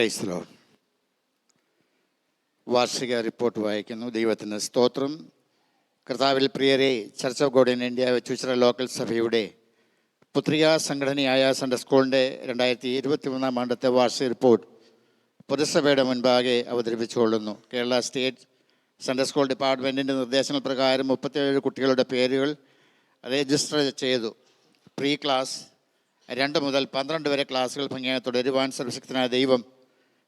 Praise Lord. വാർഷിക report വായിക്കുന്നു. ദൈവത്തിന് സ്തോത്രം. കർത്താവിൽ പ്രിയരെ, church of God in India Vechoochira local സഭയുടെ പുത്രികാ സംഘടനയായ സൺഡേ സ്കൂളിൻ്റെ 2023 ആണ്ടത്തെ വാർഷിക റിപ്പോർട്ട് പൊതുസഭയുടെ മുൻപാകെ അവതരിപ്പിച്ചുകൊള്ളുന്നു. കേരള സ്റ്റേറ്റ് സൺഡേ സ്കൂൾ ഡിപ്പാർട്ട്മെൻറ്റിൻ്റെ നിർദ്ദേശങ്ങൾ പ്രകാരം 37 കുട്ടികളുടെ പേരുകൾ രജിസ്റ്റർ ചെയ്തു. പ്രീ ക്ലാസ് 2 മുതൽ 12 വരെ ക്ലാസ്സുകൾ ഭംഗിയായി തുടരുവാൻ സർവശക്തനായ ദൈവം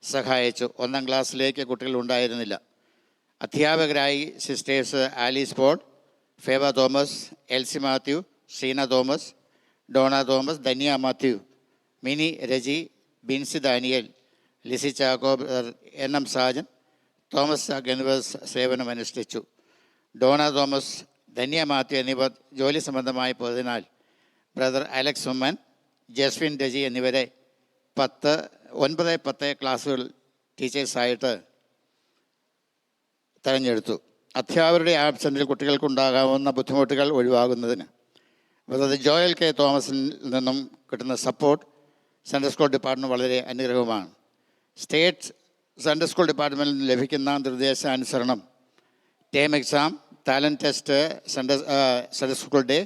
സഹായിച്ചു. 1-ാം ക്ലാസ്സിലേക്ക് കുട്ടികൾ ഉണ്ടായിരുന്നില്ല. അധ്യാപകരായി sisters Alice Paul, Feva Thomas, Elsy Mathew, Sheena Thomas, Dona Thomas, Dhanya Mathew, Mini Reji, Binsy Daniel, Lizzy Chacko, NM Sajan, Thomas Chacko എന്നിവർ സേവനമനുഷ്ഠിച്ചു. ഡോണ തോമസ്, ധന്യ മാത്യു എന്നിവർ ജോലി സംബന്ധമായി പോയതിനാൽ ബ്രദർ അലക്സ് ഉമ്മൻ, ജസ്വിൻ രജി എന്നിവരെ 9-10 ക്ലാസ്സുകൾ ടീച്ചേഴ്സായിട്ട് തിരഞ്ഞെടുത്തു. അധ്യാപകരുടെ ആബ്സെൻറ്റിൽ കുട്ടികൾക്കുണ്ടാകാവുന്ന ബുദ്ധിമുട്ടുകൾ ഒഴിവാകുന്നതിന് ബ്രദർ ജോയൽ കെ തോമസിൽ നിന്നും കിട്ടുന്ന സപ്പോർട്ട് സൺഡേ സ്കൂൾ ഡിപ്പാർട്ട്മെൻറ്റ് വളരെ അനുഗ്രഹമാണ്. സ്റ്റേറ്റ് സൺഡേ സ്കൂൾ ഡിപ്പാർട്ട്മെൻറ്റിൽ നിന്ന് ലഭിക്കുന്ന നിർദ്ദേശാനുസരണം term exam, talent test, Sunday school day,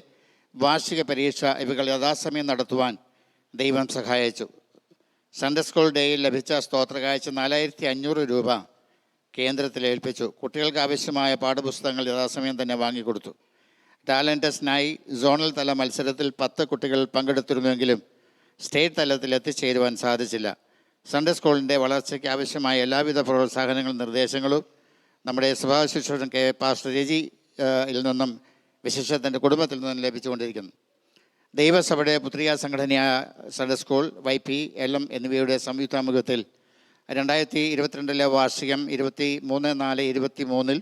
വാർഷിക പരീക്ഷ ഇവകൾ യഥാസമയം നടത്തുവാൻ ദൈവം സഹായിച്ചു. സൺഡേ സ്കൂൾ ഡേയിൽ ലഭിച്ച സ്തോത്രകാഴ്ച 4500 രൂപ കേന്ദ്രത്തിൽ ഏൽപ്പിച്ചു. കുട്ടികൾക്ക് ആവശ്യമായ പാഠപുസ്തകങ്ങൾ യഥാസമയം തന്നെ വാങ്ങിക്കൊടുത്തു. ടാലൻറ്റ് ടെസ്റ്റിനായി സോണൽ തല മത്സരത്തിൽ 10 കുട്ടികൾ പങ്കെടുത്തിരുന്നുവെങ്കിലും സ്റ്റേറ്റ് തലത്തിൽ എത്തിച്ചേരുവാൻ സാധിച്ചില്ല. സൺഡേ സ്കൂളിൻ്റെ വളർച്ചയ്ക്ക് ആവശ്യമായ എല്ലാവിധ പ്രോത്സാഹനങ്ങളും നിർദ്ദേശങ്ങളും നമ്മുടെ സഭാശുശ്രൂഷൻ പാസ്റ്റർ രജി നിന്നും വിശേഷത്തിൻ്റെ കുടുംബത്തിൽ നിന്നും ലഭിച്ചുകൊണ്ടിരിക്കുന്നു. ദൈവസഭയുടെ പുത്രികാ സംഘടനയായ സൺഡേ സ്കൂൾ, YP, LM എന്നിവയുടെ സംയുക്താമുഖത്തിൽ 2022 വാർഷികം 23/4/23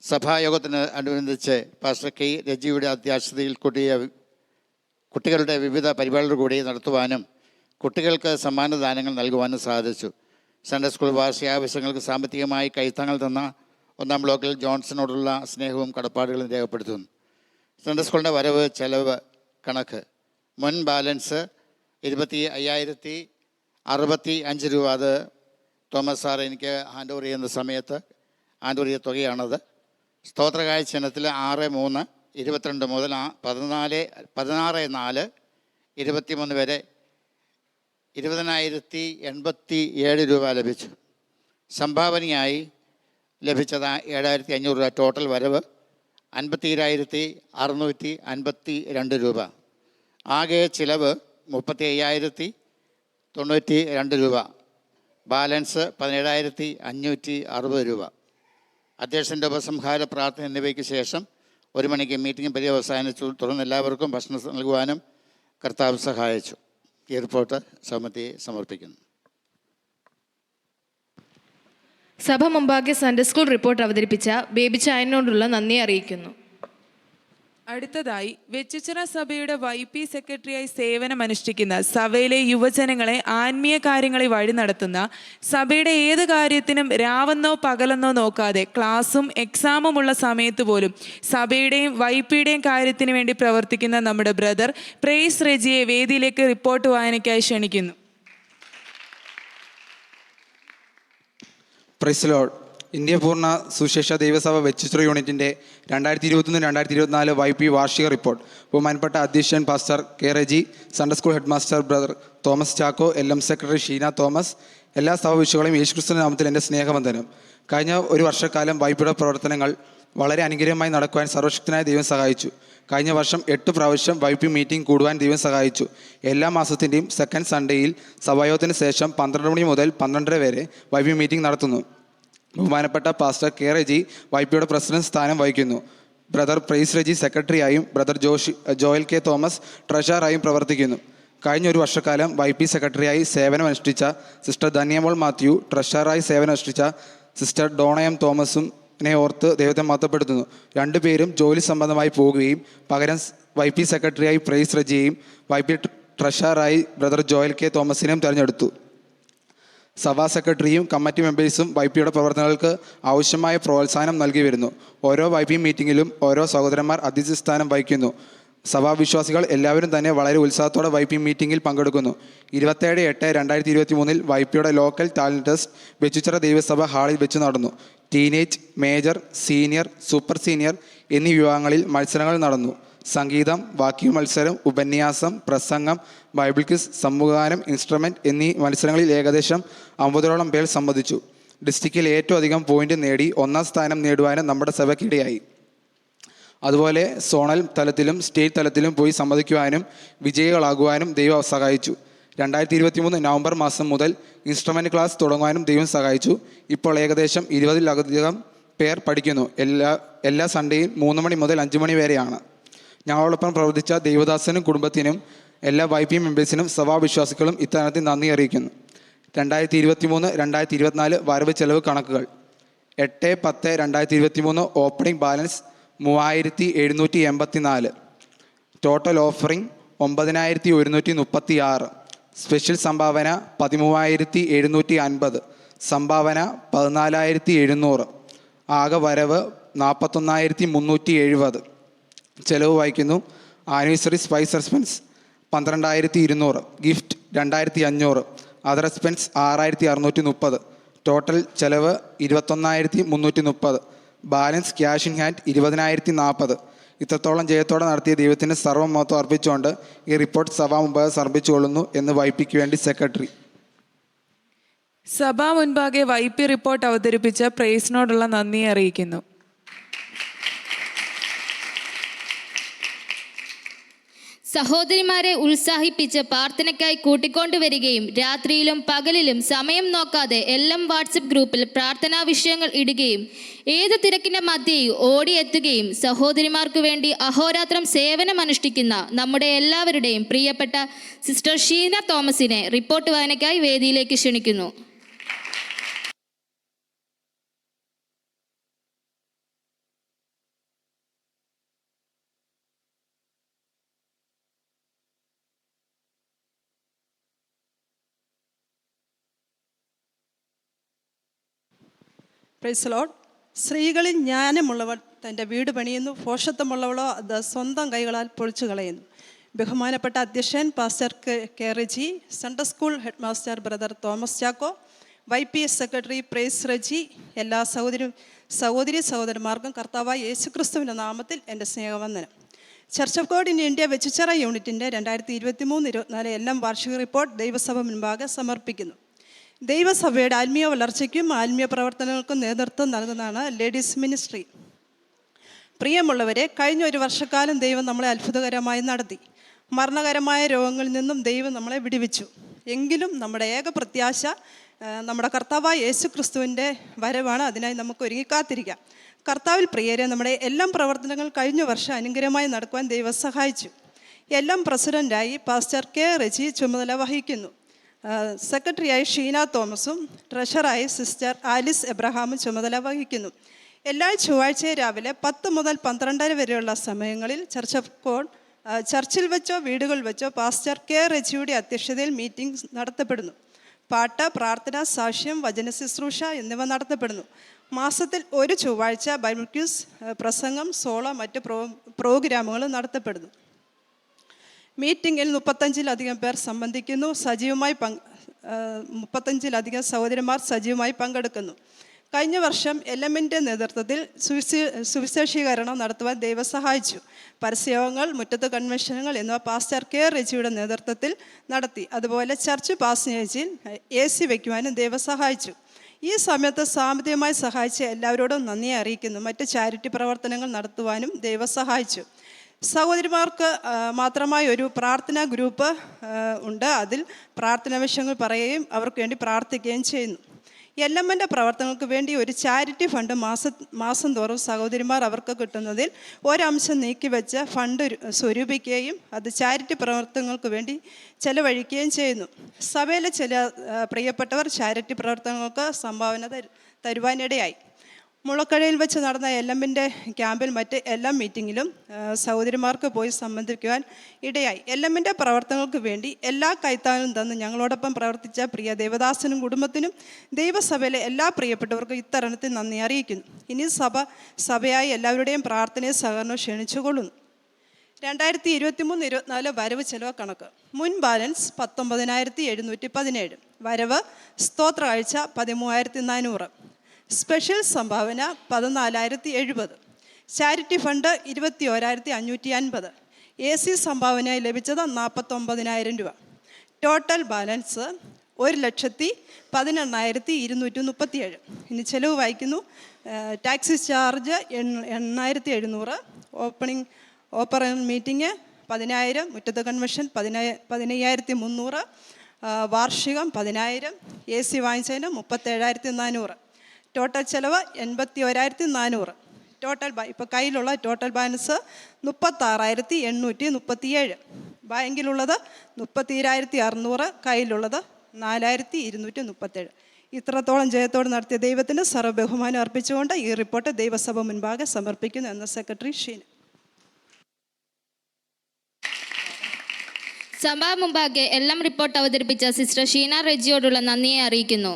സഭായോഗത്തിന് അനുബന്ധിച്ച് പാസ്റ്റർ K. രജിയുടെ അധ്യക്ഷതയിൽ കുട്ടികളുടെ വിവിധ പരിപാടികൾ കൂടി നടത്തുവാനും കുട്ടികൾക്ക് സമ്മാനദാനങ്ങൾ നൽകുവാനും സാധിച്ചു. സൺഡേ സ്കൂൾ വാർഷിക ആവശ്യങ്ങൾക്ക് സാമ്പത്തികമായി കൈത്താങ്ങൾ തന്ന 1-ാം ബ്ലോക്കിൽ ജോൺസണോടുള്ള സ്നേഹവും കടപ്പാടുകളും രേഖപ്പെടുത്തുന്നു. സൺഡേ സ്കൂളിൻ്റെ വരവ് ചെലവ് കണക്ക്: മുൻ ബാലൻസ് 25,065 രൂപ. അത് തോമസ് സാർ എനിക്ക് ഹാൻഡ് ഓവർ ചെയ്യുന്ന സമയത്ത് ഹാൻഡ് ഓവർ ചെയ്ത തുകയാണത്. സ്തോത്രകാഴ്ച ഇനത്തിൽ 6/3/22 മുതൽ 16/4/23 വരെ 20,087 രൂപ ലഭിച്ചു. സംഭാവനയായി ലഭിച്ചത് 7,500 രൂപ. ടോട്ടൽ വരവ് 57,652 രൂപ. ആകെ ചിലവ് 35,092 രൂപ. ബാലൻസ് 17,560 രൂപ. അധ്യക്ഷൻ്റെ ഉപസംഹാര പ്രാർത്ഥന എന്നിവയ്ക്ക് ശേഷം 1 മണിക്ക് മീറ്റിംഗ് പര്യവസാനിച്ചു. തുടർന്ന് എല്ലാവർക്കും ഭക്ഷണം നൽകുവാനും കർത്താവ് സഹായിച്ചു. ഈ റിപ്പോർട്ട് സമിതിയെ സമർപ്പിക്കുന്നു. സഭ മുമ്പാകെ സൺഡേ സ്കൂൾ റിപ്പോർട്ട് അവതരിപ്പിച്ച ബേബി ചായനോടുള്ള നന്ദി അറിയിക്കുന്നു. അടുത്തതായി വെച്ചുച്ചിറ സഭയുടെ YP സെക്രട്ടറിയായി സേവനമനുഷ്ഠിക്കുന്ന സഭയിലെ യുവജനങ്ങളെ ആത്മീയ കാര്യങ്ങളിൽ വഴി നടത്തുന്ന, സഭയുടെ ഏത് കാര്യത്തിനും രാവെന്നോ പകലെന്നോ നോക്കാതെ ക്ലാസ്സും എക്സാമും ഉള്ള സമയത്ത് പോലും സഭയുടെയും YPയുടെയും കാര്യത്തിന് വേണ്ടി പ്രവർത്തിക്കുന്ന നമ്മുടെ ബ്രദർ പ്രേസ് റെജിയെ വേദിയിലേക്ക് റിപ്പോർട്ട് വായനയ്ക്കായി ക്ഷണിക്കുന്നു. Praise Lord. ഇന്ത്യ പൂർണ്ണ സുശേഷ ദൈവസഭ വെച്ചുച്ചിറ യൂണിറ്റിൻ്റെ 2023-2024 YP വാർഷിക റിപ്പോർട്ട്. ബഹുമാനപ്പെട്ട അധ്യക്ഷൻ pastor K. Reji, Sunday school head master brother Thomas Chacko, LM secretary Sheena Thomas, എല്ലാ സഭാവിശ്വകളെയും യേശുക്രിസ്തുവിന്റെ നാമത്തിൽ എൻ്റെ സ്നേഹവന്ദനം. കഴിഞ്ഞ ഒരു വർഷക്കാലം YPയുടെ പ്രവർത്തനങ്ങൾ വളരെ അനുഗ്രഹമായി നടക്കുവാൻ സർവശക്തനായ ദൈവം സഹായിച്ചു. കഴിഞ്ഞ വർഷം 8 പ്രാവശ്യം YP മീറ്റിംഗ് കൂടുവാൻ ദൈവം സഹായിച്ചു. എല്ലാ മാസത്തിൻ്റെയും സെക്കൻഡ് സൺഡേയിൽ സഭായോഗത്തിന് ശേഷം 12 മണി മുതൽ 12:30 വരെ YP മീറ്റിംഗ് നടത്തുന്നു. ബഹുമാനപ്പെട്ട പാസ്റ്റർ K. രജി YPയുടെ പ്രസിഡന്റ് സ്ഥാനം വഹിക്കുന്നു. ബ്രദർ പ്രൈസ് രജി സെക്രട്ടറിയായും ബ്രദർ ജോയൽ K. തോമസ് ട്രഷററായും പ്രവർത്തിക്കുന്നു. കഴിഞ്ഞ ഒരു വർഷക്കാലം YP സെക്രട്ടറിയായി സേവനമനുഷ്ഠിച്ച സിസ്റ്റർ ധന്യമോൾ മാത്യു, ട്രഷററായി സേവനമനുഷ്ഠിച്ച സിസ്റ്റർ ഡോണ M. തോമസും ഓർത്ത് ദൈവത്തെ മഹത്വപ്പെടുത്തുന്നു. 2 പേരും ജോലി സംബന്ധമായി പോകുകയും പകരം YP സെക്രട്ടറിയായി പ്രൈസ് രജിയെയും YP ട്രഷററായി ബ്രദർ ജോയൽ K. തോമസിനെയും തിരഞ്ഞെടുത്തു. സഭാ സെക്രട്ടറിയും കമ്മിറ്റി മെമ്പേഴ്സും YPയുടെ പ്രവർത്തനങ്ങൾക്ക് ആവശ്യമായ പ്രോത്സാഹനം നൽകി വരുന്നു. ഓരോ YP മീറ്റിങ്ങിലും ഓരോ സഹോദരന്മാർ അധ്യക്ഷസ്ഥാനം വഹിക്കുന്നു. സഭാവിശ്വാസികൾ എല്ലാവരും തന്നെ വളരെ ഉത്സാഹത്തോടെ YP മീറ്റിംഗിൽ പങ്കെടുക്കുന്നു. 27/8/2023 YPയുടെ ലോക്കൽ ടാലൻറ്റ് ടെസ്റ്റ് വെച്ചുച്ചിറ ദൈവസഭ ഹാളിൽ വെച്ച് നടന്നു. Teenage, major, senior, super senior എന്നീ വിഭാഗങ്ങളിൽ മത്സരങ്ങൾ നടന്നു. സംഗീതം, വാക്യ മത്സരം, ഉപന്യാസം, പ്രസംഗം, ബൈബിൾ ക്വിസ്, സമൂഹഗാനം, ഇൻസ്ട്രുമെൻറ്റ് എന്നീ മത്സരങ്ങളിൽ ഏകദേശം 50ഓളം പേർ സംബന്ധിച്ചു. ഡിസ്ട്രിക്റ്റിൽ ഏറ്റവും അധികം പോയിന്റ് നേടി 1ാം സ്ഥാനം നേടുവാനും നമ്മുടെ സഭയ്ക്കിടയായി. അതുപോലെ സോണൽ തലത്തിലും സ്റ്റേറ്റ് തലത്തിലും പോയി സംവദിക്കുവാനും വിജയികളാകുവാനും ദൈവം സഹായിച്ചു. 2023 നവംബർ മാസം മുതൽ ഇൻസ്ട്രുമെൻ്റ് ക്ലാസ് തുടങ്ങുവാനും ദൈവം സഹായിച്ചു. ഇപ്പോൾ ഏകദേശം 20-ലധികം പേർ പഠിക്കുന്നു. എല്ലാ സൺഡേയും 3 മണി മുതൽ 5 മണി വരെയാണ്. ഞങ്ങളോടൊപ്പം പ്രവർത്തിച്ച ദൈവദാസനും കുടുംബത്തിനും എല്ലാ YP മെമ്പേഴ്സിനും സഭാവിശ്വാസികളും ഇത്തരത്തിൽ നന്ദി അറിയിക്കുന്നു. 2023-2024 വരവ് ചെലവ് കണക്കുകൾ: 8/10/2023 opening balance 3784, total offering 9136, special സംഭാവന 13750, സംഭാവന 14700, ആകെ വരവ് 41370. ചെലവ് വായിക്കുന്നു: anniversary spice expense 12200, gift 2500, other expense 6630, total ചെലവ് 21330, ബാലൻസ് ക്യാഷ് ഇൻ ഹാൻഡ് 20040. ഇത്രത്തോളം ജയത്തോടെ നടത്തിയ ദൈവത്തിന് സർവ്വമഹത്വം അർപ്പിച്ചുകൊണ്ട് ഈ റിപ്പോർട്ട് സഭാ മുമ്പാകെ സമർപ്പിച്ചുകൊള്ളുന്നു എന്ന് YPക്ക് വേണ്ടി സെക്രട്ടറി. സഭാ മുൻപാകെ YP റിപ്പോർട്ട് അവതരിപ്പിച്ച പ്രേസിനോടുള്ള നന്ദി അറിയിക്കുന്നു. സഹോദരിമാരെ ഉത്സാഹിപ്പിച്ച് പ്രാർത്ഥനയ്ക്കായി കൂട്ടിക്കൊണ്ടുവരികയും രാത്രിയിലും പകലിലും സമയം നോക്കാതെ എല്ലാം വാട്സപ്പ് ഗ്രൂപ്പിൽ പ്രാർത്ഥനാ വിഷയങ്ങൾ ഇടുകയും ഏത് തിരക്കിൻ്റെ മധ്യയിൽ ഓടിയെത്തുകയും സഹോദരിമാർക്ക് വേണ്ടി അഹോരാത്രം സേവനമനുഷ്ഠിക്കുന്ന നമ്മുടെ എല്ലാവരുടെയും പ്രിയപ്പെട്ട സിസ്റ്റർ ഷീന തോമസിനെ റിപ്പോർട്ട് വായനയ്ക്കായി വേദിയിലേക്ക് ക്ഷണിക്കുന്നു. Praise Lord. സ്ത്രീകളിൽ ജ്ഞാനമുള്ളവർ തൻ്റെ വീട് പണിയുന്നു, ഭോഷത്വമുള്ളവളോ അത് സ്വന്തം കൈകളാൽ പൊളിച്ചു കളയുന്നു. ബഹുമാനപ്പെട്ട അധ്യക്ഷൻ pastor K Reji, Sunday school head master brother Thomas Chacko, YP secretary Praise Reji, എല്ലാ സഹോദരന്മാർക്കും കർത്താവായ യേശുക്രിസ്തുവിൻ്റെ നാമത്തിൽ എൻ്റെ സ്നേഹവന്ദനം. Church of God in India Vechoochira യൂണിറ്റിൻ്റെ 2023-24 എല്ലാം വാർഷിക റിപ്പോർട്ട് ദൈവസഭ മുൻപാകെ സമർപ്പിക്കുന്നു. ദൈവസഭയുടെ ആത്മീയ വളർച്ചയ്ക്കും ആത്മീയ പ്രവർത്തനങ്ങൾക്കും നേതൃത്വം നൽകുന്നതാണ് ലേഡീസ് മിനിസ്ട്രി. പ്രിയമുള്ളവരെ, കഴിഞ്ഞ ഒരു വർഷക്കാലം ദൈവം നമ്മളെ അത്ഭുതകരമായി നടത്തി. മരണകരമായ രോഗങ്ങളിൽ നിന്നും ദൈവം നമ്മളെ വിടുവിച്ചു. എങ്കിലും നമ്മുടെ ഏക പ്രത്യാശ നമ്മുടെ കർത്താവായ യേശുക്രിസ്തുവിൻ്റെ വരവാണ്. അതിനായി നമുക്ക് ഒരുങ്ങിക്കാത്തിരിക്കാം. കർത്താവിൽ പ്രിയരെ, നമ്മുടെ എല്ലാം പ്രവർത്തനങ്ങൾ കഴിഞ്ഞ വർഷം അനുഗ്രഹമായി നടക്കുവാൻ ദൈവം സഹായിച്ചു. എല്ലാം പ്രസിഡൻ്റായി പാസ്റ്റർ കെ റെജി ചുമതല വഹിക്കുന്നു. സെക്രട്ടറിയായി ഷീന തോമസും ട്രഷറായി സിസ്റ്റർ ആലിസ് എബ്രഹാമും ചുമതല വഹിക്കുന്നു. എല്ലാ ചൊവ്വാഴ്ചയും രാവിലെ 10 മുതൽ 12 വരെയുള്ള സമയങ്ങളിൽ ചർച്ച് ഓഫ് ഗോഡ് ചർച്ചിൽ വെച്ചോ വീടുകളിൽ വെച്ചോ പാസ്റ്റർ കെ റെജിയുടെ അധ്യക്ഷതയിൽ മീറ്റിംഗ് നടത്തപ്പെടുന്നു. പാട്ട്, പ്രാർത്ഥന, സാക്ഷ്യം, വചന ശുശ്രൂഷ എന്നിവ നടത്തപ്പെടുന്നു. മാസത്തിൽ ഒരു ചൊവ്വാഴ്ച ബൈബിൾ ക്വിസ്, പ്രസംഗം, സോളോ, മറ്റ് പ്രോഗ്രാമുകൾ നടത്തപ്പെടുന്നു. മീറ്റിങ്ങിൽ 35-ലധികം പേർ സംബന്ധിക്കുന്നു. 35-ലധികം സഹോദരന്മാർ സജീവമായി പങ്കെടുക്കുന്നു. കഴിഞ്ഞ വർഷം എലമെൻ്റെ നേതൃത്വത്തിൽ സുവിശേഷീകരണം നടത്തുവാൻ ദൈവം സഹായിച്ചു. പരസ്യയോഗങ്ങൾ, മുറ്റത്ത് കൺവെൻഷനുകൾ എന്നിവ പാസ്റ്റർ കെ റെജിയുടെ നേതൃത്വത്തിൽ നടത്തി. അതുപോലെ ചർച്ച് പാസേജിൽ AC വയ്ക്കുവാനും ദൈവം സഹായിച്ചു. ഈ സമയത്ത് സാമ്പത്തികമായി സഹായിച്ച എല്ലാവരോടും നന്ദി അറിയിക്കുന്നു. മറ്റ് ചാരിറ്റി പ്രവർത്തനങ്ങൾ നടത്തുവാനും ദൈവം സഹായിച്ചു. സഹോദരിമാർക്ക് മാത്രമായി ഒരു പ്രാർത്ഥനാ ഗ്രൂപ്പ് ഉണ്ട്. അതിൽ പ്രാർത്ഥനാ വിഷയങ്ങൾ പറയുകയും അവർക്ക് വേണ്ടി പ്രാർത്ഥിക്കുകയും ചെയ്യുന്നു. എല്ലമ്മൻ്റെ പ്രവർത്തനങ്ങൾക്ക് വേണ്ടി ഒരു ചാരിറ്റി ഫണ്ട് മാസം തോറും സഹോദരിമാർ അവർക്ക് കിട്ടുന്നതിൽ ഒരംശം നീക്കിവെച്ച് ഫണ്ട് സ്വരൂപിക്കുകയും അത് ചാരിറ്റി പ്രവർത്തനങ്ങൾക്ക് വേണ്ടി ചെലവഴിക്കുകയും ചെയ്യുന്നു. സഭയിലെ ചില പ്രിയപ്പെട്ടവർ ചാരിറ്റി പ്രവർത്തനങ്ങൾക്ക് സംഭാവന തരുവാനിടയായി. മുളക്കഴയിൽ വെച്ച് നടന്ന എല്ലമ്മിൻ്റെ ക്യാമ്പിൽ മറ്റ് എല്ലാ മീറ്റിങ്ങിലും സഹോദരിമാർക്ക് പോയി സംബന്ധിക്കുവാൻ ഇടയായി. എല്ലമ്മിൻ്റെ പ്രവർത്തനങ്ങൾക്ക് വേണ്ടി എല്ലാ കൈത്താനും തന്ന് ഞങ്ങളോടൊപ്പം പ്രവർത്തിച്ച പ്രിയ ദേവദാസനും കുടുംബത്തിനും ദൈവസഭയിലെ എല്ലാ പ്രിയപ്പെട്ടവർക്കും ഇത്തരണത്തിൽ നന്ദി അറിയിക്കുന്നു. ഇനി സഭയായി എല്ലാവരുടെയും പ്രാർത്ഥനയും സഹകരണവും ക്ഷണിച്ചുകൊള്ളുന്നു. 2023-24 വരവ് ചെലവ് കണക്ക്. മുൻ ബാലൻസ് 19,717. വരവ് സ്തോത്ര കാഴ്ച 13,400. സ്പെഷ്യൽ സംഭാവന 14,070. Charity fund 21,550. AC സംഭാവനയായി ലഭിച്ചത് 49,000 രൂപ. Total balance 1,18,237. ഇനി ചെലവ് വായിക്കുന്നു. Taxi charge 8,700. Operation meeting 10,000. മുറ്റത്ത് കൺവെൻഷൻ 15,300. വാർഷികം 10,000. AC വാങ്ങിച്ചതിന് 37,400. ടോട്ടൽ ചെലവ് 81,400. ടോട്ടൽ ഇപ്പോൾ കയ്യിലുള്ള ടോട്ടൽ ബാലൻസ് 36,837. ബാങ്കിലുള്ളത് 32,600. കയ്യിലുള്ളത് 4,237. ഇത്രത്തോളം ജയത്തോട് നടത്തിയ ദൈവത്തിന് സർവ്വബഹുമാനം അർപ്പിച്ചുകൊണ്ട് ഈ റിപ്പോർട്ട് ദൈവസഭ മുൻപാകെ സമർപ്പിക്കുന്നു എന്ന സെക്രട്ടറി ഷീന. സഭാ മുമ്പാകെ എല്ലാം റിപ്പോർട്ട് അവതരിപ്പിച്ച സിസ്റ്റർ ഷീന റെജിയോടുള്ള നന്ദിയെ അറിയിക്കുന്നു.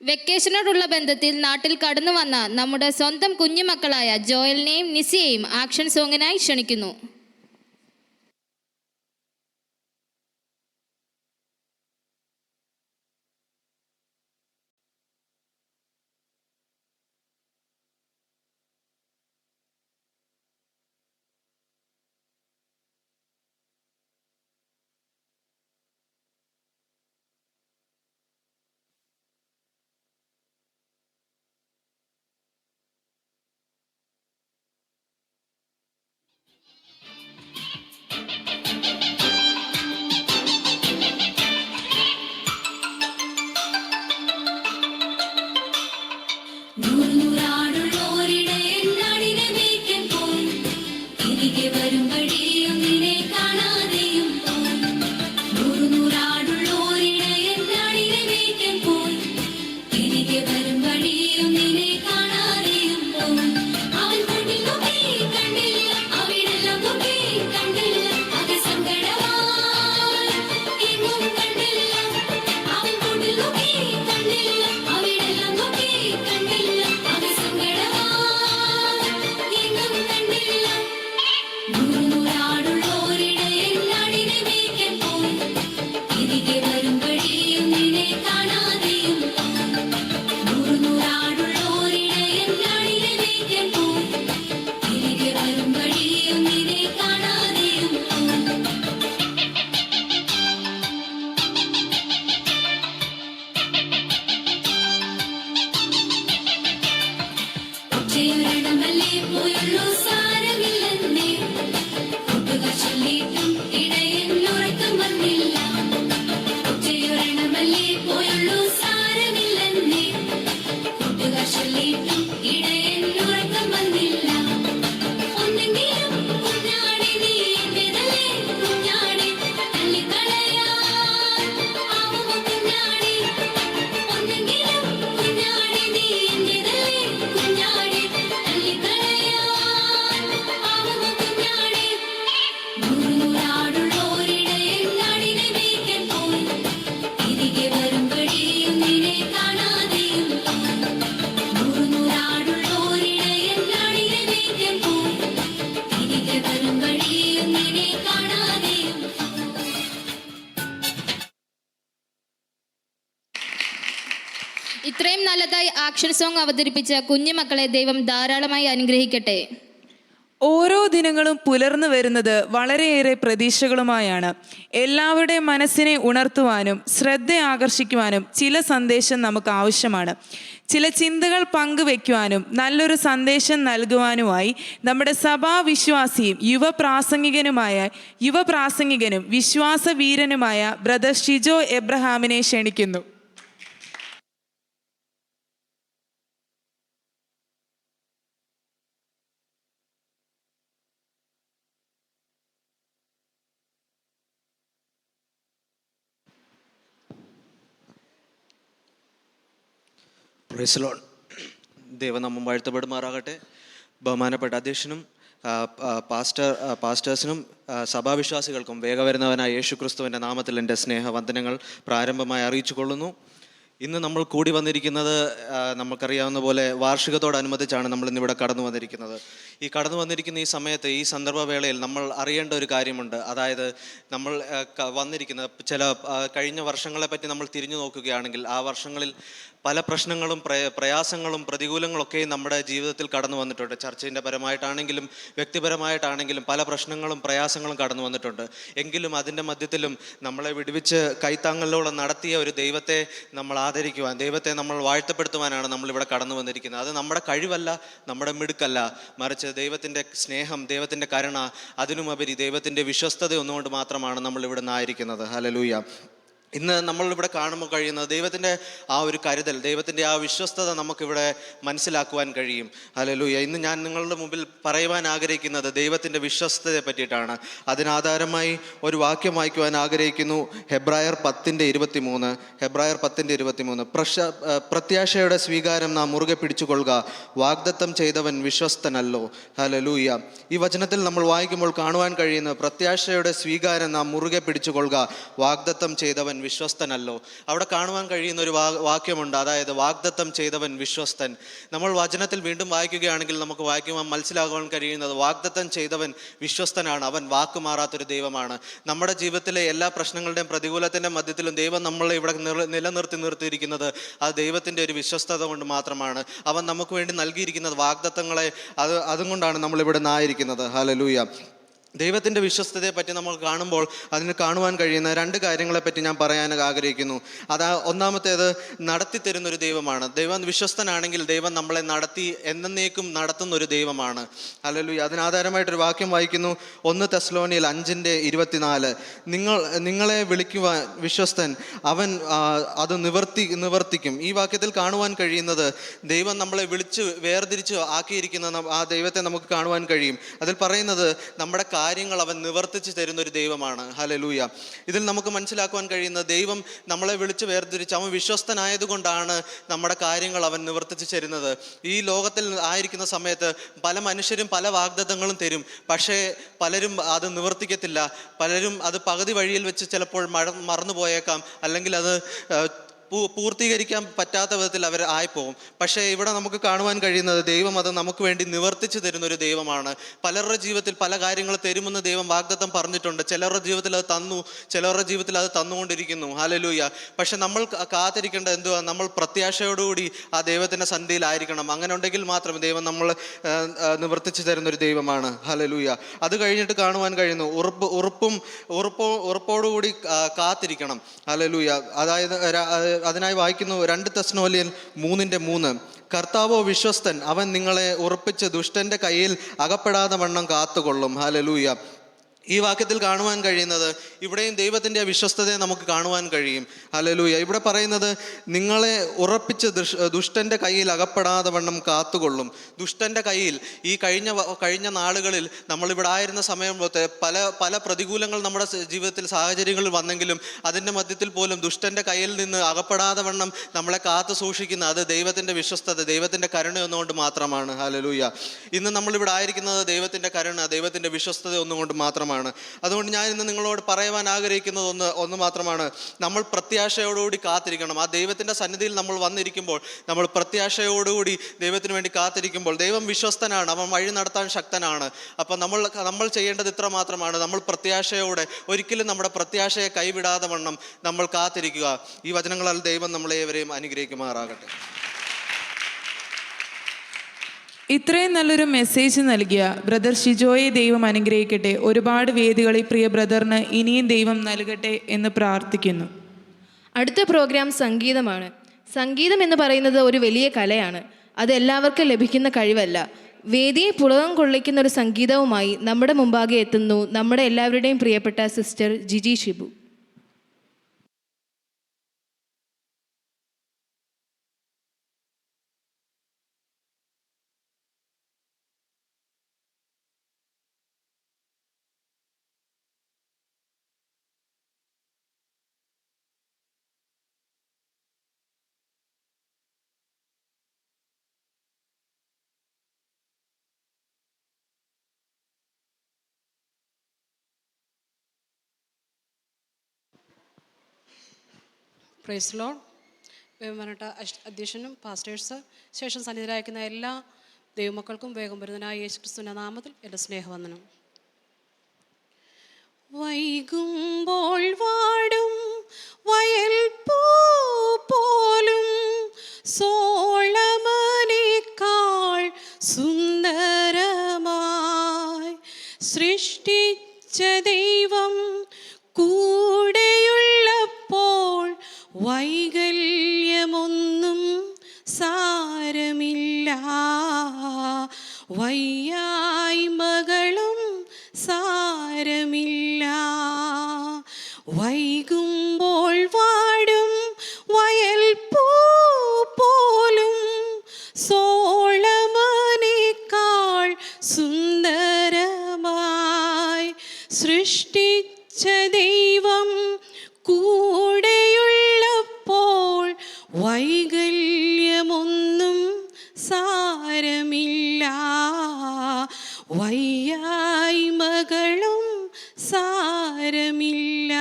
വെക്കേഷനോടുള്ള ബന്ധത്തിൽ നാട്ടിൽ കടന്നു വന്ന നമ്മുടെ സ്വന്തം കുഞ്ഞുമക്കളായ ജോയലിനെയും നിസിയെയും ആക്ഷൻ സോങ്ങിനായി ക്ഷണിക്കുന്നു. ഇത്രയും നല്ലതായി ആക്ഷൻ സോങ് അവതരിപ്പിച്ച കുഞ്ഞുമക്കളെ ദൈവം ധാരാളമായി അനുഗ്രഹിക്കട്ടെ. ഓരോ ദിനങ്ങളും പുലർന്നു വരുന്നത് വളരെയേറെ പ്രതീക്ഷകളുമായാണ്. എല്ലാവരുടെയും മനസ്സിനെ ഉണർത്തുവാനും ശ്രദ്ധ ആകർഷിക്കുവാനും ചില സന്ദേശം നമുക്ക് ആവശ്യമാണ്. ചില ചിന്തകൾ പങ്കുവെക്കുവാനും നല്ലൊരു സന്ദേശം നൽകുവാനുമായി നമ്മുടെ സഭാവിശ്വാസിയും യുവപ്രാസംഗികനും വിശ്വാസവീരനുമായ ബ്രദർ ഷിജോ എബ്രഹാമിനെ ക്ഷണിക്കുന്നു. Praise Lord. ദൈവനാമം വാഴ്ത്തപ്പെടുമാറാകട്ടെ. ബഹുമാനപ്പെട്ട അധ്യക്ഷനും പാസ്റ്റേഴ്സിനും സഭാവിശ്വാസികൾക്കും വേഗവരുന്നവനായ യേശു ക്രിസ്തുവിൻ്റെ നാമത്തിൽ എൻ്റെ സ്നേഹവന്ദനങ്ങൾ പ്രാരംഭമായി അറിയിച്ചു കൊള്ളുന്നു. ഇന്ന് നമ്മൾ കൂടി വന്നിരിക്കുന്നത് നമുക്കറിയാവുന്ന പോലെ വാർഷികത്തോടനുബന്ധിച്ചാണ് നമ്മൾ ഇന്നിവിടെ കടന്നു വന്നിരിക്കുന്നത്. ഈ കടന്നു വന്നിരിക്കുന്ന ഈ സമയത്ത്, ഈ സന്ദർഭവേളയിൽ നമ്മൾ അറിയേണ്ട ഒരു കാര്യമുണ്ട്. അതായത് നമ്മൾ വന്നിരിക്കുന്ന ചില കഴിഞ്ഞ വർഷങ്ങളെ പറ്റി നമ്മൾ തിരിഞ്ഞു നോക്കുകയാണെങ്കിൽ ആ വർഷങ്ങളിൽ പല പ്രശ്നങ്ങളും പ്രയാസങ്ങളും പ്രതികൂലങ്ങളൊക്കെയും നമ്മുടെ ജീവിതത്തിൽ കടന്നു വന്നിട്ടുണ്ട്. ചർച്ചിൻ്റെ പരമായിട്ടാണെങ്കിലും വ്യക്തിപരമായിട്ടാണെങ്കിലും പല പ്രശ്നങ്ങളും പ്രയാസങ്ങളും കടന്നു വന്നിട്ടുണ്ട്. എങ്കിലും അതിൻ്റെ മധ്യത്തിലും നമ്മളെ വിടുവിച്ച് കൈത്താങ്ങലിലൂടെ നടത്തിയ ഒരു ദൈവത്തെ നമ്മൾ ആദരിക്കുവാൻ, ദൈവത്തെ നമ്മൾ വാഴ്ത്തപ്പെടുത്തുവാനാണ് നമ്മളിവിടെ കടന്നു വന്നിരിക്കുന്നത്. അത് നമ്മുടെ കഴിവല്ല, നമ്മുടെ മിടുക്കല്ല, മറിച്ച് ദൈവത്തിൻ്റെ സ്നേഹം, ദൈവത്തിൻ്റെ കരുണ, അതിനുമുപരി ദൈവത്തിൻ്റെ വിശ്വസ്തത ഒന്നുകൊണ്ട് മാത്രമാണ് നമ്മളിവിടെ നിന്നായിരിക്കുന്നത്. ഹല്ലേലൂയ. ഇന്ന് നമ്മളിവിടെ കാണുമ്പോൾ കഴിയുന്നത് ദൈവത്തിൻ്റെ ആ ഒരു കരുതൽ, ദൈവത്തിൻ്റെ ആ വിശ്വസ്തത നമുക്കിവിടെ മനസ്സിലാക്കുവാൻ കഴിയും. ഹല്ലേലൂയ. ഇന്ന് ഞാൻ നിങ്ങളുടെ മുമ്പിൽ പറയുവാൻ ആഗ്രഹിക്കുന്നത് ദൈവത്തിൻ്റെ വിശ്വസ്തതയെ പറ്റിയിട്ടാണ്. അതിനാധാരമായി ഒരു വാക്യം വായിക്കുവാൻ ആഗ്രഹിക്കുന്നു. ഹെബ്രായർ 10:23. ഹെബ്രായർ 10:23. പ്രത്യാശയുടെ സ്വീകാരം നാം മുറുകെ പിടിച്ചുകൊള്ളുക, വാഗ്ദത്തം ചെയ്തവൻ വിശ്വസ്തനല്ലോ. ഹല്ലേലൂയ. ഈ വചനത്തിൽ നമ്മൾ വായിക്കുമ്പോൾ കാണുവാൻ കഴിയുന്നത് പ്രത്യാശയുടെ സ്വീകാരം നാം മുറുകെ പിടിച്ചുകൊള്ളുക, വാഗ്ദത്തം ചെയ്തവൻ വിശ്വസ്തനല്ലോ. അവിടെ കാണുവാൻ കഴിയുന്ന ഒരു വാക്യമുണ്ട്, അതായത് വാഗ്ദത്തം ചെയ്തവൻ വിശ്വസ്തൻ. നമ്മൾ വചനത്തിൽ വീണ്ടും വായിക്കുകയാണെങ്കിൽ നമുക്ക് വായിക്കുവാൻ മനസ്സിലാകുവാൻ കഴിയുന്നത് വാഗ്ദത്തം ചെയ്തവൻ വിശ്വസ്തനാണ്, അവൻ വാക്ക് മാറാത്തൊരു ദൈവമാണ്. നമ്മുടെ ജീവിതത്തിലെ എല്ലാ പ്രശ്നങ്ങളുടെയും പ്രതികൂലത്തിൻ്റെ മധ്യത്തിലും ദൈവം നമ്മളെ ഇവിടെ നിർത്തിയിരിക്കുന്നത് അത് ദൈവത്തിൻ്റെ ഒരു വിശ്വസ്തത കൊണ്ട് മാത്രമാണ്. അവൻ നമുക്ക് വേണ്ടി നൽകിയിരിക്കുന്നത് വാഗ്ദത്തങ്ങളെ, അതുകൊണ്ടാണ് നമ്മളിവിടെ നിന്നായിരിക്കുന്നത്. ഹല്ലേലൂയ. ദൈവത്തിൻ്റെ വിശ്വസ്തതയെ പറ്റി നമ്മൾ കാണുമ്പോൾ അതിന് കാണുവാൻ കഴിയുന്ന രണ്ട് കാര്യങ്ങളെപ്പറ്റി ഞാൻ പറയാൻ ആഗ്രഹിക്കുന്നു. ഒന്നാമത്തേത്, നടത്തി തരുന്നൊരു ദൈവമാണ്. ദൈവം വിശ്വസ്തനാണെങ്കിൽ ദൈവം നമ്മളെ നടത്തി എന്നേക്കും നടത്തുന്നൊരു ദൈവമാണ്. ഹല്ലേലൂയ. അതിനാധാരമായിട്ടൊരു വാക്യം വായിക്കുന്നു. 1 തെസ്സലോനിയർ 5:24. നിങ്ങളെ വിളിക്കുവാൻ വിശ്വസ്തൻ, അവൻ അത് നിവർത്തിക്കും. ഈ വാക്യത്തിൽ കാണുവാൻ കഴിയുന്നത് ദൈവം നമ്മളെ വിളിച്ച് വേർതിരിച്ച് ആക്കിയിരിക്കുന്ന ആ ദൈവത്തെ നമുക്ക് കാണുവാൻ കഴിയും. അതിൽ പറയുന്നത് നമ്മുടെ കാര്യങ്ങൾ അവൻ നിവർത്തിച്ച് തരുന്നൊരു ദൈവമാണ്. ഹല്ലേലൂയ. ഇതിൽ നമുക്ക് മനസ്സിലാക്കുവാൻ കഴിയുന്നത് ദൈവം നമ്മളെ വിളിച്ച് വേർതിരിച്ച് അവൻ വിശ്വസ്തനായതുകൊണ്ടാണ് നമ്മുടെ കാര്യങ്ങൾ അവൻ നിവർത്തിച്ച് തരുന്നത്. ഈ ലോകത്തിൽ ആയിരിക്കുന്ന സമയത്ത് പല മനുഷ്യരും പല വാഗ്ദത്തങ്ങളും തരും, പക്ഷേ പലരും അത് നിവർത്തിക്കത്തില്ല. പലരും അത് പകുതി വഴിയിൽ വെച്ച് ചിലപ്പോൾ മറന്നുപോയേക്കാം, അല്ലെങ്കിൽ അത് പൂർത്തീകരിക്കാൻ പറ്റാത്ത വിധത്തിൽ അവർ ആയിപ്പോവും. പക്ഷേ ഇവിടെ നമുക്ക് കാണുവാൻ കഴിയുന്നത് ദൈവം അത് നമുക്ക് വേണ്ടി നിവർത്തിച്ച് തരുന്നൊരു ദൈവമാണ്. പലരുടെ ജീവിതത്തിൽ പല കാര്യങ്ങൾ തരുമെന്ന് ദൈവം വാഗ്ദത്തം പറഞ്ഞിട്ടുണ്ട്. ചിലരുടെ ജീവിതത്തിൽ അത് തന്നു, ചിലരുടെ ജീവിതത്തിൽ അത് തന്നുകൊണ്ടിരിക്കുന്നു. ഹല്ലേലൂയ. പക്ഷെ നമ്മൾ കാത്തിരിക്കേണ്ടത് എന്തുവാ? നമ്മൾ പ്രത്യാശയോടുകൂടി ആ ദൈവത്തിൻ്റെ സന്നിധിയിലായിരിക്കണം. അങ്ങനെ ഉണ്ടെങ്കിൽ മാത്രമേ ദൈവം നമ്മൾ നിവർത്തിച്ച് തരുന്നൊരു ദൈവമാണ്. ഹല്ലേലൂയ. അത് കഴിഞ്ഞിട്ട് കാണുവാൻ കഴിയുന്നു ഉറപ്പോടുകൂടി കാത്തിരിക്കണം. ഹല്ലേലൂയ. അതായത് അതിനായി വായിക്കുന്നു 2 തെസ്സലോനിയർ 3:3. കർത്താവോ വിശ്വസ്തൻ, അവൻ നിങ്ങളെ ഉറപ്പിച്ച് ദുഷ്ടന്റെ കയ്യിൽ അകപ്പെടാതെ വണ്ണം കാത്തുകൊള്ളും. ഹല്ലേലൂയ. ഈ വാക്യത്തിൽ കാണുവാൻ കഴിയുന്നത് ഇവിടെയും ദൈവത്തിൻ്റെ വിശ്വസ്തതയെ നമുക്ക് കാണുവാൻ കഴിയും. ഹല്ലേലൂയ. ഇവിടെ പറയുന്നത് നിങ്ങളെ ഉറപ്പിച്ച് ദുഷ്ടൻ്റെ കയ്യിൽ അകപ്പെടാതെ വണ്ണം കാത്തുകൊള്ളും. ദുഷ്ടൻ്റെ കയ്യിൽ ഈ കഴിഞ്ഞ നാളുകളിൽ നമ്മളിവിടെ ആയിരുന്ന സമയം പല പ്രതികൂലങ്ങൾ നമ്മുടെ ജീവിതത്തിൽ സാഹചര്യങ്ങളിൽ വന്നെങ്കിലും അതിൻ്റെ മധ്യത്തിൽ പോലും ദുഷ്ടൻ്റെ കയ്യിൽ നിന്ന് അകപ്പെടാതെ വണ്ണം നമ്മളെ കാത്തു സൂക്ഷിക്കുന്ന അത് ദൈവത്തിൻ്റെ വിശ്വസ്തത, ദൈവത്തിൻ്റെ കരുണ ഒന്നുകൊണ്ട് മാത്രമാണ്. ഹല്ലേലൂയ. ഇന്ന് നമ്മളിവിടെ ആയിരിക്കുന്നത് ദൈവത്തിൻ്റെ കരുണ, ദൈവത്തിൻ്റെ വിശ്വസ്തത ഒന്നുകൊണ്ട് മാത്രമാണ്. അതുകൊണ്ട് ഞാൻ ഇന്ന് നിങ്ങളോട് പറയുവാൻ ആഗ്രഹിക്കുന്നത് ഒന്ന് മാത്രമാണ്. നമ്മൾ പ്രത്യാശയോടുകൂടി കാത്തിരിക്കണം. ആ ദൈവത്തിൻ്റെ സന്നിധിയിൽ നമ്മൾ വന്നിരിക്കുമ്പോൾ, നമ്മൾ പ്രത്യാശയോടുകൂടി ദൈവത്തിന് വേണ്ടി കാത്തിരിക്കുമ്പോൾ ദൈവം വിശ്വസ്തനാണ്, അവൻ വഴി നടത്താൻ ശക്തനാണ്. അപ്പം നമ്മൾ ചെയ്യേണ്ടത് ഇത്ര മാത്രമാണ്. നമ്മൾ പ്രത്യാശയോടെ ഒരിക്കലും നമ്മുടെ പ്രത്യാശയെ കൈവിടാതെ വണ്ണം നമ്മൾ കാത്തിരിക്കുക. ഈ വചനങ്ങളാൽ ദൈവം നമ്മളേവരെയും അനുഗ്രഹിക്കുമാറാകട്ടെ. ഇത്രയും നല്ലൊരു മെസ്സേജ് നൽകിയ ബ്രദർ ഷിജോയെ ദൈവം അനുഗ്രഹിക്കട്ടെ. ഒരുപാട് വേദികളിൽ പ്രിയ ബ്രദറിന് ഇനിയും ദൈവം നൽകട്ടെ എന്ന് പ്രാർത്ഥിക്കുന്നു. അടുത്ത പ്രോഗ്രാം സംഗീതമാണ്. സംഗീതം എന്ന് പറയുന്നത് ഒരു വലിയ കലയാണ്. അത് എല്ലാവർക്കും ലഭിക്കുന്ന കഴിവല്ല. വേദിയെ പുളകം കൊള്ളിക്കുന്ന ഒരു സംഗീതവുമായി നമ്മുടെ മുമ്പാകെ എത്തുന്നു നമ്മുടെ എല്ലാവരുടെയും പ്രിയപ്പെട്ട sister Jiji Shibu. Praise Lord. ബഹുമാനപ്പെട്ട അധ്യക്ഷനും പാസ്റ്റേഴ്സ് ശേഷം സന്നിധരായിരിക്കുന്ന എല്ലാ ദൈവമക്കൾക്കും വേഗം വരുന്നതിനായ യേശുക്രിസ്തുവിന്റെ നാമത്തിൽ എൻ്റെ സ്നേഹവന്ദനം. വൈകുമ്പോൾ വാടും വയൽ പൂ പോലും സോളമനേക്കാൾ സുന്ദരമായി സൃഷ്ടിച്ച ദൈവം കൂടെയുള്ളപ്പോൾ വൈകല്യമൊന്നും സാരമില്ല, വയ്യായ്മകളും സാരമില്ല. വൈകുമ്പോൾ വാടും വയൽ പൂ പോലും സോളമനേക്കാൾ സുന്ദരമായി സൃഷ്ടിച്ച ദൈവം കൂടെയുള്ളപ്പോൾ വൈകല്യമൊന്നും സാരമില്ല, വയ്യായ്മകളും സാരമില്ല.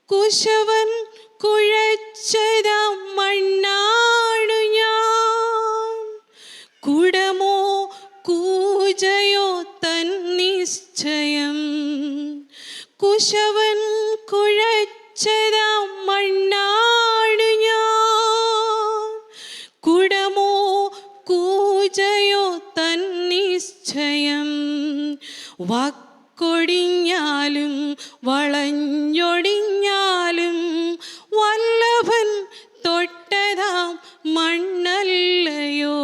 കുശവൻ കുഴച്ചതാം മണ്ണാണു ഞാൻ, കുടമോ കൂജയോ തൻ നിശ്ചയം. കുശവൻ കുഴച്ചതാം മണ്ണാണു ഞാൻ, കുടമോ കൂജയോ തൻ നിശ്ചയം. വാക്കൊടിഞ്ഞാലും വളഞ്ഞൊടിഞ്ഞാലും വല്ലഭൻ തൊട്ടതാം മണ്ണല്ലയോ.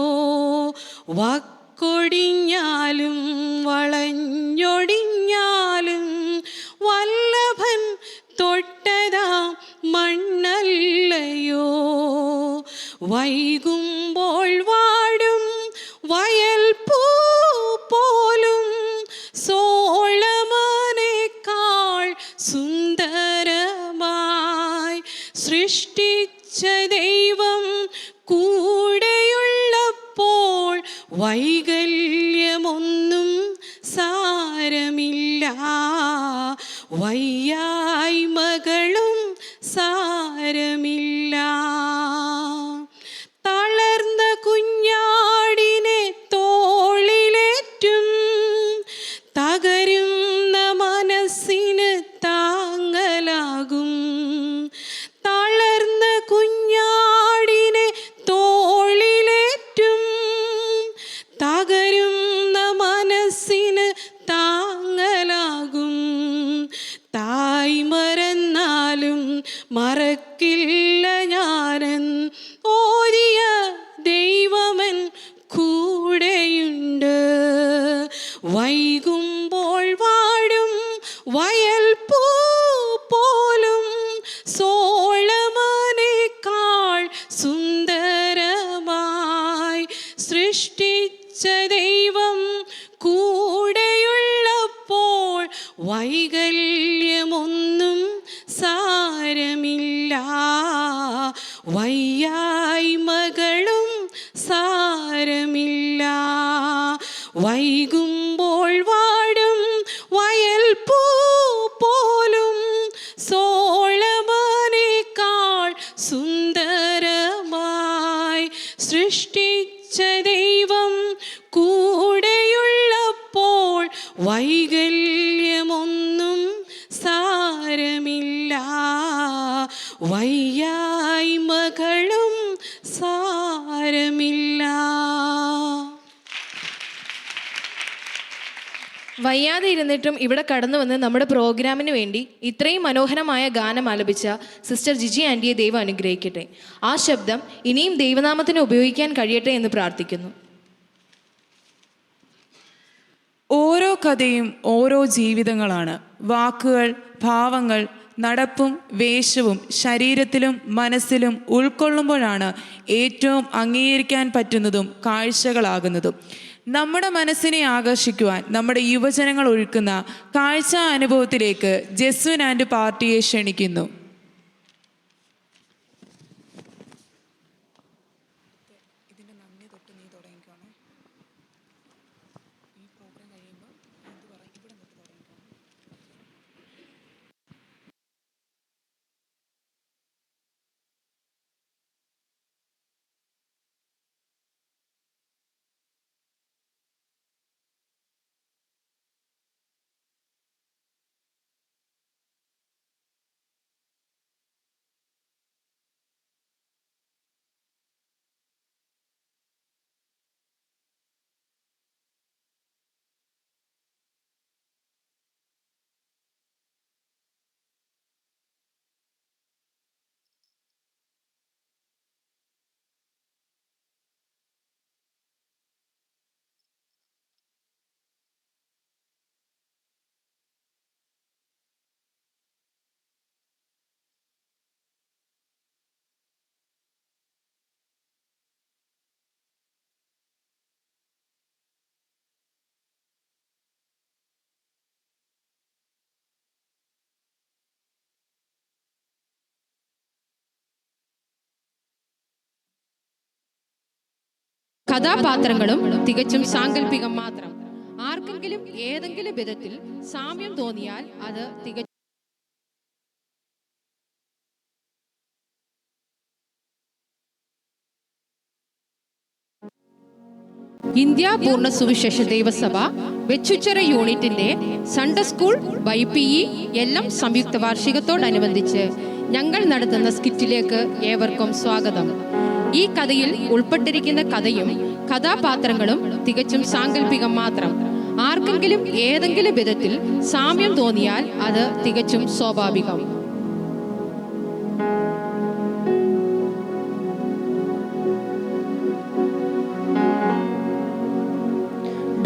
വാക്കൊടിഞ്ഞാലും വളഞ്ഞൊടിഞ്ഞാലും വല്ലഭൻ തൊട്ടതാം മണ്ണല്ലയോ. വൈകുമ്പോൾ വാടും വയൽ പൂ പോലും സോളമനേക്കാൾ സുന്ദരമായി സൃഷ്ടിച്ച ദൈവം കൂടെയുള്ളപ്പോൾ വൈകല്യമൊന്നും സാരമില്ല, വയ്യായ്മകളും സാരമില്ല. തളർന്ന കുഞ്ഞാടിനെ തോളിലേറ്റും തകരുന്ന മനസ്സിന് താങ്ങലാകും. തളർന്ന കുഞ്ഞാടിനെ തോളിലേറ്റും തകരുന്ന മനസ്സിന് താങ്ങലാകും. തായ് മറന്നാലും മറക്കില്ല ഞാനൻ ഓരിയ ദൈവമൻ കൂടെയുണ്ട്. വൈകുമ്പോൾ വാടും വയൽ പൂ പോലും സോളമനേക്കാൾ സുന്ദരമായി സൃഷ്ടിച്ച ദൈവം കൂടെയുള്ളപ്പോൾ വൈകല്യമൊന്നും സാരമില്ല, വയ്യായ്മകളും സാരമില്ല. വൈകുമ്പോൾ വാടും വയൽ പൂ പോലും സോളമനേക്കാൾ സുന്ദരമായി സൃഷ്ടിച്ച ദൈവം കൂടെയുള്ളപ്പോൾ വൈകല്യമൊന്നും സാരമില്ല, വയ്യായ്മകളും സാരമില്ല. വയ്യാതെ ഇരുന്നിട്ടും ഇവിടെ കടന്നു വന്ന് നമ്മുടെ പ്രോഗ്രാമിന് വേണ്ടി ഇത്രയും മനോഹരമായ ഗാനം ആലപിച്ച സിസ്റ്റർ ജിജി ആൻറ്റിയെ ദൈവം അനുഗ്രഹിക്കട്ടെ. ആ ശബ്ദം ഇനിയും ദൈവനാമത്തിന് ഉപയോഗിക്കാൻ കഴിയട്ടെ എന്ന് പ്രാർത്ഥിക്കുന്നു. ഓരോ കഥയും ഓരോ ജീവിതങ്ങളാണ്. വാക്കുകൾ, ഭാവങ്ങൾ, നടപ്പും വേഷവും ശരീരത്തിലും മനസ്സിലും ഉൾക്കൊള്ളുമ്പോഴാണ് ഏറ്റവും അംഗീകരിക്കാൻ പറ്റുന്നതും കാഴ്ചകളാകുന്നതും. നമ്മുടെ മനസ്സിനെ ആകർഷിക്കുവാൻ നമ്മുടെ യുവജനങ്ങൾ ഒരുക്കുന്ന കാഴ്ച അനുഭവത്തിലേക്ക് ജസ്വിൻ ആൻഡ് പാർട്ടിയെ ക്ഷണിക്കുന്നു. കഥാപാത്രങ്ങളും തികച്ചും സാങ്കല്പികം മാത്രം. ആർക്കെങ്കിലും ഏതെങ്കിലും വിധത്തിൽ സാമ്യം തോന്നിയാൽ അത് തികച്ചും ഇന്ത്യ പൂർണ്ണ സുവിശേഷ ദൈവസഭ വെച്ചുച്ചിറ യൂണിറ്റിന്റെ സൺഡേ സ്കൂൾ YPE എല്ലാം സംയുക്ത വാർഷികത്തോടനുബന്ധിച്ച് ഞങ്ങൾ നടത്തുന്ന സ്കിറ്റിലേക്ക് ഏവർക്കും സ്വാഗതം. ഈ കഥയിൽ ഉൾപ്പെട്ടിരിക്കുന്ന കഥയും കഥാപാത്രങ്ങളും തികച്ചും സാങ്കല്പികം മാത്രം. ആർക്കെങ്കിലും ഏതെങ്കിലും വിധത്തിൽ സാമ്യം തോന്നിയാൽ അത് തികച്ചും സ്വാഭാവികം.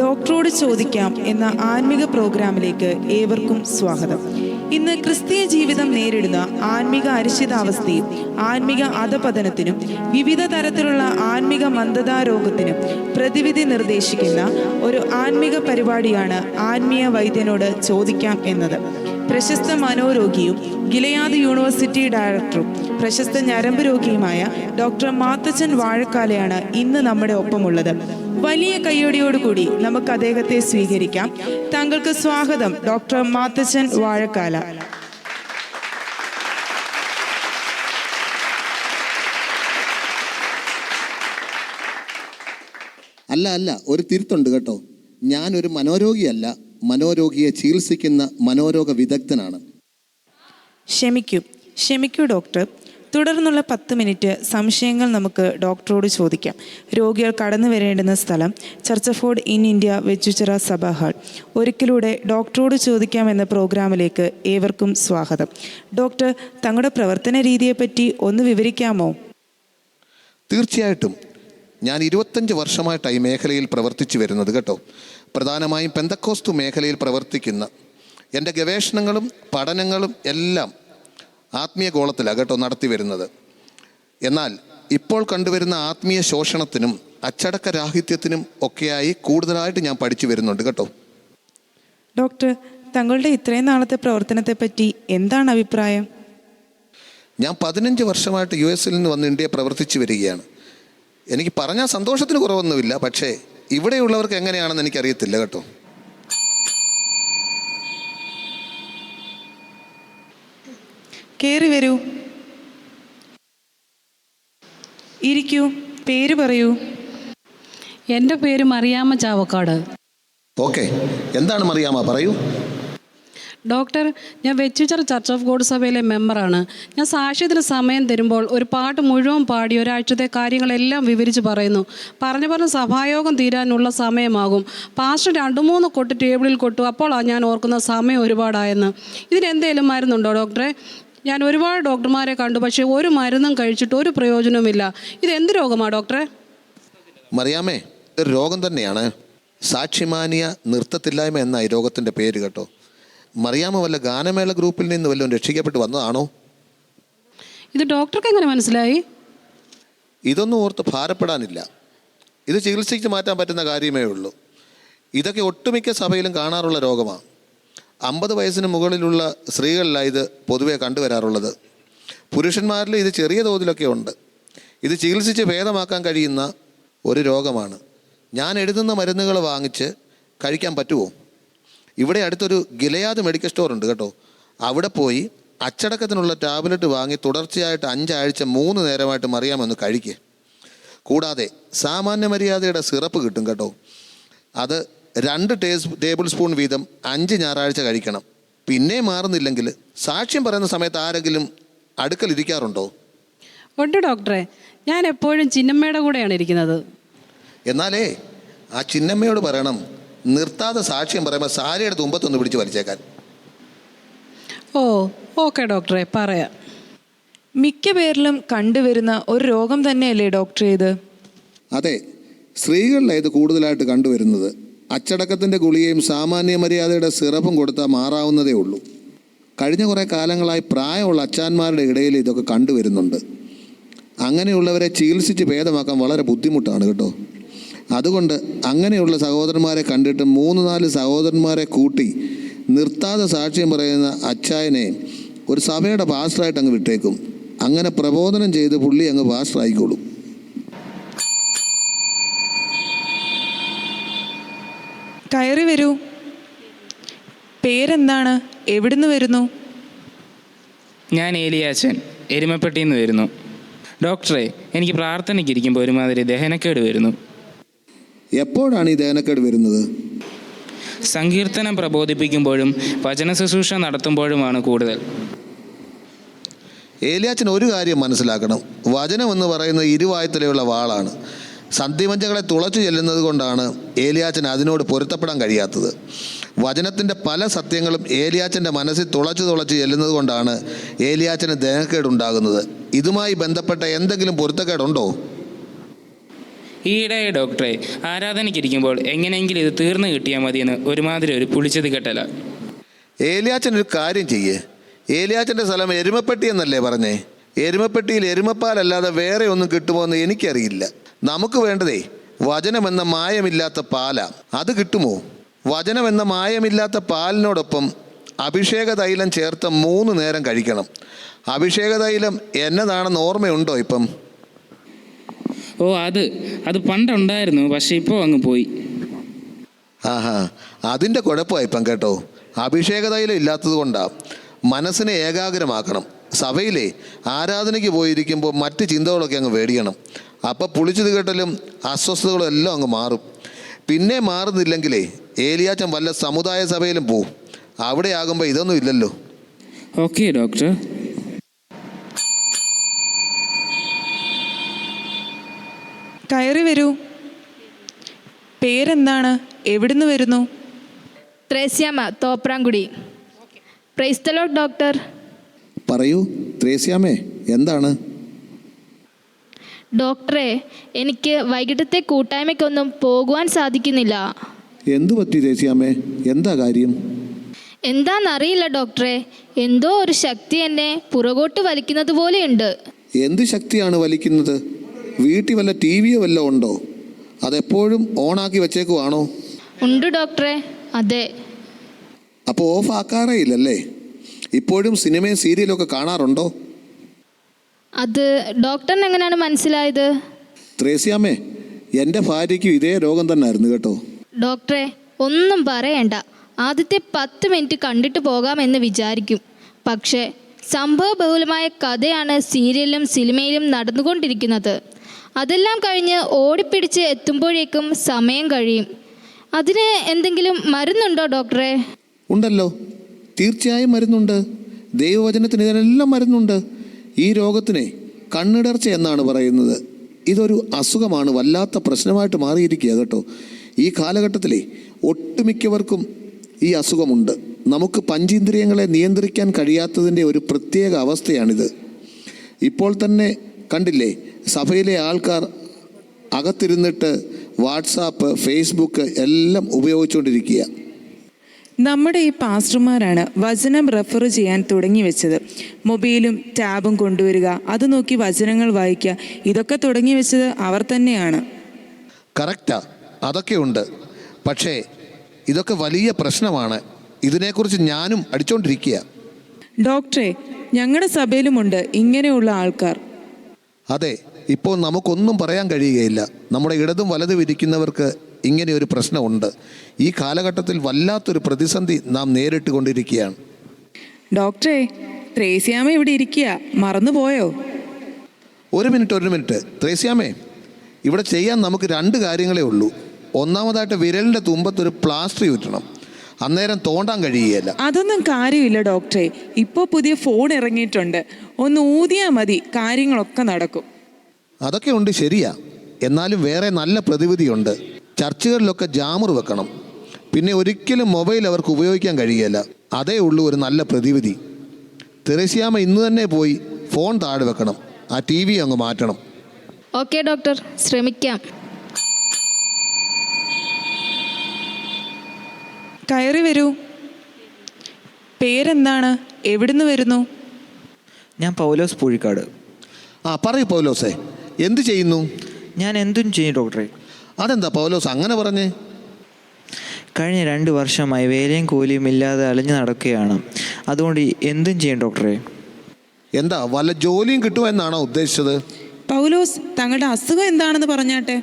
ഡോക്ടറോട് ചോദിക്കാം എന്ന ആത്മീക പ്രോഗ്രാമിലേക്ക് ഏവർക്കും സ്വാഗതം. ഇന്ന് ക്രിസ്തീയ ജീവിതം നേരിടുന്ന ആത്മീക അരിശിതാവസ്ഥയും ആത്മീക അധപതനത്തിനും വിവിധ തരത്തിലുള്ള ആത്മീക മന്ദതാരോഗത്തിനും പ്രതിവിധി നിർദ്ദേശിക്കുന്ന ഒരു ആത്മീക പരിപാടിയാണ് ആത്മീയ വൈദ്യനോട് ചോദിക്കാം എന്നത്. പ്രശസ്ത മനോരോഗിയും ഗിലയാദ് യൂണിവേഴ്സിറ്റി ഡയറക്ടറും പ്രശസ്ത ഞരമ്പ് രോഗിയുമായ ഡോക്ടർ മാത്തച്ചൻ വാഴക്കാലയാണ് ഇന്ന് നമ്മുടെ ഒപ്പമുള്ളത്. വലിയ കയ്യടിയോടുകൂടി നമുക്ക് അദ്ദേഹത്തെ സ്വീകരിക്കാം. താങ്കൾക്ക് സ്വാഗതം ഡോക്ടർ മാത്തച്ചൻ വാഴക്കാല. അല്ല ഒരു തിരുത്തുണ്ട് കേട്ടോ. ഞാനൊരു മനോരോഗിയല്ല, മനോരോഗിയെ ചികിത്സിക്കുന്ന മനോരോഗ വിദഗ്ധനാണ്. ക്ഷമിക്കൂ ഡോക്ടർ. തുടർന്നുള്ള 10 മിനിറ്റ് സംശയങ്ങൾ നമുക്ക് ഡോക്ടറോട് ചോദിക്കാം. രോഗികൾ കടന്നു വരേണ്ടുന്ന സ്ഥലം ചർച്ച് ഇൻ ഇന്ത്യ വെച്ചുച്ചിറ സഭ ഹാൾ. ഒരിക്കലൂടെ ഡോക്ടറോട് ചോദിക്കാം എന്ന പ്രോഗ്രാമിലേക്ക് ഏവർക്കും സ്വാഗതം. ഡോക്ടർ, തങ്ങളുടെ പ്രവർത്തന രീതിയെപ്പറ്റി ഒന്ന് വിവരിക്കാമോ? തീർച്ചയായിട്ടും. ഞാൻ 25 വർഷമായിട്ടാണ് ഈ മേഖലയിൽ പ്രവർത്തിച്ചു വരുന്നത് കേട്ടോ. പ്രധാനമായും പെന്തക്കോസ്തു മേഖലയിൽ പ്രവർത്തിക്കുന്ന എൻ്റെ ഗവേഷണങ്ങളും പഠനങ്ങളും എല്ലാം ആത്മീയ ഗോളത്തിലാണ് കേട്ടോ നടത്തി വരുന്നത്. എന്നാൽ ഇപ്പോൾ കണ്ടുവരുന്ന ആത്മീയ ശോഷണത്തിനും അച്ചടക്ക രാഹിത്യത്തിനും ഒക്കെയായി കൂടുതലായിട്ട് ഞാൻ പഠിച്ചു വരുന്നുണ്ട് കേട്ടോ. ഡോക്ടർ, തങ്ങളുടെ ഇത്രയും നാളത്തെ പ്രവർത്തനത്തെപ്പറ്റി എന്താണ് അഭിപ്രായം? ഞാൻ 15 വർഷമായിട്ട് US നിന്ന് വന്ന് ഇന്ത്യയെ പ്രവർത്തിച്ചു വരികയാണ്. എനിക്ക് പറഞ്ഞാൽ സന്തോഷത്തിന് കുറവൊന്നുമില്ല, പക്ഷേ ഇവിടെയുള്ളവർക്ക് എങ്ങനെയാണെന്ന് എനിക്കറിയത്തില്ല കേട്ടോ. കയറി വരൂ, ഇരിക്കൂ, പേര് പറയൂ. എൻ്റെ പേര് മറിയാമ്മ ചാവക്കാട്. ഓക്കെ, എന്താണ് മറിയാമ്മ, പറയൂ. ഡോക്ടർ, ഞാൻ വെച്ചുച്ചിറ ചർച്ച് ഓഫ് ഗോഡ് സഭയിലെ മെമ്പറാണ്. ഞാൻ സാക്ഷ്യത്തിന് സമയം തരുമ്പോൾ ഒരു പാട്ട് മുഴുവൻ പാടി ഒരാഴ്ചത്തെ കാര്യങ്ങളെല്ലാം വിവരിച്ച് പറയുന്നു. പറഞ്ഞ സഭായോഗം തീരാനുള്ള സമയമാകും. പാസ്റ്റർ 2-3 കൊട്ട് ടേബിളിൽ കൊട്ടു. അപ്പോഴാണ് ഞാൻ ഓർക്കുന്ന സമയം ഒരുപാടായെന്ന്. ഇതിനെന്തേലും മരുന്നുണ്ടോ ഡോക്ടറെ? ഞാൻ ഒരുപാട് ഡോക്ടർമാരെ കണ്ടു, പക്ഷേ ഒരു മരുന്നും കഴിച്ചിട്ട് ഒരു പ്രയോജനവുമില്ല. ഇതെന്ത് രോഗമാണ് ഡോക്ടറെ? മറിയാമ്മേ, ഒരു രോഗം തന്നെയാണ്. സാക്ഷിമാനിയ നൃത്തത്തില്ലായ്മ എന്ന ഈ രോഗത്തിൻ്റെ പേര് കേട്ടോ. മറിയാമ്മ വല്ല ഗാനമേള ഗ്രൂപ്പിൽ നിന്ന് വല്ലതും രക്ഷിക്കപ്പെട്ട് വന്നതാണോ? ഇത് ഡോക്ടർക്ക് എങ്ങനെ മനസ്സിലായി? ഇതൊന്നും ഓർത്ത് ഭാരപ്പെടാനില്ല. ഇത് ചികിത്സിച്ച് മാറ്റാൻ പറ്റുന്ന കാര്യമേ ഉള്ളൂ. ഇതൊക്കെ ഒട്ടുമിക്ക സഭയിലും കാണാറുള്ള രോഗമാണ്. 50 വയസ്സിന് മുകളിലുള്ള സ്ത്രീകളിലാണ് ഇത് പൊതുവെ കണ്ടുവരാറുള്ളത്. പുരുഷന്മാരിൽ ഇത് ചെറിയ തോതിലൊക്കെ ഉണ്ട്. ഇത് ചികിത്സിച്ച് ഭേദമാക്കാൻ കഴിയുന്ന ഒരു രോഗമാണ്. ഞാൻ എഴുതുന്ന മരുന്നുകൾ വാങ്ങിച്ച് കഴിക്കാൻ പറ്റുമോ? ഇവിടെ അടുത്തൊരു ഗിലയാദ് മെഡിക്കൽ സ്റ്റോർ ഉണ്ട് കേട്ടോ. അവിടെ പോയി അച്ചടക്കത്തിനുള്ള ടാബ്ലറ്റ് വാങ്ങി തുടർച്ചയായിട്ട് 5 ആഴ്ച 3 നേരമായിട്ട് മറിയാമെന്ന് കഴിക്കുക. കൂടാതെ സാമാന്യ മര്യാദയുടെ സിറപ്പ് കിട്ടും കേട്ടോ. അത് 2 ടേബിൾ സ്പൂൺ വീതം 5 ഞായറാഴ്ച കഴിക്കണം. പിന്നെ മാറുന്നില്ലെങ്കിൽ സാക്ഷ്യം പറയുന്ന സമയത്ത് ആരെങ്കിലും അടുക്കലിരിക്കാറുണ്ടോ? ഉണ്ട് ഡോക്ടറെ, ഞാൻ എപ്പോഴും ചിന്നമ്മയുടെ കൂടെയാണ് ഇരിക്കുന്നത്. എന്നാലേ ആ ചിന്നമ്മയോട് പറയണം, നിർത്താതെ സാക്ഷ്യം പറയുമ്പോൾ സാരിയുടെ തുമ്പത്തൊന്ന് പിടിച്ച് വലിച്ചേക്കാൻ. ഓക്കെ ഡോക്ടറെ, പറയാം. മിക്ക പേരിലും കണ്ടുവരുന്ന ഒരു രോഗം തന്നെയല്ലേ ഡോക്ടർ ഇത്? അതെ, സ്ത്രീകളിലാണ് ഇത് കൂടുതലായിട്ട് കണ്ടുവരുന്നത്. അച്ചടക്കത്തിൻ്റെ ഗുളികയും സാമാന്യ മര്യാദയുടെ സിറപ്പും കൊടുത്താൽ മാറാവുന്നതേ ഉള്ളൂ. കഴിഞ്ഞ കുറേ കാലങ്ങളായി പ്രായമുള്ള അച്ചാന്മാരുടെ ഇടയിൽ ഇതൊക്കെ കണ്ടുവരുന്നുണ്ട്. അങ്ങനെയുള്ളവരെ ചികിത്സിച്ച് ഭേദമാക്കാൻ വളരെ ബുദ്ധിമുട്ടാണ് കേട്ടോ. അതുകൊണ്ട് അങ്ങനെയുള്ള സഹോദരന്മാരെ കണ്ടിട്ട് 3-4 സഹോദരന്മാരെ കൂട്ടി നിർത്താതെ സാക്ഷ്യം പറയുന്ന അച്ചായനെ ഒരു സഭയുടെ പാസ്റ്ററായിട്ട് അങ്ങ് വിട്ടേക്കും. അങ്ങനെ പ്രബോധനം ചെയ്ത് പുള്ളി അങ്ങ് പാസ്റ്റർ ആയിക്കോളും. കയറി വരൂ. പേരെന്താണ്? എവിടുന്ന് വരുന്നു? ഞാൻ ഏലിയാച്ചൻ, എരുമപ്പെട്ടിയിൽ നിന്ന് വരുന്നു. ഡോക്ടറെ, എനിക്ക് പ്രാർത്ഥനയ്ക്ക് ഇരിക്കുമ്പോൾ ഒരുമാതിരി ദഹനക്കേട് വരുന്നു. എപ്പോഴാണ് ഈ ദഹനക്കേട് വരുന്നത്? സങ്കീർത്തനം പ്രബോധിപ്പിക്കുമ്പോഴും വചന ശുശ്രൂഷ നടത്തുമ്പോഴുമാണ് കൂടുതൽ. ഏലിയാച്ചൻ ഒരു കാര്യം മനസ്സിലാക്കണം. വചനം എന്ന് പറയുന്നത് ഇരുവായത്തിലുള്ള വാളാണ്. സന്ധിവഞ്ചകളെ തുളച്ചു ചെല്ലുന്നത് കൊണ്ടാണ് ഏലിയാച്ചൻ അതിനോട് പൊരുത്തപ്പെടാൻ കഴിയാത്തത്. വചനത്തിൻ്റെ പല സത്യങ്ങളും ഏലിയാച്ചൻ്റെ മനസ്സിൽ തുളച്ചു ചെല്ലുന്നത് കൊണ്ടാണ് ഏലിയാച്ചന് ദഹനക്കേടുണ്ടാകുന്നത്. ഇതുമായി ബന്ധപ്പെട്ട എന്തെങ്കിലും പൊരുത്തക്കേടുണ്ടോ? ഈയിടെ ഡോക്ടറെ, ആരാധനയ്ക്കിരിക്കുമ്പോൾ എങ്ങനെയെങ്കിലും ഇത് തീർന്നു കിട്ടിയാൽ മതിയെന്ന് ഒരുമാതിരി ഒരു പുളിച്ചത് കെട്ടല. ഏലിയാച്ചൻ ഒരു കാര്യം ചെയ്യേ. ഏലിയാച്ചൻ്റെ സ്ഥലം എരുമപ്പെട്ടി എന്നല്ലേ പറഞ്ഞേ? എരുമപ്പെട്ടിയിൽ എരുമപ്പാലല്ലാതെ വേറെ ഒന്നും കിട്ടുമോ എന്ന് എനിക്കറിയില്ല. നമുക്ക് വേണ്ടതേ വചനമെന്ന മായമില്ലാത്ത പാലാ. അത് കിട്ടുമോ? വചനമെന്ന മായമില്ലാത്ത പാലിനോടൊപ്പം അഭിഷേക തൈലം ചേർത്ത് 3 നേരം കഴിക്കണം. അഭിഷേക തൈലം എന്നതാണെന്ന് ഓർമ്മയുണ്ടോ ഇപ്പം? ഓ, അത് പണ്ടുണ്ടായിരുന്നു, പക്ഷെ ഇപ്പോൾ അങ്ങ് പോയി. ആഹാ, അതിൻ്റെ കുഴപ്പമായി ഇപ്പം കേട്ടോ. അഭിഷേക തൈലം ഇല്ലാത്തത് കൊണ്ടാണ്. മനസ്സിനെ ഏകാഗ്രമാക്കണം. സഭയിലെ ആരാധനയ്ക്ക് പോയിരിക്കുമ്പോൾ മറ്റ് ചിന്തകളൊക്കെ അങ്ങ് വേടിയണം. അപ്പം പുളിച്ചത് കേട്ടലും അസ്വസ്ഥതകളും എല്ലാം അങ്ങ് മാറും. പിന്നെ മാറുന്നില്ലെങ്കിലേ ഏലിയാച്ചൻ വല്ല സമുദായ സഭയിലും പോവും. അവിടെ ആകുമ്പോൾ ഇതൊന്നും ഇല്ലല്ലോ. Okay doctor. കയറി വരൂ. പേരെന്താണ്? എവിടുന്ന് വരുന്നു? Thresiamma, Thoprankudi. Praise the Lord doctor. പറയൂ ത്രേസ്യാമ്മേ, എന്താണ്? ഡോക്ടറെ, എനിക്ക് വൈകിട്ടത്തെ കൂട്ടായ്മയ്ക്കൊന്നും പോകുവാൻ സാധിക്കുന്നില്ല. എന്തു പറ്റി ത്രേസ്യാമ്മേ? എന്താ കാര്യം? എന്താണെന്നറിയില്ല ഡോക്ടറെ. എന്തോ ഒരു ശക്തി എന്നെ പുറകോട്ട് വലിക്കുന്നത് പോലെയുണ്ട്. എന്ത് ശക്തിയാണ് വലിക്കുന്നത്? വീട്ടിൽ വല്ല ടി വിയോ വല്ല ഉണ്ടോ? അതെപ്പോഴും ഓണാക്കി വെച്ചേക്കുവാണോ? ഉണ്ട് ഡോക്ടറെ, അതെ. അപ്പോൾ ഓഫ് ആക്കാറേ ഇല്ലല്ലേ? ഇപ്പോഴും സിനിമയും സീരിയലും ഒക്കെ കാണാറുണ്ടോ? അത് ഡോക്ടറിന് എങ്ങനെയാണ് മനസ്സിലായത്? ത്രേസ്യാമ്മേ, എൻ്റെ ഭാര്യയ്ക്കും ഇതേ രോഗം തന്നെ ആയിരുന്നു കേട്ടോ. ഡോക്ടറെ, ഒന്നും പറയണ്ട. ആദ്യത്തെ 10 മിനിറ്റ് കണ്ടിട്ട് പോകാമെന്ന് വിചാരിക്കും. പക്ഷേ സംഭവബഹുലമായ കഥയാണ് സീരിയലിലും സിനിമയിലും നടന്നുകൊണ്ടിരിക്കുന്നത്. അതെല്ലാം കഴിഞ്ഞ് ഓടിപ്പിടിച്ച് എത്തുമ്പോഴേക്കും സമയം കഴിയും. അതിന് എന്തെങ്കിലും മരുന്നുണ്ടോ ഡോക്ടറെ? ഉണ്ടല്ലോ, തീർച്ചയായും മരുന്നുണ്ട്. ദൈവവചനത്തിന് ഇതിനെല്ലാം മരുന്നുണ്ട്. ഈ രോഗത്തിനെ കണ്ണിടർച്ച എന്നാണ് പറയുന്നത്. ഇതൊരു അസുഖമാണ്, വല്ലാത്ത പ്രശ്നമായിട്ട് മാറിയിരിക്കുക കേട്ടോ. ഈ കാലഘട്ടത്തിലെ ഒട്ടുമിക്കവർക്കും ഈ അസുഖമുണ്ട്. നമുക്ക് പഞ്ചേന്ദ്രിയങ്ങളെ നിയന്ത്രിക്കാൻ കഴിയാത്തതിൻ്റെ ഒരു പ്രത്യേക അവസ്ഥയാണിത്. ഇപ്പോൾ തന്നെ കണ്ടില്ലേ, സഭയിലെ ആൾക്കാർ അകത്തിരുന്നിട്ട് വാട്സാപ്പ്, ഫേസ്ബുക്ക് എല്ലാം ഉപയോഗിച്ചുകൊണ്ടിരിക്കുക. നമ്മുടെ ഈ പാസ്റ്റർമാരാണ് വചനം റെഫർ ചെയ്യാൻ തുടങ്ങി വെച്ചത്. മൊബൈലും ടാബും കൊണ്ടുവരിക, അത് നോക്കി വചനങ്ങൾ വായിക്കുക, ഇതൊക്കെ തുടങ്ങി വെച്ചത് അവർ തന്നെയാണ്. കറക്റ്റാ, അതൊക്കെ ഉണ്ട്. പക്ഷേ ഇതൊക്കെ വലിയ പ്രശ്നമാണ്. ഇതിനെക്കുറിച്ച് ഞാനും അടിച്ചുകൊണ്ടിരിക്കുക. ഡോക്ടറെ, ഞങ്ങളുടെ സഭയിലുമുണ്ട് ഇങ്ങനെയുള്ള ആൾക്കാർ. അതെ, ഇപ്പോൾ നമുക്കൊന്നും പറയാൻ കഴിയുകയില്ല. നമ്മുടെ ഇടതും വലതും ഇരിക്കുന്നവർക്ക് ഇങ്ങനെ ഒരു പ്രശ്നമുണ്ട്. ഈ കാലഘട്ടത്തിൽ വല്ലാത്തൊരു പ്രതിസന്ധി നാം നേരിട്ട് കൊണ്ടിരിക്കുകയാണ്. ഡോക്ടറെ, ത്രേസ്യാമ്മ ഇവിടെ ഇരിക്കുക, മറന്നുപോയോ? ഒരു മിനിറ്റ് ത്രേസ്യാമ്മേ, ഇവിടെ ചെയ്യാൻ നമുക്ക് 2 കാര്യങ്ങളേ ഉള്ളൂ. ഒന്നാമതായിട്ട് വിരലിൻ്റെ തുമ്പത്തൊരു പ്ലാസ്റ്റർ ചുറ്റണം. അന്നേരം തോണ്ടാൻ കഴിയുകയില്ല. അതൊന്നും കാര്യമില്ല ഡോക്ടറെ. ഇപ്പോൾ പുതിയ ഫോൺ ഇറങ്ങിയിട്ടുണ്ട്, ഒന്ന് ഊതിയാൽ മതി, കാര്യങ്ങളൊക്കെ നടക്കും. അതൊക്കെ ഉണ്ട്, ശരിയാ. എന്നാലും വേറെ നല്ല പ്രതിവിധിയുണ്ട്. ചർച്ചുകളിലൊക്കെ ജാമർ വെക്കണം. പിന്നെ ഒരിക്കലും മൊബൈൽ അവർക്ക് ഉപയോഗിക്കാൻ കഴിയുകയില്ല. അതേ ഉള്ളൂ ഒരു നല്ല പ്രതിവിധി. തെരേസ്യാമ്മ ഇന്ന് തന്നെ പോയി ഫോൺ താഴെ വെക്കണം. ആ TV അങ്ങ് മാറ്റണം. ഓക്കെ ഡോക്ടർ, ശ്രമിക്കാം. കയറി വരൂ. പേരെന്താണ്? എവിടുന്ന് വരുന്നു? ഞാൻ പൗലോസ് പൂഴിക്കാട്. പറയൂ പൗലോസേ, എന്ത് ചെയ്യുന്നു? ഞാൻ എന്തും ചെയ്യും ഡോക്ടറെ. അതെന്താ പൗലോസ് അങ്ങനെ പറഞ്ഞേ? കഴിഞ്ഞ 2 വർഷമായി വേലയും കൂലിയും ഇല്ലാതെ അലഞ്ഞു നടക്കുകയാണ്. അതുകൊണ്ട് എന്തും ചെയ്യും ഡോക്ടറെ. എന്താ വല്ല ജോലിയും കിട്ടുമെന്നാണോ ഉദ്ദേശിച്ചത്? പൗലോസ്, തങ്ങളുടെ അസുഖം എന്താണെന്ന് പറഞ്ഞാട്ടെ.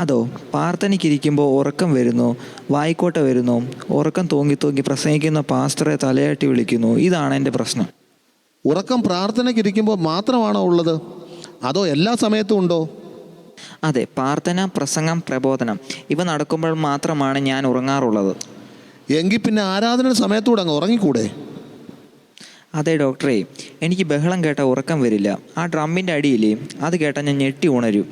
അതോ പ്രാർത്ഥനയ്ക്കിരിക്കുമ്പോൾ ഉറക്കം വരുന്നു, വായിക്കോട്ട വരുന്നു, ഉറക്കം തൂങ്ങി തൂങ്ങി പ്രസംഗിക്കുന്ന പാസ്റ്ററെ തലയാട്ടി വിളിക്കുന്നു? ഇതാണ് എൻ്റെ പ്രശ്നം. ഉറക്കം പ്രാർത്ഥനയ്ക്കിരിക്കുമ്പോൾ മാത്രമാണോ ഉള്ളത്, അതോ എല്ലാ സമയത്തും ഉണ്ടോ? അതെ, പ്രാർത്ഥന, പ്രസംഗം, പ്രബോധനം ഇവ നടക്കുമ്പോൾ മാത്രമാണ് ഞാൻ ഉറങ്ങാറുള്ളത്. എങ്കിൽ പിന്നെ ആരാധന സമയത്തൂടെ അങ്ങ് ഉറങ്ങിക്കൂടെ? അതെ ഡോക്ടറെ, എനിക്ക് ബഹളം കേട്ട ഉറക്കം വരില്ല. ആ ഡ്രമ്മിൻ്റെ അടിയില്ലേ, അത് കേട്ടാൽ ഞാൻ ഞെട്ടി ഉണരും.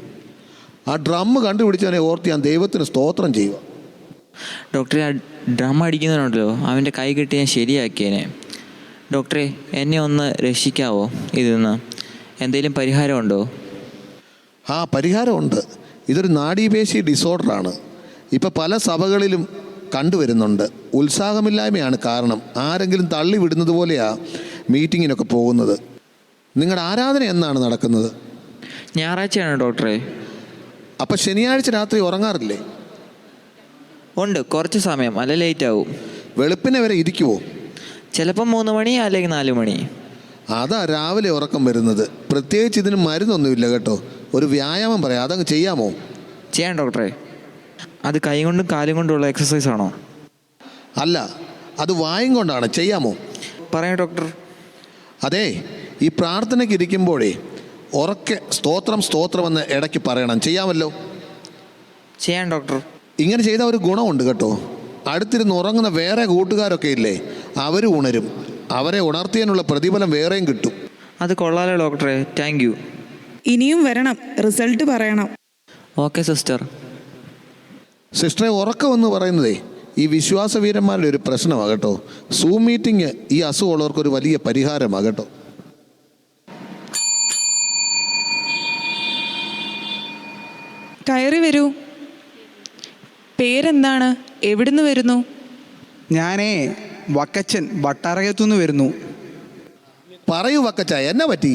ആ ഡ്രം കണ്ടുപിടിച്ചവനെ ഓർത്ത് ഞാൻ ദൈവത്തിന് സ്തോത്രം ചെയ്യുക. ഡോക്ടറെ, ആ ഡ്രം അടിക്കുന്നുണ്ടല്ലോ, അവൻ്റെ കൈ കെട്ടി ഞാൻ ശരിയാക്കിയേനെ. ഡോക്ടറെ, എന്നെ ഒന്ന് രക്ഷിക്കാവോ ഇതിൽ നിന്ന്? എന്തെങ്കിലും പരിഹാരമുണ്ടോ? ആ, പരിഹാരമുണ്ട്. ഇതൊരു നാഡീപേശി ഡിസോർഡറാണ്. ഇപ്പം പല സഭകളിലും കണ്ടുവരുന്നുണ്ട്. ഉത്സാഹമില്ലായ്മയാണ് കാരണം. ആരെങ്കിലും തള്ളി വിടുന്നത് പോലെയാണ് മീറ്റിങ്ങിനൊക്കെ പോകുന്നത്. നിങ്ങളുടെ ആരാധന എന്നാണ് നടക്കുന്നത്? ഞായറാഴ്ചയാണ് ഡോക്ടറെ. അപ്പം ശനിയാഴ്ച രാത്രി ഉറങ്ങാറില്ലേ? ഉണ്ട്, കുറച്ച് സമയം, അല്ല ലേറ്റ് ആവും. വെളുപ്പിനെ വരെ ഇരിക്കുവോ? ചിലപ്പം 3 മണി അല്ലെങ്കിൽ 4 മണി. അതാ രാവിലെ ഉറക്കം വരുന്നത്. പ്രത്യേകിച്ച് ഇതിന് മരുന്നൊന്നുമില്ല കേട്ടോ. ഒരു വ്യായാമം പറയാം, അതങ്ങ് ചെയ്യാമോ? ചെയ്യാം ഡോക്ടറെ. അത് കൈ കൊണ്ടും കാലും കൊണ്ടുള്ള എക്സസൈസ് ആണോ? അല്ല, അത് വായും കൊണ്ടാണ്. ചെയ്യാമോ? പറയാം ഡോക്ടർ. അതെ, ഈ പ്രാർത്ഥനയ്ക്ക് ഇരിക്കുമ്പോഴേ ഉറക്കെ സ്തോത്രം സ്തോത്രമെന്ന് ഇടയ്ക്ക് പറയണം. ചെയ്യാമല്ലോ? ചെയ്യാം ഡോക്ടർ. ഇങ്ങനെ ചെയ്താൽ ഒരു ഗുണമുണ്ട് കേട്ടോ. അടുത്തിരുന്ന് ഉറങ്ങുന്ന വേറെ കൂട്ടുകാരൊക്കെ ഇല്ലേ, അവർ ഉണരും. അവരെ ഉണർത്തിയതിനുള്ള പ്രതിഫലം വേറെയും കിട്ടും. അത് കൊള്ളാലോ ഡോക്ടറെ, താങ്ക് യു. ഇനിയും വരണം, റിസൾട്ട് പറയണം. Okay sister. സിസ്റ്ററെ, ഉറക്കം എന്ന് പറയുന്നതേ ഈ വിശ്വാസവീരന്മാരുടെ ഒരു പ്രശ്നമാണ് കേട്ടോ. സൂം മീറ്റിംഗ് ഈ അസുഖമുള്ളവർക്കൊരു വലിയ പരിഹാരമാണ് കേട്ടോ. കയറി വരൂ. പേരെന്താണ്? എവിടുന്ന് വരുന്നു? ഞാനേ വക്കച്ചൻ, വട്ടാറകത്തുനിന്ന് വരുന്നു. പറയൂ വക്കച്ച, എന്നെ പറ്റി?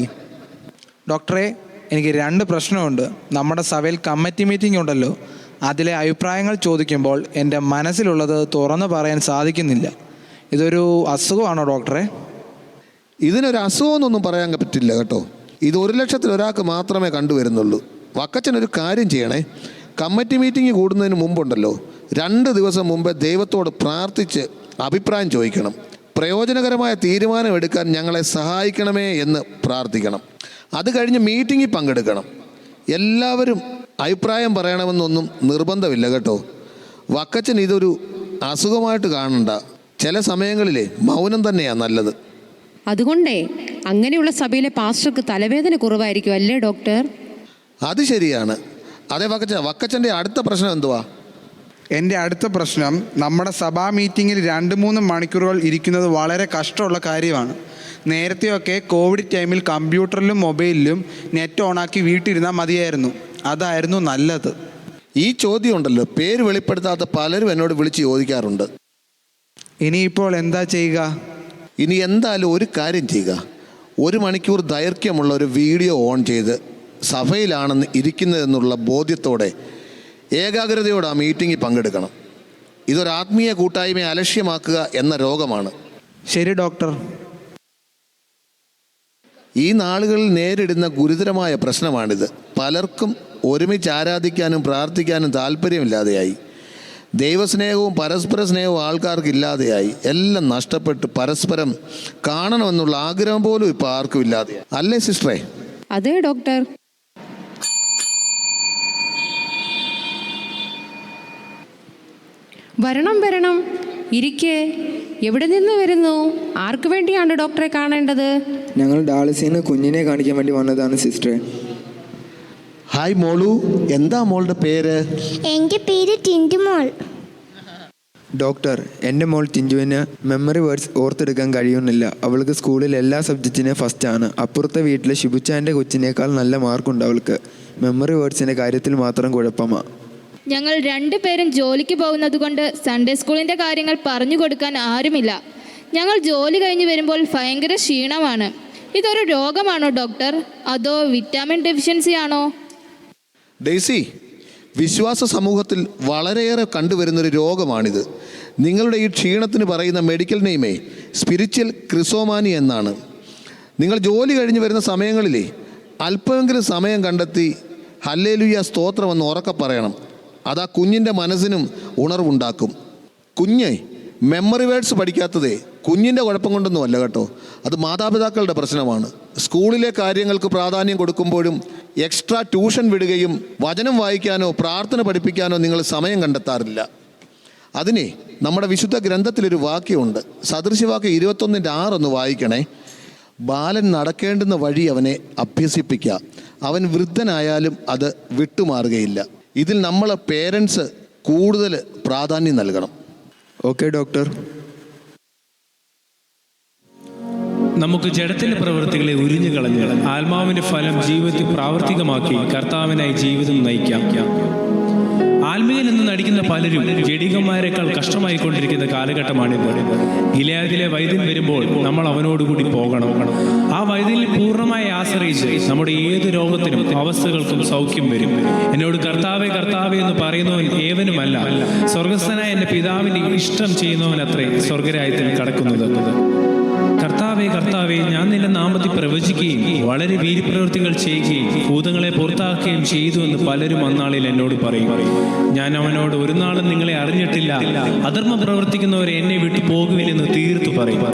ഡോക്ടറെ, എനിക്ക് 2 പ്രശ്നമുണ്ട്. നമ്മുടെ സഭയിൽ കമ്മിറ്റി മീറ്റിംഗ് ഉണ്ടല്ലോ, അതിലെ അഭിപ്രായങ്ങൾ ചോദിക്കുമ്പോൾ എൻ്റെ മനസ്സിലുള്ളത് തുറന്നു പറയാൻ സാധിക്കുന്നില്ല. ഇതൊരു അസുഖമാണോ ഡോക്ടറെ? ഇതിനൊരു അസുഖമൊന്നും പറയാൻ പറ്റില്ല കേട്ടോ. ഇത് 1 ലക്ഷത്തിൽ ഒരാൾക്ക് മാത്രമേ കണ്ടുവരുന്നുള്ളൂ. വക്കച്ചനൊരു കാര്യം ചെയ്യണേ. കമ്മിറ്റി മീറ്റിംഗ് കൂടുന്നതിന് മുമ്പുണ്ടല്ലോ, 2 ദിവസം മുമ്പേ ദൈവത്തോട് പ്രാർത്ഥിച്ച് അഭിപ്രായം ചോദിക്കണം. പ്രയോജനകരമായ തീരുമാനം എടുക്കാൻ ഞങ്ങളെ സഹായിക്കണമേ എന്ന് പ്രാർത്ഥിക്കണം. അത് കഴിഞ്ഞ് മീറ്റിങ്ങിൽ പങ്കെടുക്കണം. എല്ലാവരും അഭിപ്രായം പറയണമെന്നൊന്നും നിർബന്ധമില്ല കേട്ടോ. വക്കച്ചൻ ഇതൊരു അസുഖമായിട്ട് കാണണ്ട. ചില സമയങ്ങളിലെ മൗനം തന്നെയാണ് നല്ലത്. അതുകൊണ്ടേ അങ്ങനെയുള്ള സഭയിലെ പാസ്റ്റർക്ക് തലവേദന കുറവായിരിക്കും അല്ലേ ഡോക്ടർ? അത് ശരിയാണ്. അതെ വക്കച്ച, വക്കച്ചൻ്റെ അടുത്ത പ്രശ്നം എന്തുവാ? എൻ്റെ അടുത്ത പ്രശ്നം, നമ്മുടെ സഭാ മീറ്റിങ്ങിൽ 2-3 മണിക്കൂറുകൾ ഇരിക്കുന്നത് വളരെ കഷ്ടമുള്ള കാര്യമാണ്. നേരത്തെയൊക്കെ കോവിഡ് ടൈമിൽ കമ്പ്യൂട്ടറിലും മൊബൈലിലും നെറ്റ് ഓണാക്കി വീട്ടിലിരുന്നാൽ മതിയായിരുന്നു. അതായിരുന്നു നല്ലത്. ഈ ചോദ്യം ഉണ്ടല്ലോ, പേര് വെളിപ്പെടുത്താത്ത പലരും എന്നോട് വിളിച്ച് ചോദിക്കാറുണ്ട്. ഇനിയിപ്പോൾ എന്താ ചെയ്യുക? ഇനി എന്തായാലും ഒരു കാര്യം ചെയ്യുക. 1 മണിക്കൂർ ദൈർഘ്യമുള്ള ഒരു വീഡിയോ ഓൺ ചെയ്ത് സഭയിലാണെന്ന് ഇരിക്കുന്നതെന്നുള്ള ബോധ്യത്തോടെ ഏകാഗ്രതയോടെ ആ മീറ്റിങ്ങിൽ പങ്കെടുക്കണം. ഇതൊരു ആത്മീയ കൂട്ടായ്മയെ അലക്ഷ്യമാക്കുക എന്ന രോഗമാണ്. ശരി ഡോക്ടർ. ഈ നാളുകളിൽ നേരിടുന്ന ഗുരുതരമായ പ്രശ്നമാണിത്. പലർക്കും ഒരുമിച്ച് ആരാധിക്കാനും പ്രാർത്ഥിക്കാനും താല്പര്യമില്ലാതെയായി. ദൈവസ്നേഹവും പരസ്പര സ്നേഹവും ആൾക്കാർക്ക് ഇല്ലാതെയായി. എല്ലാം നഷ്ടപ്പെട്ട് പരസ്പരം കാണണമെന്നുള്ള ആഗ്രഹം പോലും ഇപ്പോൾ ആർക്കും ഇല്ലാതെയായി. അല്ലേ സിസ്റ്ററെ? അതെ ഡോക്ടർ. വരണം വരണം, ഇരിക്കേ. എവിടെ നിന്ന് വരുന്നു? ആർക്ക് വേണ്ടിയാണ് ഡോക്ടറെ കാണേണ്ടത്? ഞങ്ങൾ ഡാളസിന്ന് കുഞ്ഞിനെ കാണിക്കാൻ വേണ്ടി വന്നതാണ് സിസ്റ്ററെ. ഹായ് മോളു, എന്താ മോളുടെ പേര്? എൻ്റെ പേര് ടിൻറ്റുമോൾ. ഡോക്ടർ, എൻ്റെ മോൾ ടിൻറ്റുവിന് മെമ്മറി വേർഡ്സ് ഓർത്തെടുക്കാൻ കഴിയുന്നില്ല. അവൾക്ക് സ്കൂളിൽ എല്ലാ സബ്ജക്റ്റിനും ഫസ്റ്റാണ്. അപ്പുറത്തെ വീട്ടിലെ ഷിബുച്ചാൻ്റെ കൊച്ചിനേക്കാൾ നല്ല മാർക്കുണ്ട് അവൾക്ക്. മെമ്മറി വേർഡ്സിൻ്റെ കാര്യത്തിൽ മാത്രം കുഴപ്പമാണ്. ഞങ്ങൾ 2 പേരും ജോലിക്ക് പോകുന്നത് കൊണ്ട് സൺഡേ സ്കൂളിൻ്റെ കാര്യങ്ങൾ പറഞ്ഞു കൊടുക്കാൻ ആരുമില്ല. ഞങ്ങൾ ജോലി കഴിഞ്ഞ് വരുമ്പോൾ ഭയങ്കര ക്ഷീണമാണ്. ഇതൊരു രോഗമാണോ ഡോക്ടർ, അതോ വിറ്റാമിൻ ഡെഫിഷ്യൻസി ആണോ? ഡെയ്സി, വിശ്വാസ സമൂഹത്തിൽ വളരെയേറെ കണ്ടുവരുന്നൊരു രോഗമാണിത്. നിങ്ങളുടെ ഈ ക്ഷീണത്തിന് പറയുന്ന മെഡിക്കൽ നെയിമേ സ്പിരിച്വൽ ക്രിസോമാനി എന്നാണ്. നിങ്ങൾ ജോലി കഴിഞ്ഞ് വരുന്ന സമയങ്ങളിലേ അല്പമെങ്കിലും സമയം കണ്ടെത്തി ഹല്ലേലൂയ സ്തോത്രമെന്ന് ഉറക്കെ പറയണം. അത് ആ കുഞ്ഞിൻ്റെ മനസ്സിനും ഉണർവുണ്ടാക്കും. കുഞ്ഞ് മെമ്മറി വേർഡ്സ് പഠിക്കാത്തതേ കുഞ്ഞിൻ്റെ കുഴപ്പം കൊണ്ടൊന്നും അല്ല കേട്ടോ, അത് മാതാപിതാക്കളുടെ പ്രശ്നമാണ്. സ്കൂളിലെ കാര്യങ്ങൾക്ക് പ്രാധാന്യം കൊടുക്കുമ്പോഴും എക്സ്ട്രാ ട്യൂഷൻ വിടുകയും വചനം വായിക്കാനോ പ്രാർത്ഥന പഠിപ്പിക്കാനോ നിങ്ങൾ സമയം കണ്ടെത്താറില്ല. അതിനെ നമ്മുടെ വിശുദ്ധ ഗ്രന്ഥത്തിലൊരു വാക്യമുണ്ട്, സദൃശവാക്യം 21:6 ഒന്ന് വായിക്കണേ. ബാലൻ നടക്കേണ്ടുന്ന വഴി അവനെ അഭ്യസിപ്പിക്കുക, അവൻ വൃദ്ധനായാലും അത് വിട്ടുമാറുകയില്ല. ഇതിൽ നമ്മൾ പേരൻസ് കൂടുതൽ പ്രാധാന്യം നൽകണം. Okay doctor. നമുക്ക് ജഡത്തിൻ്റെ പ്രവൃത്തികളെ ഉരിഞ്ഞു കളഞ്ഞ് ആത്മാവിൻ്റെ ഫലം ജീവിതത്തിൽ പ്രാവർത്തികമാക്കി കർത്താവിനായി ജീവിതം നയിക്കാം. ആത്മീയൻ എന്ന് നടിക്കുന്ന പലരും ജഡികന്മാരെക്കാൾ കഷ്ടമായിക്കൊണ്ടിരിക്കുന്ന കാലഘട്ടമാണിത്. ഗിലെയാദിലെ വൈദ്യൻ വരുമ്പോൾ നമ്മൾ അവനോടുകൂടി പോകണം. ആ വൈദ്യനിൽ പൂർണ്ണമായി ആശ്രയിച്ച് നമ്മുടെ ഏത് രോഗത്തിനും അവസ്ഥകൾക്കും സൗഖ്യം വരും. എന്നോട് കർത്താവേ കർത്താവേ എന്ന് പറയുന്നവൻ ഏവനുമല്ല, സ്വർഗസ്ഥനായ എൻ്റെ പിതാവിൻ്റെ ഇഷ്ടം ചെയ്യുന്നവൻ അത്രേ സ്വർഗരാജ്യത്തിൽ കടക്കുന്നത്. കർത്താവേ കർത്താവേ, ഞാൻ നിന്റെ നാമത്തിൽ പ്രവചിക്കുകയും വളരെ വീര്യപ്രവൃത്തികൾ ചെയ്യുകയും ഭൂതങ്ങളെ പുറത്താക്കുകയും ചെയ്തു എന്ന് പലരും അന്നാളിൽ എന്നോട് പറയും. ഞാൻ അവനോട് ഒരു നാളും നിങ്ങളെ അറിഞ്ഞിട്ടില്ല, അധർമ്മം പ്രവർത്തിക്കുന്നവരെ എന്നെ വിട്ടു പോകുവില്ലെന്ന് തീർത്തു പറയും.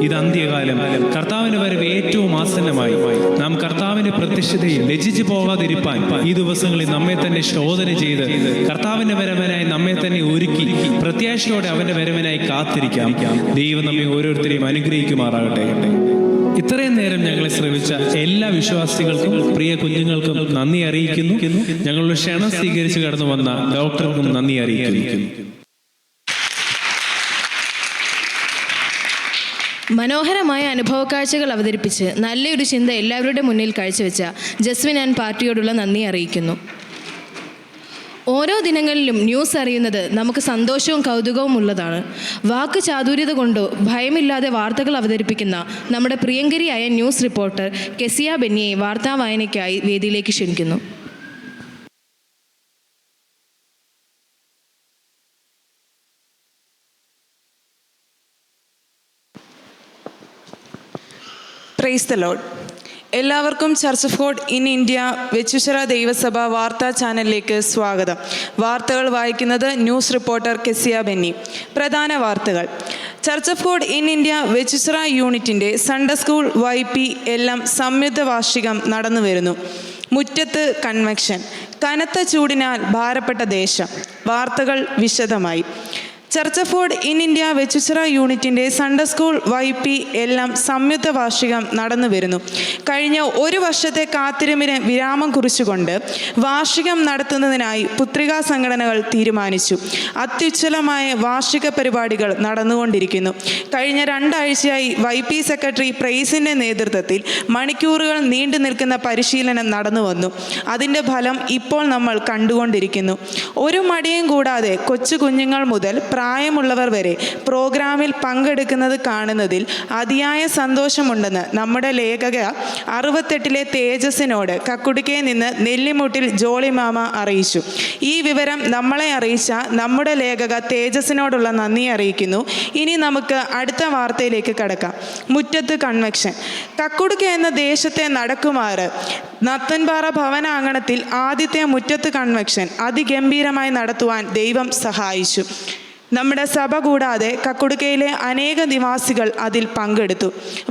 ഇത് അന്ത്യകാലം, കർത്താവിന്റെ വരവ് ഏറ്റവും ആസന്നമായി. നാം കർത്താവിന്റെ പ്രത്യക്ഷതയിൽ ലജ്ജിച്ചു പോകാതിരിപ്പാൻ ഈ ദിവസങ്ങളിൽ നമ്മെ തന്നെ ശോധന ചെയ്ത് കർത്താവിന്റെ വരവനായി നമ്മെ തന്നെ ഒരുക്കി പ്രത്യാശയോടെ അവന്റെ വരവനായി കാത്തിരിക്കാം. ദൈവം നമ്മെ ഓരോരുത്തരെയും അനുഗ്രഹിക്കുമാറാകട്ടെ. ഇത്രയും നേരം ഞങ്ങളെ ശ്രമിച്ച എല്ലാ വിശ്വാസികൾക്കും പ്രിയ കുഞ്ഞുങ്ങൾക്കും നന്ദി അറിയിക്കുന്നു. ഞങ്ങളുടെ ക്ഷണം സ്വീകരിച്ച് കടന്നു വന്ന ഡോക്ടർക്കും നന്ദി അറിയിക്കുന്നു. മനോഹരമായ അനുഭവക്കാഴ്ചകൾ അവതരിപ്പിച്ച് നല്ലൊരു ചിന്ത എല്ലാവരുടെ മുന്നിൽ കാഴ്ചവെച്ച ജസ്വിൻ ആൻഡ് പാർട്ടിയോടുള്ള നന്ദി അറിയിക്കുന്നു. ഓരോ ദിനങ്ങളിലും ന്യൂസ് അറിയുന്നത് നമുക്ക് സന്തോഷവും കൗതുകവും ഉള്ളതാണ്. വാക്ക് ചാതുര്യത കൊണ്ടോ ഭയമില്ലാതെ വാർത്തകൾ അവതരിപ്പിക്കുന്ന നമ്മുടെ പ്രിയങ്കരിയായ ന്യൂസ് റിപ്പോർട്ടർ കെസിയ ബെന്നിയെ വാർത്താ വായനയ്ക്കായി വേദിയിലേക്ക് ക്ഷണിക്കുന്നു. Praise the lord. എല്ലാവർക്കും church of God in India Vechoochira ദൈവസഭ വാർത്താ ചാനലിലേക്ക് സ്വാഗതം. വാർത്തകൾ വായിക്കുന്നത് ന്യൂസ് റിപ്പോർട്ടർ കെസിയ ബെന്നി. പ്രധാന വാർത്തകൾ. Church of God in India Vechoochira യൂണിറ്റിൻ്റെ സൺഡേ സ്കൂൾ YP എല്ലാം സംയുക്ത വാർഷികം നടന്നു വരുന്നു. മുറ്റത്ത് കൺവെൻഷൻ. കനത്ത ചൂടിനാൽ ഭാരപ്പെട്ട ദേശം. വാർത്തകൾ വിശദമായി. Church of God in India Vechoochira യൂണിറ്റിൻ്റെ സൺഡേ സ്കൂൾ YP എല്ലാം സംയുക്ത വാർഷികം നടന്നു വരുന്നു. കഴിഞ്ഞ ഒരു വർഷത്തെ കാത്തിരിപ്പിന് വിരാമം കുറിച്ചുകൊണ്ട് വാർഷികം നടത്തുന്നതിനായി പുത്രികാ സംഘടനകൾ തീരുമാനിച്ചു. അത്യുജ്വലമായ വാർഷിക പരിപാടികൾ നടന്നുകൊണ്ടിരിക്കുന്നു. കഴിഞ്ഞ 2 ആഴ്ചയായി YP സെക്രട്ടറി പ്രൈസിൻ്റെ നേതൃത്വത്തിൽ മണിക്കൂറുകൾ നീണ്ടു നിൽക്കുന്ന പരിശീലനം നടന്നു വന്നു. അതിൻ്റെ ഫലം ഇപ്പോൾ നമ്മൾ കണ്ടുകൊണ്ടിരിക്കുന്നു. ഒരു മടിയും കൂടാതെ കൊച്ചു കുഞ്ഞുങ്ങൾ മുതൽ പ്രായമുള്ളവർ വരെ പ്രോഗ്രാമിൽ പങ്കെടുക്കുന്നത് കാണുന്നതിൽ അതിയായ സന്തോഷമുണ്ടെന്ന് നമ്മുടെ ലേഖക 68 തേജസ്സിനോട് കക്കുടിക്കയിൽ നിന്ന് നെല്ലിമുട്ടിൽ ജോളി മാമ അറിയിച്ചു. ഈ വിവരം നമ്മളെ അറിയിച്ച നമ്മുടെ ലേഖക തേജസ്സിനോടുള്ള നന്ദി അറിയിക്കുന്നു. ഇനി നമുക്ക് അടുത്ത വാർത്തയിലേക്ക് കടക്കാം. മുറ്റത്ത് കൺവെൻഷൻ. കക്കുടുക്ക എന്ന ദേശത്തെ നടക്കുമാറ് നത്തൻപാറ ഭവനാങ്കണത്തിൽ ആദ്യത്തെ മുറ്റത്ത് കൺവെൻഷൻ അതിഗംഭീരമായി നടത്തുവാൻ ദൈവം സഹായിച്ചു. നമ്മുടെ സഭ കൂടാതെ കക്കുടുക്കയിലെ അനേക നിവാസികൾ അതിൽ പങ്കെടുത്തു.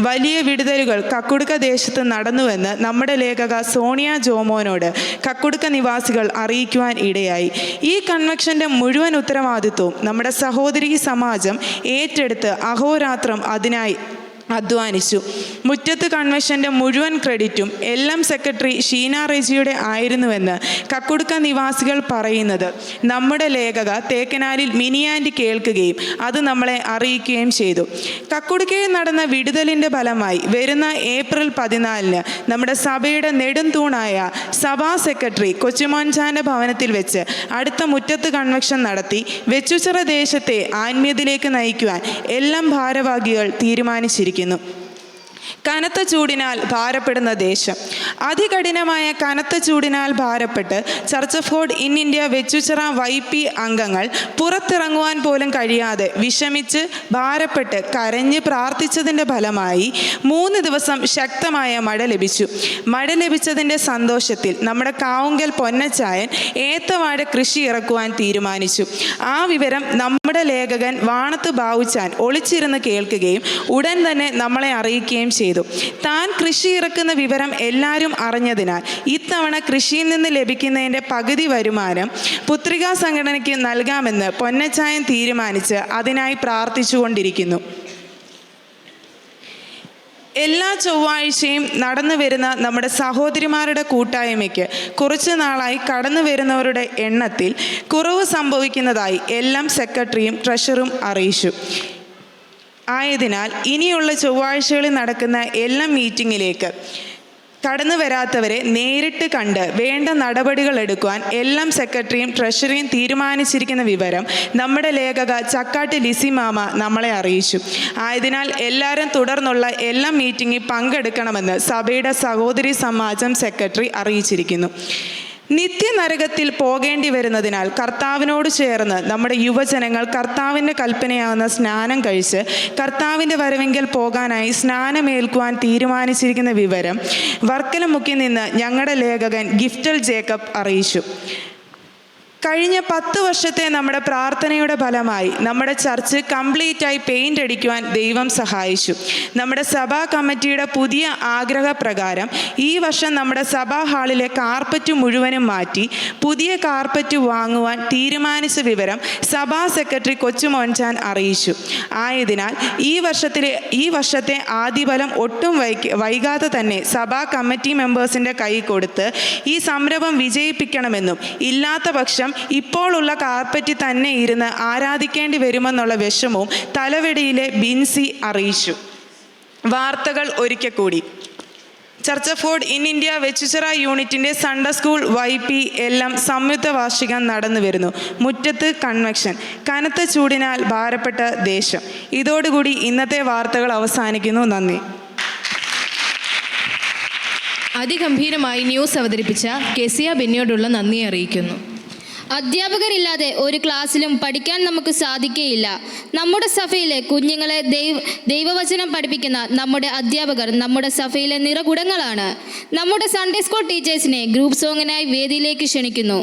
വലിയ വിടുതലുകൾ കക്കുടുക്ക ദേശത്ത് നടന്നുവെന്ന് നമ്മുടെ ലേഖക സോണിയ ജോമോനോട് കക്കുടുക്ക നിവാസികൾ അറിയിക്കുവാൻ ഇടയായി. ഈ കൺവെൻഷൻ്റെ മുഴുവൻ ഉത്തരവാദിത്വവും നമ്മുടെ സഹോദരി സമാജം ഏറ്റെടുത്ത് അഹോരാത്രം അതിനായി അധ്വാനിച്ചു. മുറ്റത്ത് കൺവെൻഷൻ്റെ മുഴുവൻ ക്രെഡിറ്റും LM സെക്രട്ടറി ഷീന റെജിയുടെ ആയിരുന്നുവെന്ന് കക്കുടുക്ക നിവാസികൾ പറയുന്നത് നമ്മുടെ ലേഖക തേക്കനാലിൽ മിനിയാൻറ്റി കേൾക്കുകയും അത് നമ്മളെ അറിയിക്കുകയും ചെയ്തു. കക്കുടുക്കയിൽ നടന്ന വിടുതലിൻ്റെ ഫലമായി വരുന്ന ഏപ്രിൽ 14 നമ്മുടെ സഭയുടെ നെടുംതൂണായ സഭാ സെക്രട്ടറി കൊച്ചുമോൻചാൻ്റെ ഭവനത്തിൽ വെച്ച് അടുത്ത മുറ്റത്ത് കൺവെൻഷൻ നടത്തി വെച്ചുച്ചിറ ദേശത്തെ ആത്മീയതയിലേക്ക് നയിക്കുവാൻ എല്ലാം ഭാരവാഹികൾ തീരുമാനിച്ചിരിക്കുന്നു. കനത്ത ചൂടിനാൽ ഭാരപ്പെടുന്ന ദേശം. അതികഠിനമായ കനത്ത ചൂടിനാൽ ഭാരപ്പെട്ട് church of God in India Vechoochira YP അംഗങ്ങൾ പുറത്തിറങ്ങുവാൻ പോലും കഴിയാതെ വിഷമിച്ച് ഭാരപ്പെട്ട് കരഞ്ഞ് പ്രാർത്ഥിച്ചതിൻ്റെ ഫലമായി 3 ദിവസം ശക്തമായ മഴ ലഭിച്ചു. മഴ ലഭിച്ചതിൻ്റെ സന്തോഷത്തിൽ നമ്മുടെ കാവുങ്കൽ പൊന്നച്ചായൻ ഏത്തവാഴ കൃഷി ഇറക്കുവാൻ തീരുമാനിച്ചു. ആ വിവരം നമ്മുടെ ലേഖകൻ വാണത്ത് ബാവുച്ചാൻ ഒളിച്ചിരുന്ന് കേൾക്കുകയും ഉടൻ തന്നെ നമ്മളെ അറിയിക്കുകയും ചെയ്തു. താൻ കൃഷി ഇറക്കുന്ന വിവരം എല്ലാവരും അറിഞ്ഞതിനാൽ ഇത്തവണ കൃഷിയിൽ നിന്ന് ലഭിക്കുന്നതിൻ്റെ പകുതി വരുമാനം പുത്രികാ സംഘടനയ്ക്ക് നൽകാമെന്ന് പൊന്നച്ചായൻ തീരുമാനിച്ച് അതിനായി പ്രാർത്ഥിച്ചുകൊണ്ടിരിക്കുന്നു. എല്ലാ ചൊവ്വാഴ്ചയും നടന്നു വരുന്ന നമ്മുടെ സഹോദരിമാരുടെ കൂട്ടായ്മയ്ക്ക് കുറച്ചു നാളായി കടന്നു വരുന്നവരുടെ എണ്ണത്തിൽ കുറവ് സംഭവിക്കുന്നതായി എല്ലാം സെക്രട്ടറിയും ട്രഷറും അറിയിച്ചു. ആയതിനാൽ ഇനിയുള്ള ചൊവ്വാഴ്ചകളിൽ നടക്കുന്ന എല്ലാ മീറ്റിങ്ങിലേക്ക് കടന്നു വരാത്തവരെ നേരിട്ട് കണ്ട് വേണ്ട നടപടികൾ എടുക്കുവാൻ എല്ലാം സെക്രട്ടറിയും ട്രഷറിയും തീരുമാനിച്ചിരിക്കുന്ന വിവരം നമ്മുടെ ലേഖക ചക്കാട്ട് ലിസി മാമ നമ്മളെ അറിയിച്ചു. ആയതിനാൽ എല്ലാവരും തുടർന്നുള്ള എല്ലാ മീറ്റിങ്ങിൽ പങ്കെടുക്കണമെന്ന് സഭയുടെ സഹോദരി സമാജം സെക്രട്ടറി അറിയിച്ചിരിക്കുന്നു. നിത്യനരകത്തിൽ പോകേണ്ടി വരുന്നതിനാൽ കർത്താവിനോട് ചേർന്ന് നമ്മുടെ യുവജനങ്ങൾ കർത്താവിൻ്റെ കൽപ്പനയാകുന്ന സ്നാനം കഴിച്ച് കർത്താവിൻ്റെ വരവെങ്കിൽ പോകാനായി സ്നാനമേൽക്കുവാൻ തീരുമാനിച്ചിരിക്കുന്ന വിവരം വർക്കലമുക്കിൽ നിന്ന് ഞങ്ങളുടെ ലേഖകൻ ഗിഫ്റ്റൽ ജേക്കബ് അറിയിച്ചു. കഴിഞ്ഞ 10 വർഷത്തെ നമ്മുടെ പ്രാർത്ഥനയുടെ ഫലമായി നമ്മുടെ ചർച്ച് കംപ്ലീറ്റായി പെയിൻ്റ് അടിക്കുവാൻ ദൈവം സഹായിച്ചു. നമ്മുടെ സഭാ കമ്മിറ്റിയുടെ പുതിയ ആഗ്രഹപ്രകാരം ഈ വർഷം നമ്മുടെ സഭാ ഹാളിലെ കാർപ്പറ്റ് മുഴുവനും മാറ്റി പുതിയ കാർപ്പറ്റ് വാങ്ങുവാൻ തീരുമാനിച്ച വിവരം സഭാ സെക്രട്ടറി കൊച്ചുമോൻചാൻ അറിയിച്ചു. ആയതിനാൽ ഈ വർഷത്തെ ആദ്യഫലം ഒട്ടും വൈകാതെ തന്നെ സഭാ കമ്മിറ്റി മെമ്പേഴ്സിൻ്റെ കൈ കൊടുത്ത് ഈ സംരംഭം വിജയിപ്പിക്കണമെന്നും ഇല്ലാത്ത പക്ഷം ഇപ്പോഴുള്ള കാർപ്പറ്റ് തന്നെ ഇരുന്ന് ആരാധിക്കേണ്ടി വരുമെന്നുള്ള വിഷമവും തലവെടിയിലെ ബിൻസി അറിയിച്ചു. വാർത്തകൾ ഒരിക്കൽ കൂടി. Church of God in India Vechoochira യൂണിറ്റിൻ്റെ സൺഡേ സ്കൂൾ YP എല്ലാം സംയുക്ത വാർഷികം നടന്നു വരുന്നു. മുറ്റത്ത് കൺവെൻഷൻ. കനത്ത ചൂടിനാൽ ഭാരപ്പെട്ട ദേശം. ഇതോടുകൂടി ഇന്നത്തെ വാർത്തകൾ അവസാനിക്കുന്നു. നന്ദി. അതിഗംഭീരമായി ന്യൂസ് അവതരിപ്പിച്ച കെസിയ ബെന്നിയോടുള്ള നന്ദി അറിയിക്കുന്നു. അധ്യാപകരില്ലാതെ ഒരു ക്ലാസ്സിലും പഠിക്കാൻ നമുക്ക് സാധിക്കുകയില്ല. നമ്മുടെ സഭയിലെ കുഞ്ഞുങ്ങളെ ദൈവവചനം പഠിപ്പിക്കുന്ന നമ്മുടെ അധ്യാപകർ നമ്മുടെ സഭയിലെ നിറകുടങ്ങളാണ്. നമ്മുടെ സൺഡേ സ്കൂൾ ടീച്ചേഴ്സിനെ ഗ്രൂപ്പ് സോങ്ങിനായി വേദിയിലേക്ക് ക്ഷണിക്കുന്നു.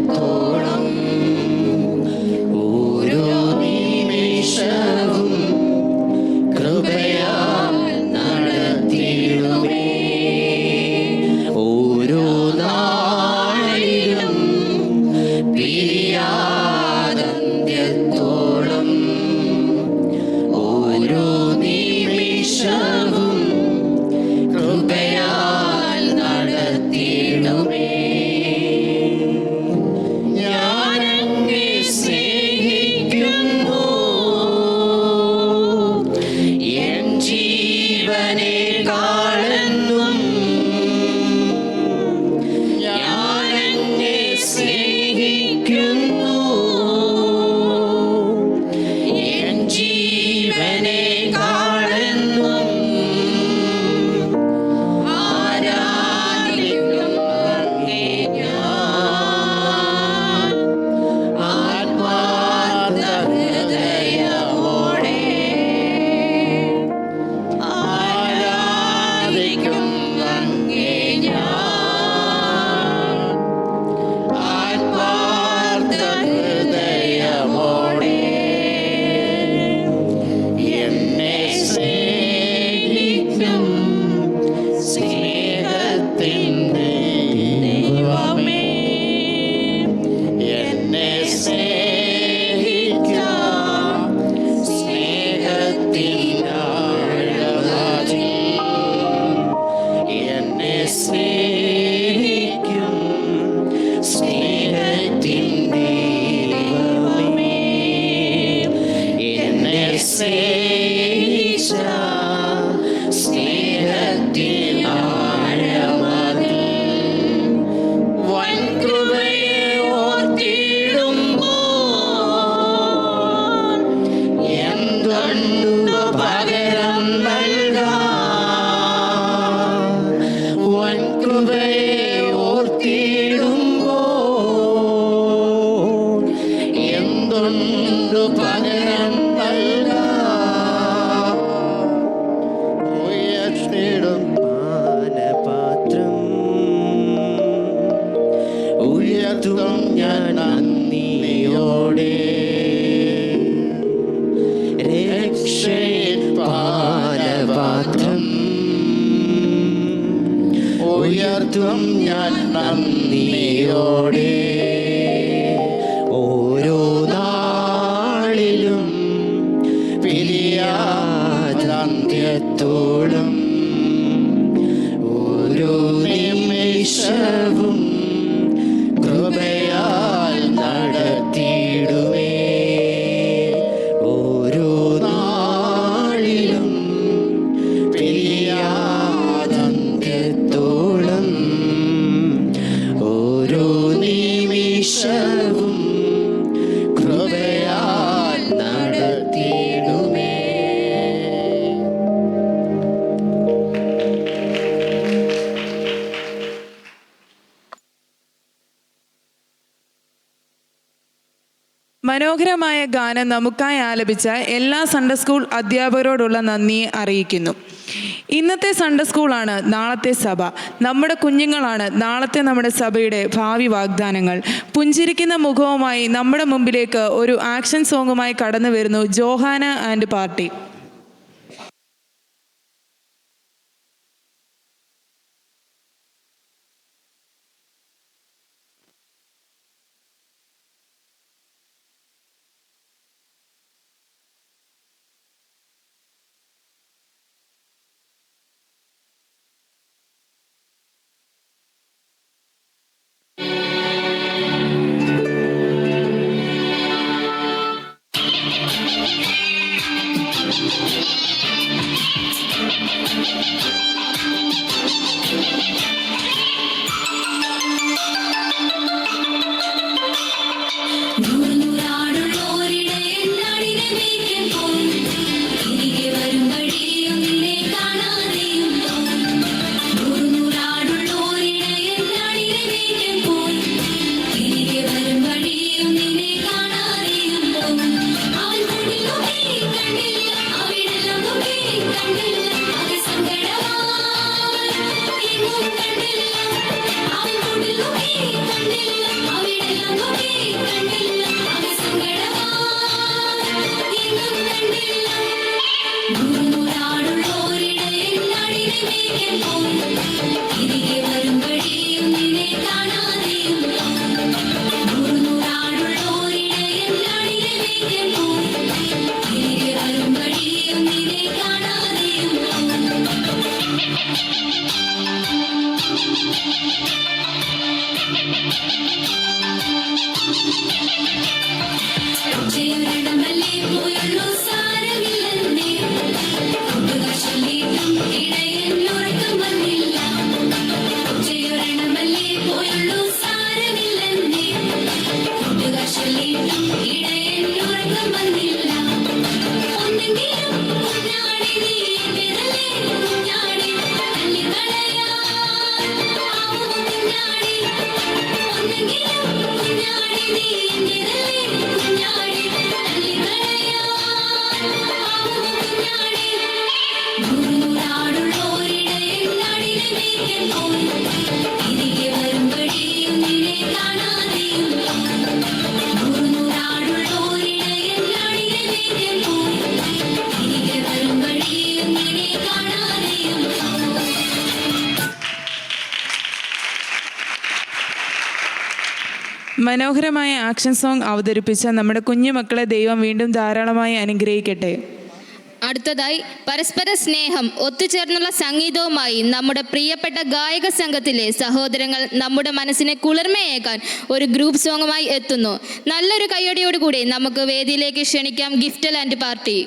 പിരിയാതന്ത്യത്തോളം ഓരോ നിമിഷവും എന്തു പകരം നൽകാം? ഉയർത്തിടും പാനപാത്രം ഉയർത്തും ഞാൻ നന്ദിയോടെ. രക്ഷയിൻ പാനപാത്രം ഉയർത്തും ഞാൻ നന്ദിയോടെ. ഓരോ നാളിലും പിരിയാതന്ത്യത്തോളം ഓരോ നിമിഷവും കൃപയാൽ നടത്തിയിടുവേ. ഓരോ നാളിലും പിരിയാതന്ത്യത്തോളം ഓരോ നിമിഷവും കൃപയാൽ നടത്തിയിടുമേ. മനോഹരമായ ഗാനം നമുക്കായി ആലപിച്ച എല്ലാ സൺഡേ സ്കൂൾ അധ്യാപകരോടുള്ള നന്ദിയെ അറിയിക്കുന്നു. ഇന്നത്തെ സൺഡേ സ്കൂളാണ് നാളത്തെ സഭ. നമ്മുടെ കുഞ്ഞുങ്ങളാണ് നാളത്തെ നമ്മുടെ സഭയുടെ ഭാവി വാഗ്ദാനങ്ങൾ. പുഞ്ചിരിക്കുന്ന മുഖവുമായി നമ്മുടെ മുമ്പിലേക്ക് ഒരു ആക്ഷൻ സോങ്ങുമായി കടന്നു വരുന്നു ജോഹാന ആൻഡ് പാർട്ടി. മനോഹരമായ ആക്ഷൻ സോങ് അവതരിപ്പിച്ച നമ്മുടെ കുഞ്ഞുമക്കളെ ദൈവം വീണ്ടും ധാരാളമായി അനുഗ്രഹിക്കട്ടെ. അടുത്തതായി പരസ്പര സ്നേഹം ഒത്തുചേർന്നുള്ള സംഗീതവുമായി നമ്മുടെ പ്രിയപ്പെട്ട ഗായക സംഘത്തിലെ സഹോദരങ്ങൾ നമ്മുടെ മനസ്സിനെ കുളിർമയേക്കാൻ ഒരു ഗ്രൂപ്പ് സോങ്ങുമായി എത്തുന്നു. നല്ലൊരു കയ്യടിയോടുകൂടി നമുക്ക് വേദിയിലേക്ക് ക്ഷണിക്കാം ഗിഫ്റ്റ് ആൻഡ് പാർട്ടി.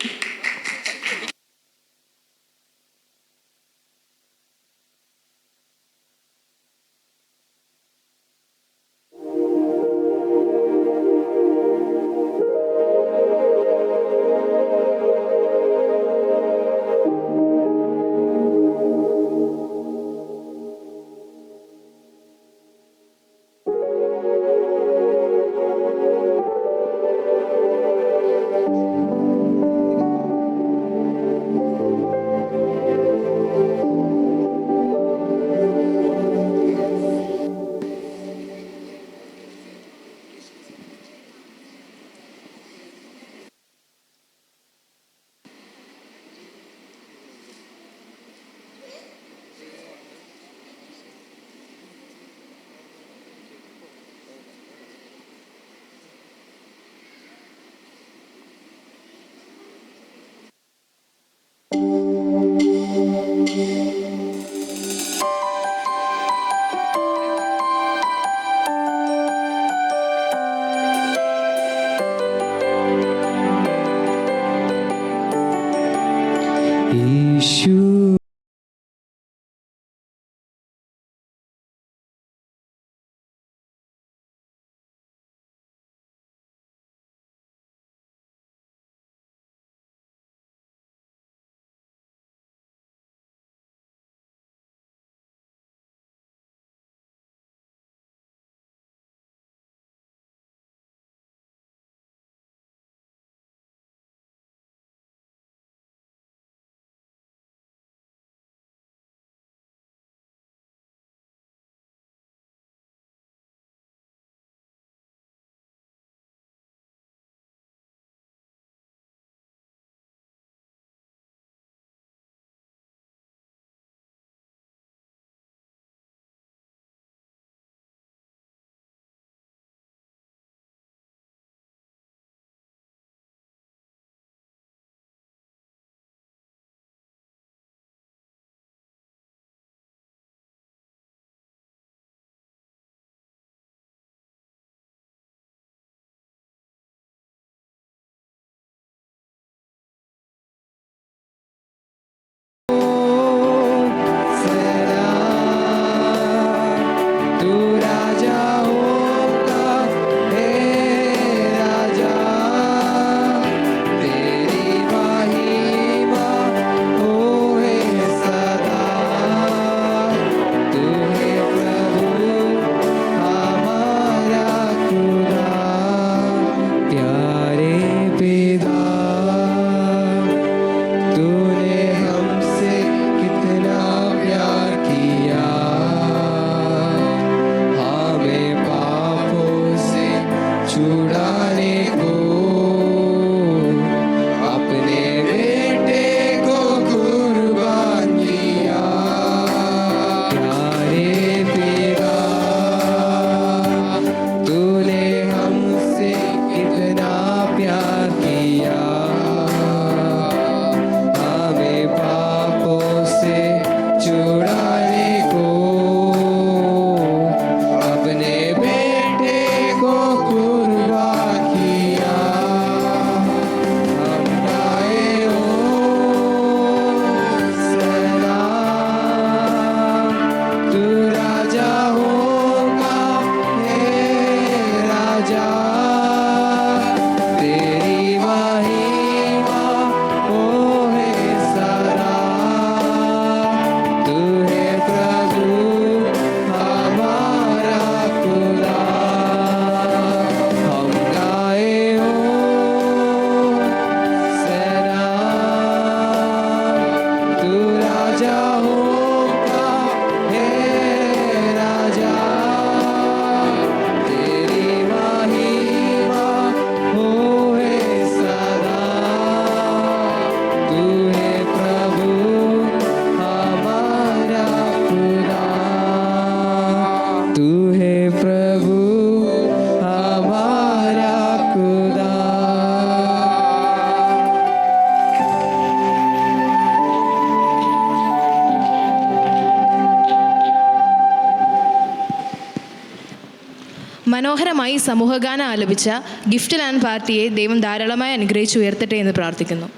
മനോഹരമായി സമൂഹഗാനം ആലപിച്ച ഗിഫ്റ്റ് ആൻഡ് പാർട്ടിയെ ദൈവം ധാരാളമായി അനുഗ്രഹിച്ച് ഉയർത്തട്ടെ എന്ന് പ്രാർത്ഥിക്കുന്നു.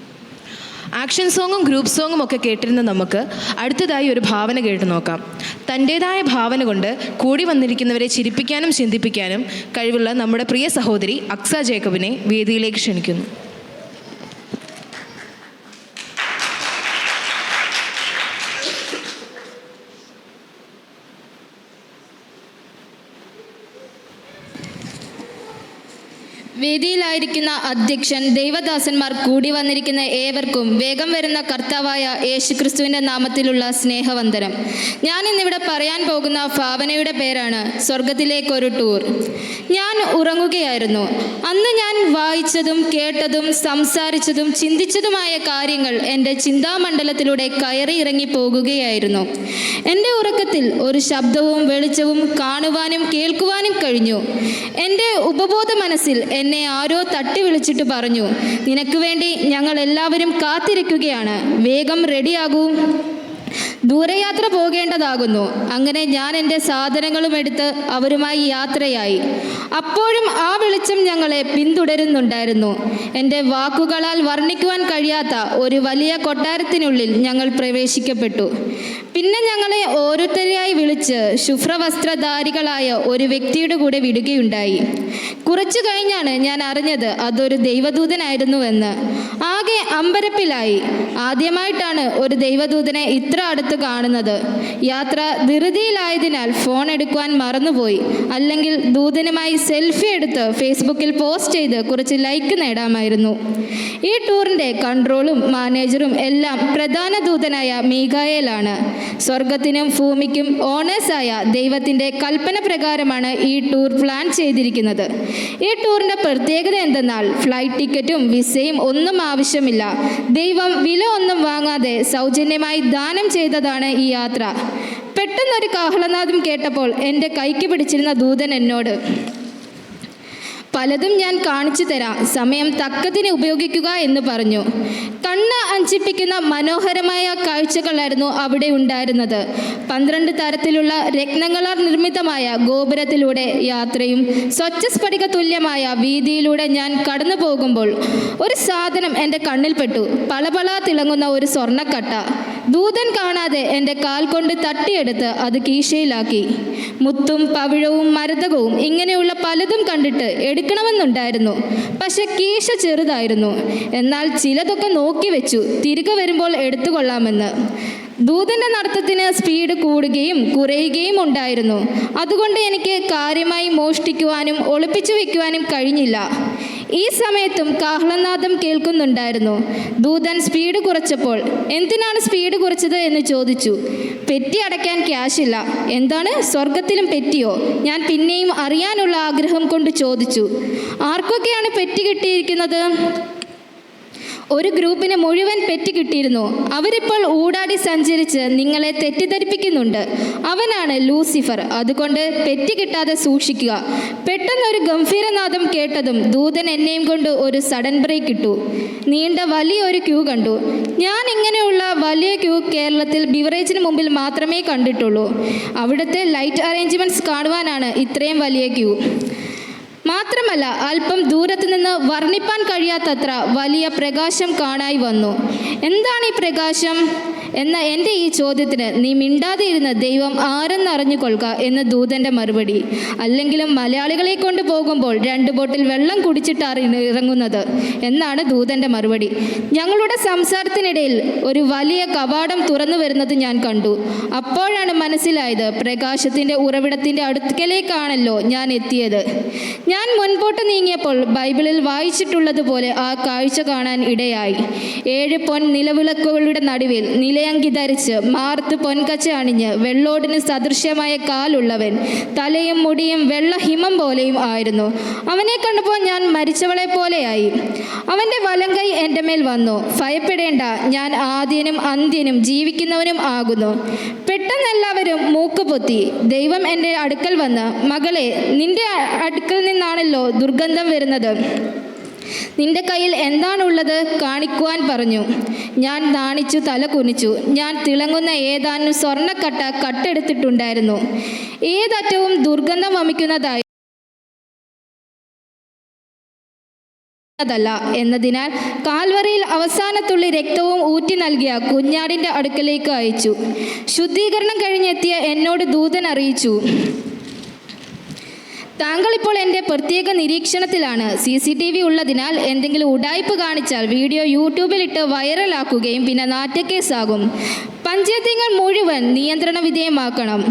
ആക്ഷൻ സോങ്ങും ഗ്രൂപ്പ് സോങ്ങും ഒക്കെ കേട്ടിരുന്ന നമുക്ക് അടുത്തതായി ഒരു ഭാവന കേട്ടു നോക്കാം. തൻ്റേതായ ഭാവന കൊണ്ട് കൂടി വന്നിരിക്കുന്നവരെ ചിരിപ്പിക്കാനും ചിന്തിപ്പിക്കാനും കഴിവുള്ള നമ്മുടെ പ്രിയ സഹോദരി അക്സ ജേക്കബിനെ വേദിയിലേക്ക് ക്ഷണിക്കുന്നു. വേദിയിലായിരിക്കുന്ന അധ്യക്ഷൻ, ദൈവദാസന്മാർ, കൂടി വന്നിരിക്കുന്ന ഏവർക്കും വേഗം വരുന്ന കർത്താവായ യേശുക്രിസ്തുവിൻ്റെ നാമത്തിലുള്ള സ്നേഹവന്ദനം. ഞാൻ ഇന്നിവിടെ പറയാൻ പോകുന്ന ഭാവനയുടെ പേരാണ് സ്വർഗത്തിലേക്കൊരു ടൂർ. ഞാൻ ഉറങ്ങുകയായിരുന്നു. അന്ന് ഞാൻ വായിച്ചതും കേട്ടതും സംസാരിച്ചതും ചിന്തിച്ചതുമായ കാര്യങ്ങൾ എൻ്റെ ചിന്താമണ്ഡലത്തിലൂടെ കയറി ഇറങ്ങി പോകുകയായിരുന്നു. എൻ്റെ ഉറക്കത്തിൽ ഒരു ശബ്ദവും വെളിച്ചവും കാണുവാനും കേൾക്കുവാനും കഴിഞ്ഞു. എൻ്റെ ഉപബോധ മനസ്സിൽ എന്നെ ആരോ തട്ടി വിളിച്ചിട്ട് പറഞ്ഞു, നിനക്ക് വേണ്ടി ഞങ്ങൾ എല്ലാവരും കാത്തിരിക്കുകയാണ്, വേഗം റെഡിയാകൂ, ദൂരയാത്ര പോകേണ്ടതാകുന്നു. അങ്ങനെ ഞാൻ എൻ്റെ സാധനങ്ങളും എടുത്ത് അവരുമായി യാത്രയായി. അപ്പോഴും ആ വെളിച്ചം ഞങ്ങളെ പിന്തുടരുന്നുണ്ടായിരുന്നു. എൻ്റെ വാക്കുകളാൽ വർണ്ണിക്കുവാൻ കഴിയാത്ത ഒരു വലിയ കൊട്ടാരത്തിനുള്ളിൽ ഞങ്ങൾ പ്രവേശിക്കപ്പെട്ടു. പിന്നെ ഞങ്ങളെ ഓരോരുത്തരെയായി വിളിച്ച് ശുഭ്രവസ്ത്രധാരികളായ ഒരു വ്യക്തിയുടെ കൂടെ വിടുകയുണ്ടായി. കുറച്ചു കഴിഞ്ഞാണ് ഞാൻ അറിഞ്ഞത് അതൊരു ദൈവദൂതനായിരുന്നുവെന്ന്. ആകെ അമ്പരപ്പിലായി. ആദ്യമായിട്ടാണ് ഒരു ദൈവദൂതനെ ഇത്ര അടുത്ത് കാണുന്നത്. യാത്ര ധൃതിയിലായതിനാൽ ഫോൺ എടുക്കുവാൻ മറന്നുപോയി. അല്ലെങ്കിൽ ദൂതനുമായി സെൽഫി എടുത്ത് ഫേസ്ബുക്കിൽ പോസ്റ്റ് ചെയ്ത് കുറച്ച് ലൈക്ക് നേടാമായിരുന്നു. ഈ ടൂറിൻ്റെ കൺട്രോളും മാനേജറും എല്ലാം പ്രധാന ദൂതനായ മീഖായേലാണ്. സ്വർഗത്തിനും ഭൂമിക്കും ഓണേഴ്സായ ദൈവത്തിൻ്റെ കൽപ്പന പ്രകാരമാണ് ഈ ടൂർ പ്ലാൻ ചെയ്തിരിക്കുന്നത്. ഈ ടൂറിൻ്റെ പ്രത്യേകത എന്തെന്നാൽ ഫ്ലൈറ്റ് ടിക്കറ്റും വിസയും ഒന്നും ആവശ്യമില്ല. ദൈവം വില ഒന്നും വാങ്ങാതെ സൗജന്യമായി ദാനം ചെയ്തതാണ് ഈ യാത്ര. പെട്ടെന്നൊരു കാഹളനാദം കേട്ടപ്പോൾ എൻ്റെ കൈക്ക് പിടിച്ചിരുന്ന ദൂതൻ എന്നോട്, പലതും ഞാൻ കാണിച്ചു തരാം, സമയം തക്കത്തിന് ഉപയോഗിക്കുക എന്ന് പറഞ്ഞു. കണ്ണ് അഞ്ചിപ്പിക്കുന്ന മനോഹരമായ കാഴ്ചകളായിരുന്നു അവിടെ ഉണ്ടായിരുന്നത്. 12 തരത്തിലുള്ള രത്നങ്ങളാൽ നിർമ്മിതമായ ഗോപുരത്തിലൂടെ യാത്രയും സ്വച്ഛ സ്ഫടിക തുല്യമായ വീതിയിലൂടെ ഞാൻ കടന്നു പോകുമ്പോൾ ഒരു സാധനം എൻ്റെ കണ്ണിൽപ്പെട്ടു. പളപള തിളങ്ങുന്ന ഒരു സ്വർണ്ണക്കട്ട. ദൂതൻ കാണാതെ എൻ്റെ കാൽ കൊണ്ട് തട്ടിയെടുത്ത് അത് കീശയിലാക്കി. മുത്തും പവിഴവും മരതകവും ഇങ്ങനെയുള്ള പലതും കണ്ടിട്ട് എടുക്കണമെന്നുണ്ടായിരുന്നു. പക്ഷെ കീശ ചെറുതായിരുന്നു. എന്നാൽ ചിലതൊക്കെ നോക്കി വെച്ചു, തിരികെ വരുമ്പോൾ എടുത്തുകൊള്ളാമെന്ന്. ദൂതൻ്റെ നടത്തത്തിന് സ്പീഡ് കൂടുകയും കുറയുകയും ഉണ്ടായിരുന്നു. അതുകൊണ്ട് എനിക്ക് കാര്യമായി മോഷ്ടിക്കുവാനും ഒളിപ്പിച്ചു വയ്ക്കുവാനും കഴിഞ്ഞില്ല. ഈ സമയത്തും കാഹളനാദം കേൾക്കുന്നുണ്ടായിരുന്നു. ദൂതൻ സ്പീഡ് കുറച്ചപ്പോൾ, എന്തിനാണ് സ്പീഡ് കുറച്ചത് എന്ന് ചോദിച്ചു. പെറ്റി അടയ്ക്കാൻ ക്യാഷില്ല. എന്താണ്, സ്വർഗത്തിലും പെറ്റിയോ? ഞാൻ പിന്നെയും അറിയാനുള്ള ആഗ്രഹം കൊണ്ട് ചോദിച്ചു. ആർക്കൊക്കെയാണ് പെറ്റി കിട്ടിയിരിക്കുന്നത്? ഒരു ഗ്രൂപ്പിന് മുഴുവൻ പെറ്റി കിട്ടിയിരുന്നു. അവരിപ്പോൾ ഊടാടി സഞ്ചരിച്ച് നിങ്ങളെ തെറ്റിദ്ധരിപ്പിക്കുന്നുണ്ട്. അവനാണ് ലൂസിഫർ. അതുകൊണ്ട് പെറ്റി കിട്ടാതെ സൂക്ഷിക്കുക. പെട്ടെന്നൊരു ഗംഭീരനാദം കേട്ടതും ദൂതൻ എന്നെയും കൊണ്ട് ഒരു സഡൻ ബ്രേക്ക് ഇട്ടു. നീണ്ട വലിയൊരു ക്യൂ കണ്ടു. ഞാൻ ഇങ്ങനെയുള്ള വലിയ ക്യൂ കേരളത്തിൽ ബിവറേജിന് മുമ്പിൽ മാത്രമേ കണ്ടിട്ടുള്ളൂ. അവിടുത്തെ ലൈറ്റ് അറേഞ്ച്മെൻറ്റ്സ് കാണുവാനാണ് ഇത്രയും വലിയ ക്യൂ. മാത്രമല്ല അല്പം ദൂരത്ത് നിന്ന് വർണ്ണിപ്പാൻ കഴിയാത്തത്ര വലിയ പ്രകാശം കാണായി വന്നു. എന്താണ് ഈ പ്രകാശം എന്ന എൻ്റെ ഈ ചോദ്യത്തിന് നീ മിണ്ടാതെ ഇരുന്ന് ദൈവം ആരെന്നറിഞ്ഞുകൊള്ളുക എന്ന് ദൂതൻ്റെ മറുപടി. അല്ലെങ്കിലും മലയാളികളെ കൊണ്ട് പോകുമ്പോൾ 2 ബോട്ടിൽ വെള്ളം കുടിച്ചിട്ടാണ് ഇറങ്ങുന്നത് എന്നാണ് ദൂതൻ്റെ മറുപടി. ഞങ്ങളുടെ സംസാരത്തിനിടയിൽ ഒരു വലിയ കവാടം തുറന്നു വരുന്നത് ഞാൻ കണ്ടു. അപ്പോഴാണ് മനസ്സിലായത് പ്രകാശത്തിൻ്റെ ഉറവിടത്തിൻ്റെ അടുക്കലേക്കാണല്ലോ ഞാൻ എത്തിയത്. ഞാൻ മുൻപോട്ട് നീങ്ങിയപ്പോൾ ബൈബിളിൽ വായിച്ചിട്ടുള്ളതുപോലെ ആ കാഴ്ച കാണാൻ ഇടയായി. 7 പൊൻ നിലവിളക്കുകളുടെ നടുവിൽ നിലയങ്കി ധരിച്ച് മാർത്ത് പൊൻകച്ച അണിഞ്ഞ് വെള്ളോടിന് സദൃശ്യമായ കാലുള്ളവൻ, തലയും മുടിയും വെള്ള ഹിമം പോലെയും ആയിരുന്നു. അവനെ കണ്ടപ്പോൾ ഞാൻ മരിച്ചവളെ പോലെയായി. അവൻ്റെ വലങ്കൈ എൻ്റെ മേൽ വന്നു. ഭയപ്പെടേണ്ട, ഞാൻ ആദ്യനും അന്ത്യനും ജീവിക്കുന്നവനും ആകുന്നു. പെട്ടെന്ന് എല്ലാവരും മൂക്കുപൊത്തി. ദൈവം എൻ്റെ അടുക്കൽ വന്ന്, മകളെ, നിന്റെ അടുക്കൽ നിന്നാണല്ലോ ദുർഗന്ധം വരുന്നത്. നിന്റെ കയ്യിൽ എന്താണുള്ളത് കാണിക്കുവാൻ പറഞ്ഞു. ഞാൻ നാണിച്ചു തല കുനിച്ചു. ഞാൻ തിളങ്ങുന്ന ഏതാനും സ്വർണ്ണക്കട്ട കട്ടെടുത്തിട്ടുണ്ടായിരുന്നു. ഏതറ്റവും ദുർഗന്ധം വമിക്കുന്നതായി അതല്ല എന്നതിനാൽ കാൽവറിയിൽ അവസാനത്തുള്ളി രക്തവും ഊറ്റി നൽകിയ കുഞ്ഞാടിൻ്റെ അടുക്കലേക്ക് അയച്ചു. ശുദ്ധീകരണം കഴിഞ്ഞെത്തിയ എന്നോട് ദൂതൻ അറിയിച്ചു, താങ്കൾ ഇപ്പോൾ എൻ്റെ പ്രത്യേക നിരീക്ഷണത്തിലാണ്. CCTV ഉള്ളതിനാൽ എന്തെങ്കിലും ഉഡായിപ്പ് കാണിച്ചാൽ വീഡിയോ യൂട്യൂബിലിട്ട് വൈറലാക്കുകയും പിന്നെ നാറ്റക്കേസാകും. പഞ്ചായത്തുകൾ മുഴുവൻ നിയന്ത്രണ വിധേയമാക്കണം.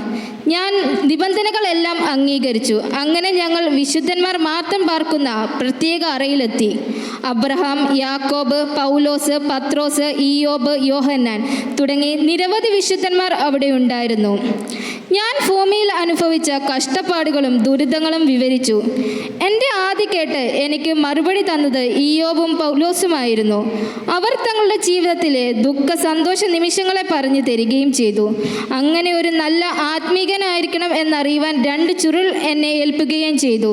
ഞാൻ നിബന്ധനകളെല്ലാം അംഗീകരിച്ചു. അങ്ങനെ ഞങ്ങൾ വിശുദ്ധന്മാർ മാത്രം പാർക്കുന്ന പ്രത്യേക അറയിലെത്തി. അബ്രഹാം, യാക്കോബ്, പൗലോസ്, പത്രോസ്, ഇയ്യോബ്, യോഹന്നാൻ തുടങ്ങി നിരവധി വിശുദ്ധന്മാർ അവിടെ ഉണ്ടായിരുന്നു. ഞാൻ ഭൂമിയിൽ അനുഭവിച്ച കഷ്ടപ്പാടുകളും ദുരിതങ്ങളും വിവരിച്ചു. എൻ്റെ ആദി കേട്ട് എനിക്ക് മറുപടി തന്നത് ഇയ്യോബും പൗലോസുമായിരുന്നു. അവർ തങ്ങളുടെ ജീവിതത്തിലെ ദുഃഖ സന്തോഷ നിമിഷങ്ങളെ പറഞ്ഞു തരികയും ചെയ്തു. അങ്ങനെ ഒരു നല്ല ആത്മീകനായിരിക്കണം എന്നറിയുവാൻ 2 ചുരുൾ എന്നെ ഏൽപ്പിക്കുകയും ചെയ്തു.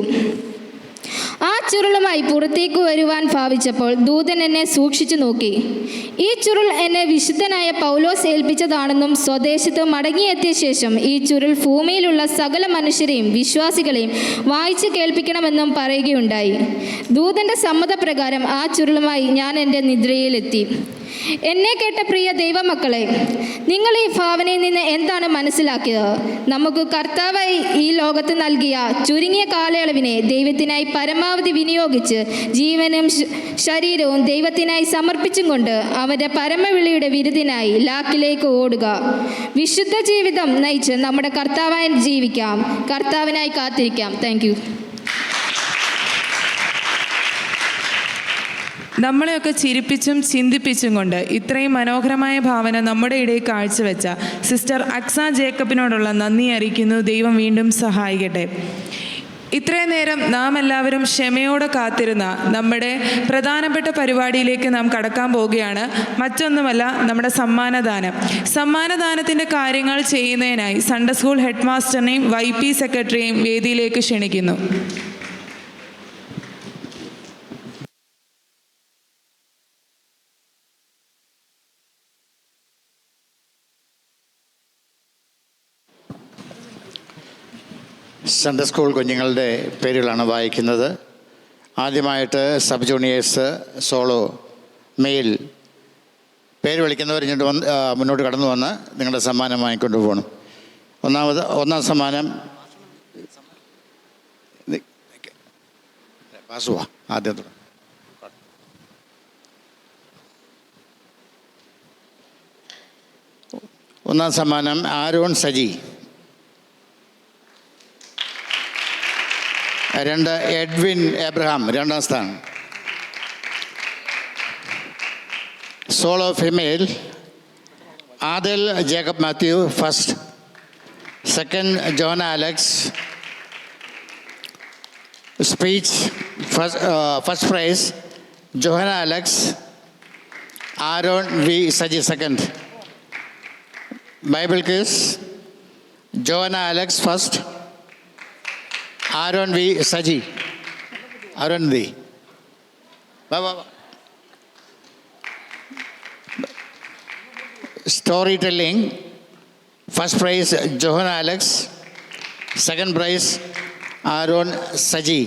ആ ചുരുളുമായി പുറത്തേക്ക് വരുവാൻ ഭാവിച്ചപ്പോൾ ദൂതൻ എന്നെ സൂക്ഷിച്ചു നോക്കി. ഈ ചുരുൾ എന്നെ വിശുദ്ധനായ പൗലോസ് ഏൽപ്പിച്ചതാണെന്നും സ്വദേശത്ത് മടങ്ങിയെത്തിയ ശേഷം ഈ ചുരുൾ ഭൂമിയിലുള്ള സകല മനുഷ്യരെയും വിശ്വാസികളെയും വായിച്ച് കേൾപ്പിക്കണമെന്നും പറയുകയുണ്ടായി. ദൂതൻ്റെ സമ്മതപ്രകാരം ആ ചുരുളുമായി ഞാൻ എൻ്റെ നിദ്രയിലെത്തി. എന്നെ കേട്ട പ്രിയ ദൈവമക്കളെ, നിങ്ങൾ ഈ ഭാവനയിൽ നിന്ന് എന്താണ് മനസ്സിലാക്കിയത്? നമുക്ക് കർത്താവായി ഈ ലോകത്ത് നൽകിയ ചുരുങ്ങിയ കാലയളവിനെ ദൈവത്തിനായി പരമാവധി വിനിയോഗിച്ച് ജീവനും ശരീരവും ദൈവത്തിനായി സമർപ്പിച്ചും കൊണ്ട് അവൻ്റെ പരമവിളിയുടെ വിരുദിനായി ലാക്കിലേക്ക് ഓടുക. വിശുദ്ധ ജീവിതം നയിച്ച് നമ്മുടെ കർത്താവായി ജീവിക്കാം, കർത്താവിനായി കാത്തിരിക്കാം. Thank you. നമ്മളെയൊക്കെ ചിരിപ്പിച്ചും ചിന്തിപ്പിച്ചും കൊണ്ട് ഇത്രയും മനോഹരമായ ഭാവന നമ്മുടെ ഇടയിൽ കാഴ്ചവെച്ച സിസ്റ്റർ അക്സ ജേക്കബിനോടുള്ള നന്ദി അറിയിക്കുന്നു. ദൈവം വീണ്ടും സഹായിക്കട്ടെ. ഇത്രയും നേരം നാം എല്ലാവരും ക്ഷമയോടെ കാത്തിരുന്ന നമ്മുടെ പ്രധാനപ്പെട്ട പരിപാടിയിലേക്ക് നാം കടക്കാൻ പോവുകയാണ്. മറ്റൊന്നുമല്ല, നമ്മുടെ സമ്മാനദാനത്തിൻ്റെ കാര്യങ്ങൾ ചെയ്യുന്നതിനായി സൺഡേ സ്കൂൾ ഹെഡ് മാസ്റ്ററിനെയും YP സെക്രട്ടറിയെയും വേദിയിലേക്ക് ക്ഷണിക്കുന്നു. സൺഡേ സ്കൂൾ കുഞ്ഞുങ്ങളുടെ പേരുകളാണ് വായിക്കുന്നത്. ആദ്യമായിട്ട് സബ് ജൂനിയേഴ്സ് സോളോ മെയിൽ പേര് വിളിക്കുന്നവർ മുന്നോട്ട് കടന്നു വന്ന് നിങ്ങളുടെ സമ്മാനം വാങ്ങിക്കൊണ്ട് പോകണം. ഒന്നാം സമ്മാനം പാസുവാ ആദ്യം തുടങ്ങും. ഒന്നാം സമ്മാനം ആരോൺ സജി. 2 എഡ്വിൻ എബ്രഹാം, 2ാം സ്ഥാനം. Solo female Adil Jacob Mathew, 1st. 2nd Jona Alex. Speech first prize Johanna Alex. Aaron V Saji, 2nd. Bible quiz Jona Alex, 1st. Aaron V Saji. Aaron V story telling. First prize Johanna Alex. 2nd prize Aaron Saji.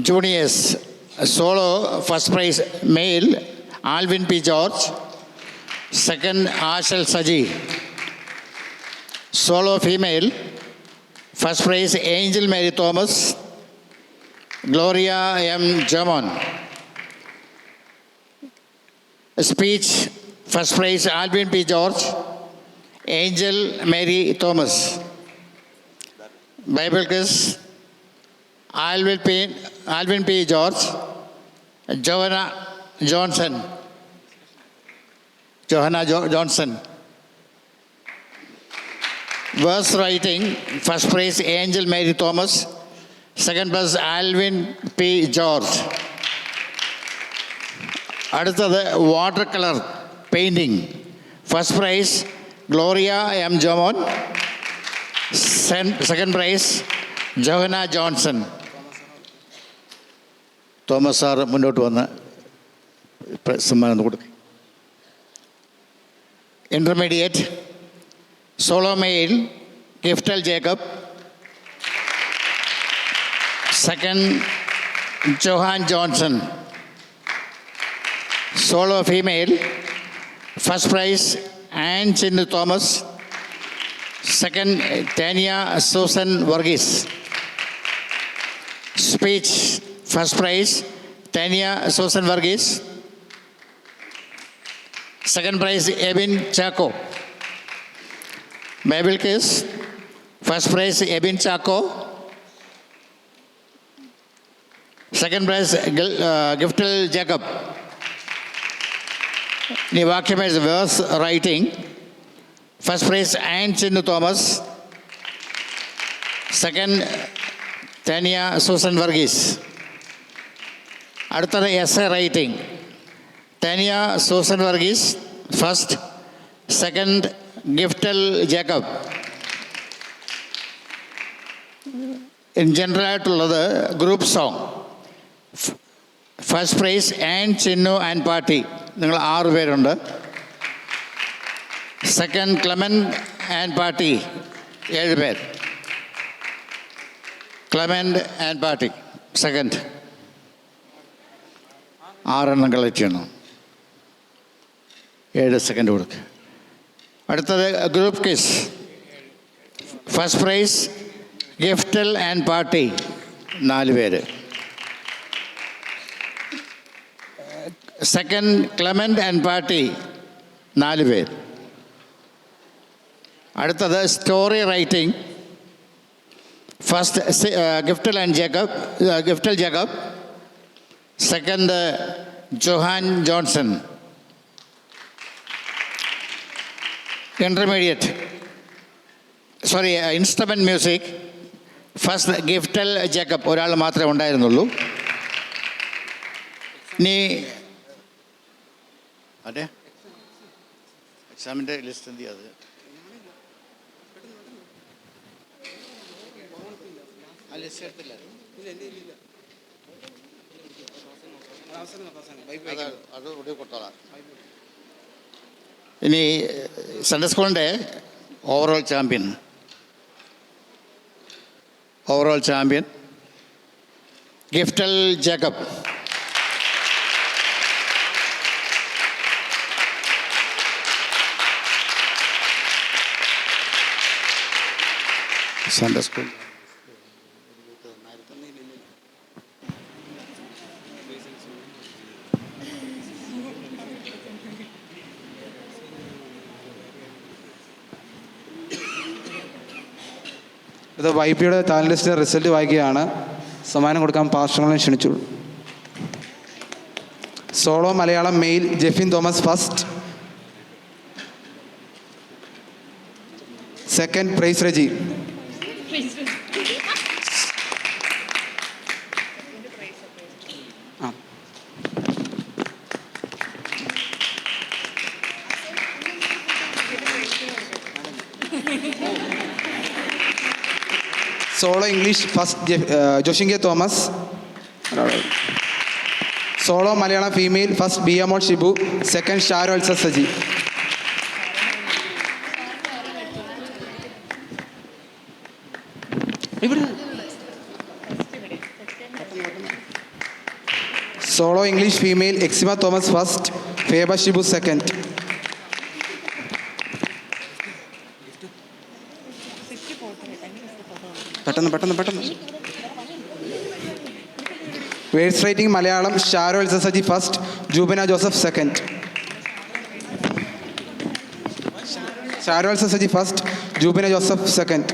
Juniors solo first prize male Alvin P George. 2nd Ashal Saji. Solo female first prize Angel Mary Thomas, Gloria M Jomon. Speech first prize Alvin P George, Angel Mary Thomas. Bible quiz Alvin P George, Johanna Johnson. Verse writing first prize Angel Mary Thomas, 2nd prize Alvin P. George. അടുത്തത് water colour painting first prize Gloria M Jomon. 2nd prize Johanna Johnson. Thomas sir മുന്നോട്ട് വന്ന് സമ്മാനം കൊടുക്കും. Intermediate solo male Giftel Jacob. Second, Johan Johnson. Solo female. First prize, Anne Chinnu Thomas. Second, Tanya Susan Varghese. Speech, first prize, Tanya Susan Varghese. Second prize, Ebin Chaco. Bible case, first prize, Ebin Chaco. Second prize, Giftel Jacob. Nivakyam is verse writing. First prize, Anne Chinnu Thomas. Second, Tanya Susan Varghese. അടുത്തത് essay writing. Tanya Susan Varghese, first. Second, Giftel Jacob. In general ആയിട്ടുള്ളത് group song. First prize and Chinnu and party. നിങ്ങൾ 6 പേരുണ്ട്. Second ക്ലെമൻ and party 7 പേർ. Clement and party second. 6 എണ്ണം collect ചെയ്യണം. 7 second കൊടുക്കുക. അടുത്തത് group quiz. First prize Giftal and party 4 പേര്. Second Clement and party 4 പേർ. അടുത്തത് story writing. First Giftal and Jacob, Giftal Jacob. Second Johan Johnson. Intermediate instrument music. First Giftal Jacob, ഒരാൾ മാത്രമേ ഉണ്ടായിരുന്നുള്ളൂ. ഇനി അതെ എക്സാമിൻ്റെ ലിസ്റ്റ് എന്ത് ചെയ്യാതെ ഇനി സൺഡേ സ്കൂളിൻ്റെ overall champion Giftal Jacob. Sunday school ഇത് YP-യുടെ ടാലൻറ്റ് ലിസ്റ്റിൻ്റെ റിസൾട്ട് വായിക്കുകയാണ്. സമ്മാനം കൊടുക്കാൻ പാർശ്വങ്ങളെ ക്ഷണിച്ചു. Solo Malayalam male Jefin Thomas first. Second prize Reji. Solo English first ജോഷിങ്ക Thomas. Solo Malayalam female first Biyamol Shibu. Second ഷാരോത്സ സജി. സോളോ ഇംഗ്ലീഷ് ഫീമെയിൽ എക്സിമ തോമസ് ഫസ്റ്റ്. ഫേബ ഷിബു സെക്കൻഡ്. പെട്ടെന്ന് വേഴ്സ് റൈറ്റിംഗ് മലയാളം ഷാരോത്സ സജി ഫസ്റ്റ്. ജൂബന ജോസഫ് സെക്കൻഡ്. ഷാരോത്സ സജി ഫസ്റ്റ്. ജൂബന Joseph second.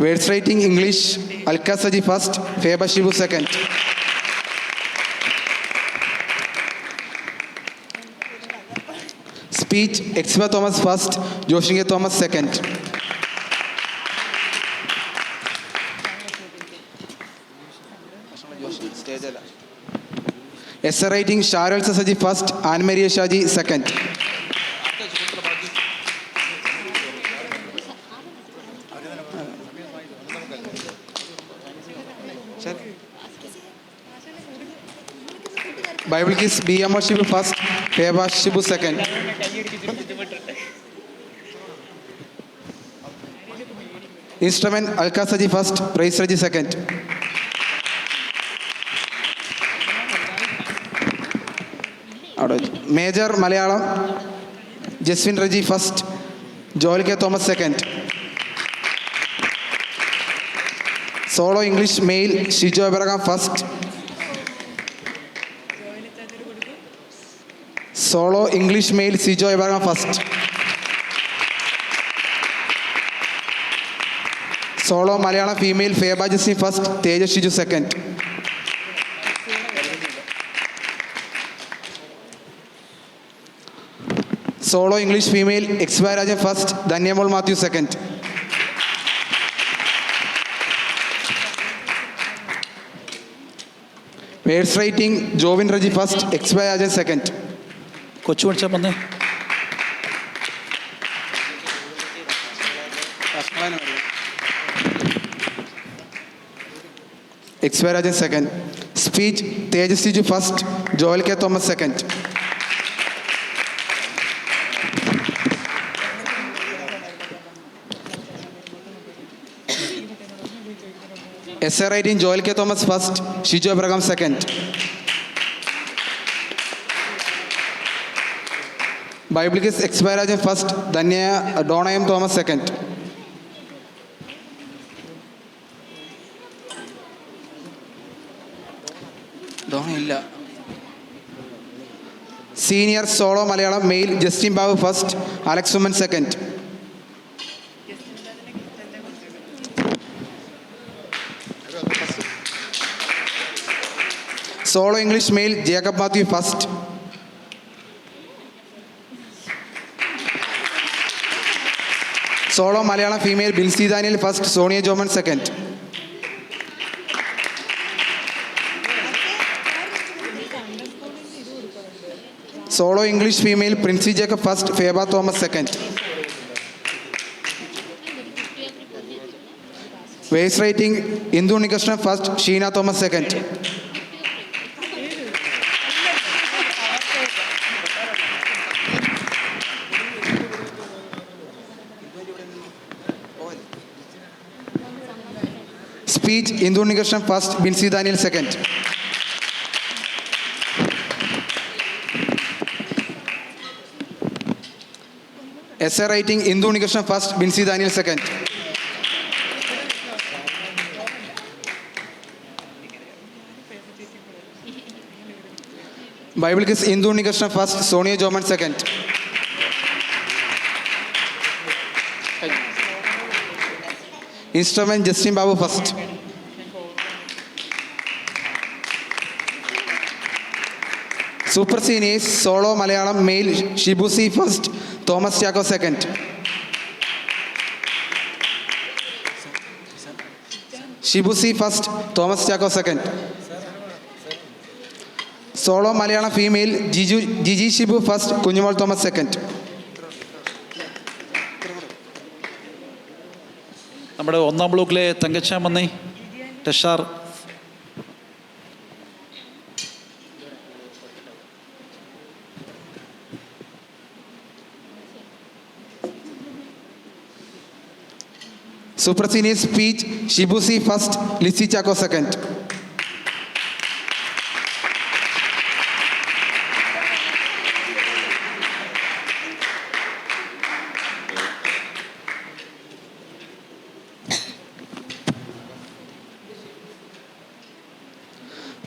Verse writing English Alka Saji first. Feba Shibu second. Speech എക്സിമ തോമസ് ഫസ്റ്റ്. ജോഷിങ്ക Thomas second. Essay writing ഷാരോത്സ Saji first. Annmaria Shaji second. Bible quiz Biyamol Shibu first. Feba Shibu second. Instrument Alka Saji first, prize Reji second. Major Malayalam Jaswin Reji first, Joel K Thomas second. Solo English male Shijo Abraham first. Solo English male Sijo Abraham first. Solo Malayalam female Feba Justin first, Tejas Shiju second. Solo English female എക്സ്ബാ Rajan first, Dhanyamol Mathew second. Verse writing Jovin Reji first, എക്സ്ബാ Rajan second. കൊച്ചു പഠിച്ചാൽ വന്നേ. എക്സ്ബാ Rajan second. Speech Tejas Shiju first, Joel K Thomas second. Essay writing Joel K Thomas first, Shiju Abraham second. Bible quiz എക്സ്ബാ Rajan first, Dhanya ഡോണയം Thomas second. ഇല്ല. Senior solo Malayalam male Justin Babu first, Alex Oommen second. Solo English male Jacob Mathew first. Solo Malayalam female Bilsy Daniel first, Sonia Joman second. Solo English female Princy Jacob first, Feba Thomas second. Verse writing Indu Unnikrishnan first, Sheena Thomas second. Speech Indu Unnikrishnan first, Binsy Daniel second. Essay writing Indu Unnikrishnan first, Binsy Daniel second. Bible quiz Indu Unnikrishnan first, Sonia Joman second. Instrument Justin Babu first. Super seniors solo Malayalam male Shibu C first, Thomas Chacko second. Shibu C first, Thomas Chacko second. Solo Malayalam female Jiji Shibu first, Kunjumol Thomas second. നമ്മുടെ 1-ാം ബ്ലോക്കിലെ തങ്കച്ചാൻ വന്നേ. ടെഷാർ. Super senior speech Shibu C first, Lissy Chacko second.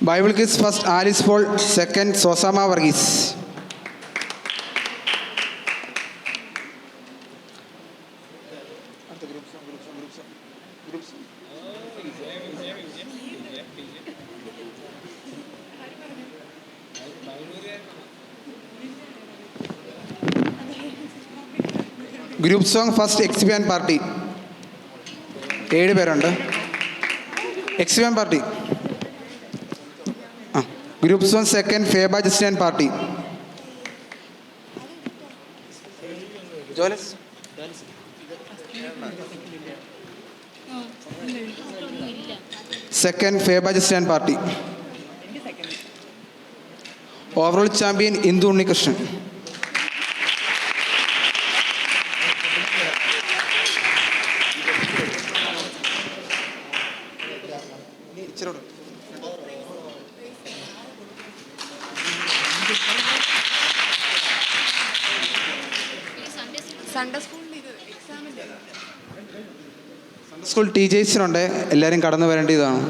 Bible quiz first, Alice Paul second, Sosamma Varghese. Group song first, എക്സിബിയൻ party. 7 പേരുണ്ട്. എക്സിബിയൻ party. Group song second, Feba Justin party. ജോലസ് second, Feba Justin party. Overall champion Indu Unnikrishnan. School ടീച്ചേഴ്സിനുണ്ട്, എല്ലാവരും കടന്നു വരേണ്ടതാണ്.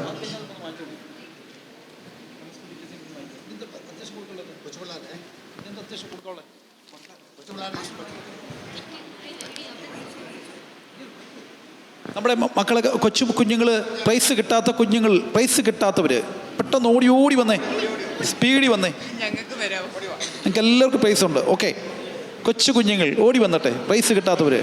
നമ്മുടെ മക്കളെ കുഞ്ഞുങ്ങൾ പ്രൈസ് കിട്ടാത്ത കുഞ്ഞുങ്ങൾ, പ്രൈസ് കിട്ടാത്തവർ പെട്ടെന്ന് ഓടി ഓടി വന്നേ, സ്പീഡിൽ വന്നേ. നിങ്ങൾക്ക് എല്ലാവർക്കും പ്രൈസ് ഉണ്ട്. ഓക്കെ, കൊച്ചു കുഞ്ഞുങ്ങൾ ഓടി വന്നട്ടെ, പ്രൈസ് കിട്ടാത്തവർ.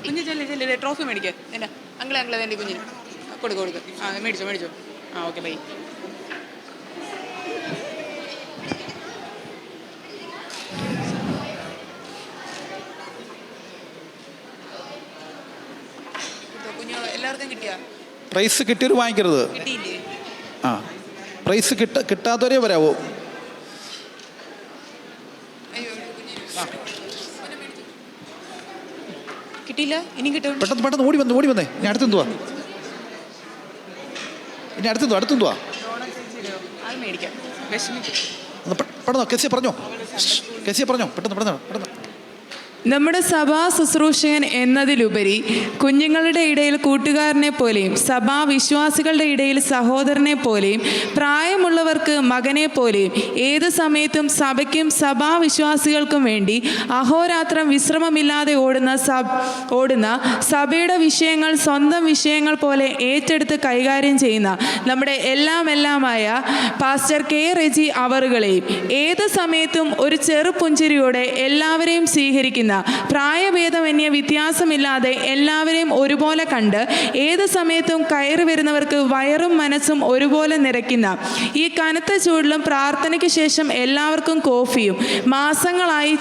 കുഞ്ഞു ചെല്ലേ ട്രോഫി മേടിക്കുക. എന്നാ അങ്ങളെ വേണ്ടി കുഞ്ഞിന് കൊടുക്കുക. ആ മേടിച്ചോ. ആ ഓക്കെ ബൈ. കുഞ്ഞു എല്ലാവർക്കും കിട്ടിയ പ്രൈസ് കിട്ടിയവർ വാങ്ങിക്കരുത്. കിട്ടിയില്ലേ? ആ, പ്രൈസ് കിട്ടാത്തവരേ വരാവോ. കിട്ടിയില്ല, ഇനി കിട്ടും. പെട്ടെന്ന് ഓടി വന്നേ. ഇനി അടുത്തെന്തുവാ? അത് മേടിക്കാം. പെട്ടെന്നോ കെസിയെ പറഞ്ഞോ പെട്ടെന്ന്. നമ്മുടെ സഭാ ശുശ്രൂഷകൻ എന്നതിലുപരി കുഞ്ഞുങ്ങളുടെ ഇടയിൽ കൂട്ടുകാരനെ പോലെയും സഭാ വിശ്വാസികളുടെ ഇടയിൽ സഹോദരനെ പോലെയും പ്രായമുള്ളവർക്ക് മകനെ പോലെയും ഏത് സമയത്തും സഭയ്ക്കും സഭാ വിശ്വാസികൾക്കും വേണ്ടി അഹോരാത്രം വിശ്രമമില്ലാതെ ഓടുന്ന സഭയുടെ വിഷയങ്ങൾ സ്വന്തം വിഷയങ്ങൾ പോലെ ഏറ്റെടുത്ത് കൈകാര്യം ചെയ്യുന്ന നമ്മുടെ എല്ലാമായ പാസ്റ്റർ കെ റെജി അവറുകളെയും ഏത് സമയത്തും ഒരു ചെറുപുഞ്ചിരിയോടെ എല്ലാവരെയും സ്വീകരിക്കുന്ന പ്രായഭേദമന്യേ വ്യത്യാസമില്ലാതെ എല്ലാവരെയും ഒരുപോലെ കണ്ട് ഏത് സമയത്തും കയറി വരുന്നവർക്ക് വയറും മനസ്സും ഒരുപോലെ നിറയ്ക്കുന്ന ഈ കനത്ത ചൂടിലും പ്രാർത്ഥനയ്ക്ക് ശേഷം എല്ലാവർക്കും കോഫിയും മാസങ്ങളായി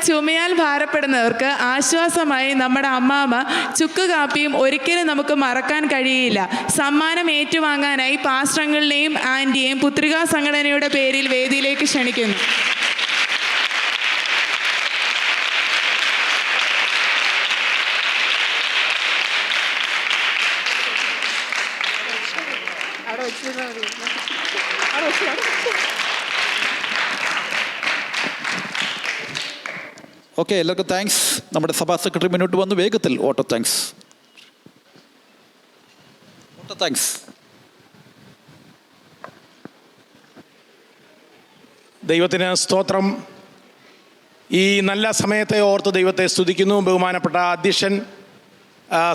ചുമയാൽ ഭാരപ്പെടുന്നവർക്ക് ആശ്വാസമായി നമ്മുടെ അമ്മാമ്മ ചുക്ക് കാപ്പിയും ഒരിക്കലും നമുക്ക് മറക്കാൻ കഴിയില്ല. സമ്മാനം ഏറ്റുവാങ്ങാനായി പാസ്റ്ററുകളുടെയും ആൻറ്റിയെയും പുത്രികാ സംഘടനയുടെ പേരിൽ വേദിയിലേക്ക് ക്ഷണിക്കുന്നു. ഓക്കെ, എല്ലാവർക്കും താങ്ക്സ്. നമ്മുടെ സഭാ സെക്രട്ടറി മുന്നോട്ട് വന്ന് വേഗത്തിൽ ഓട്ടോ താങ്ക്സ്. ദൈവത്തിന് സ്തോത്രം. ഈ നല്ല സമയത്തെ ഓർത്ത് ദൈവത്തെ സ്തുതിക്കുന്നു. ബഹുമാനപ്പെട്ട അധ്യക്ഷൻ,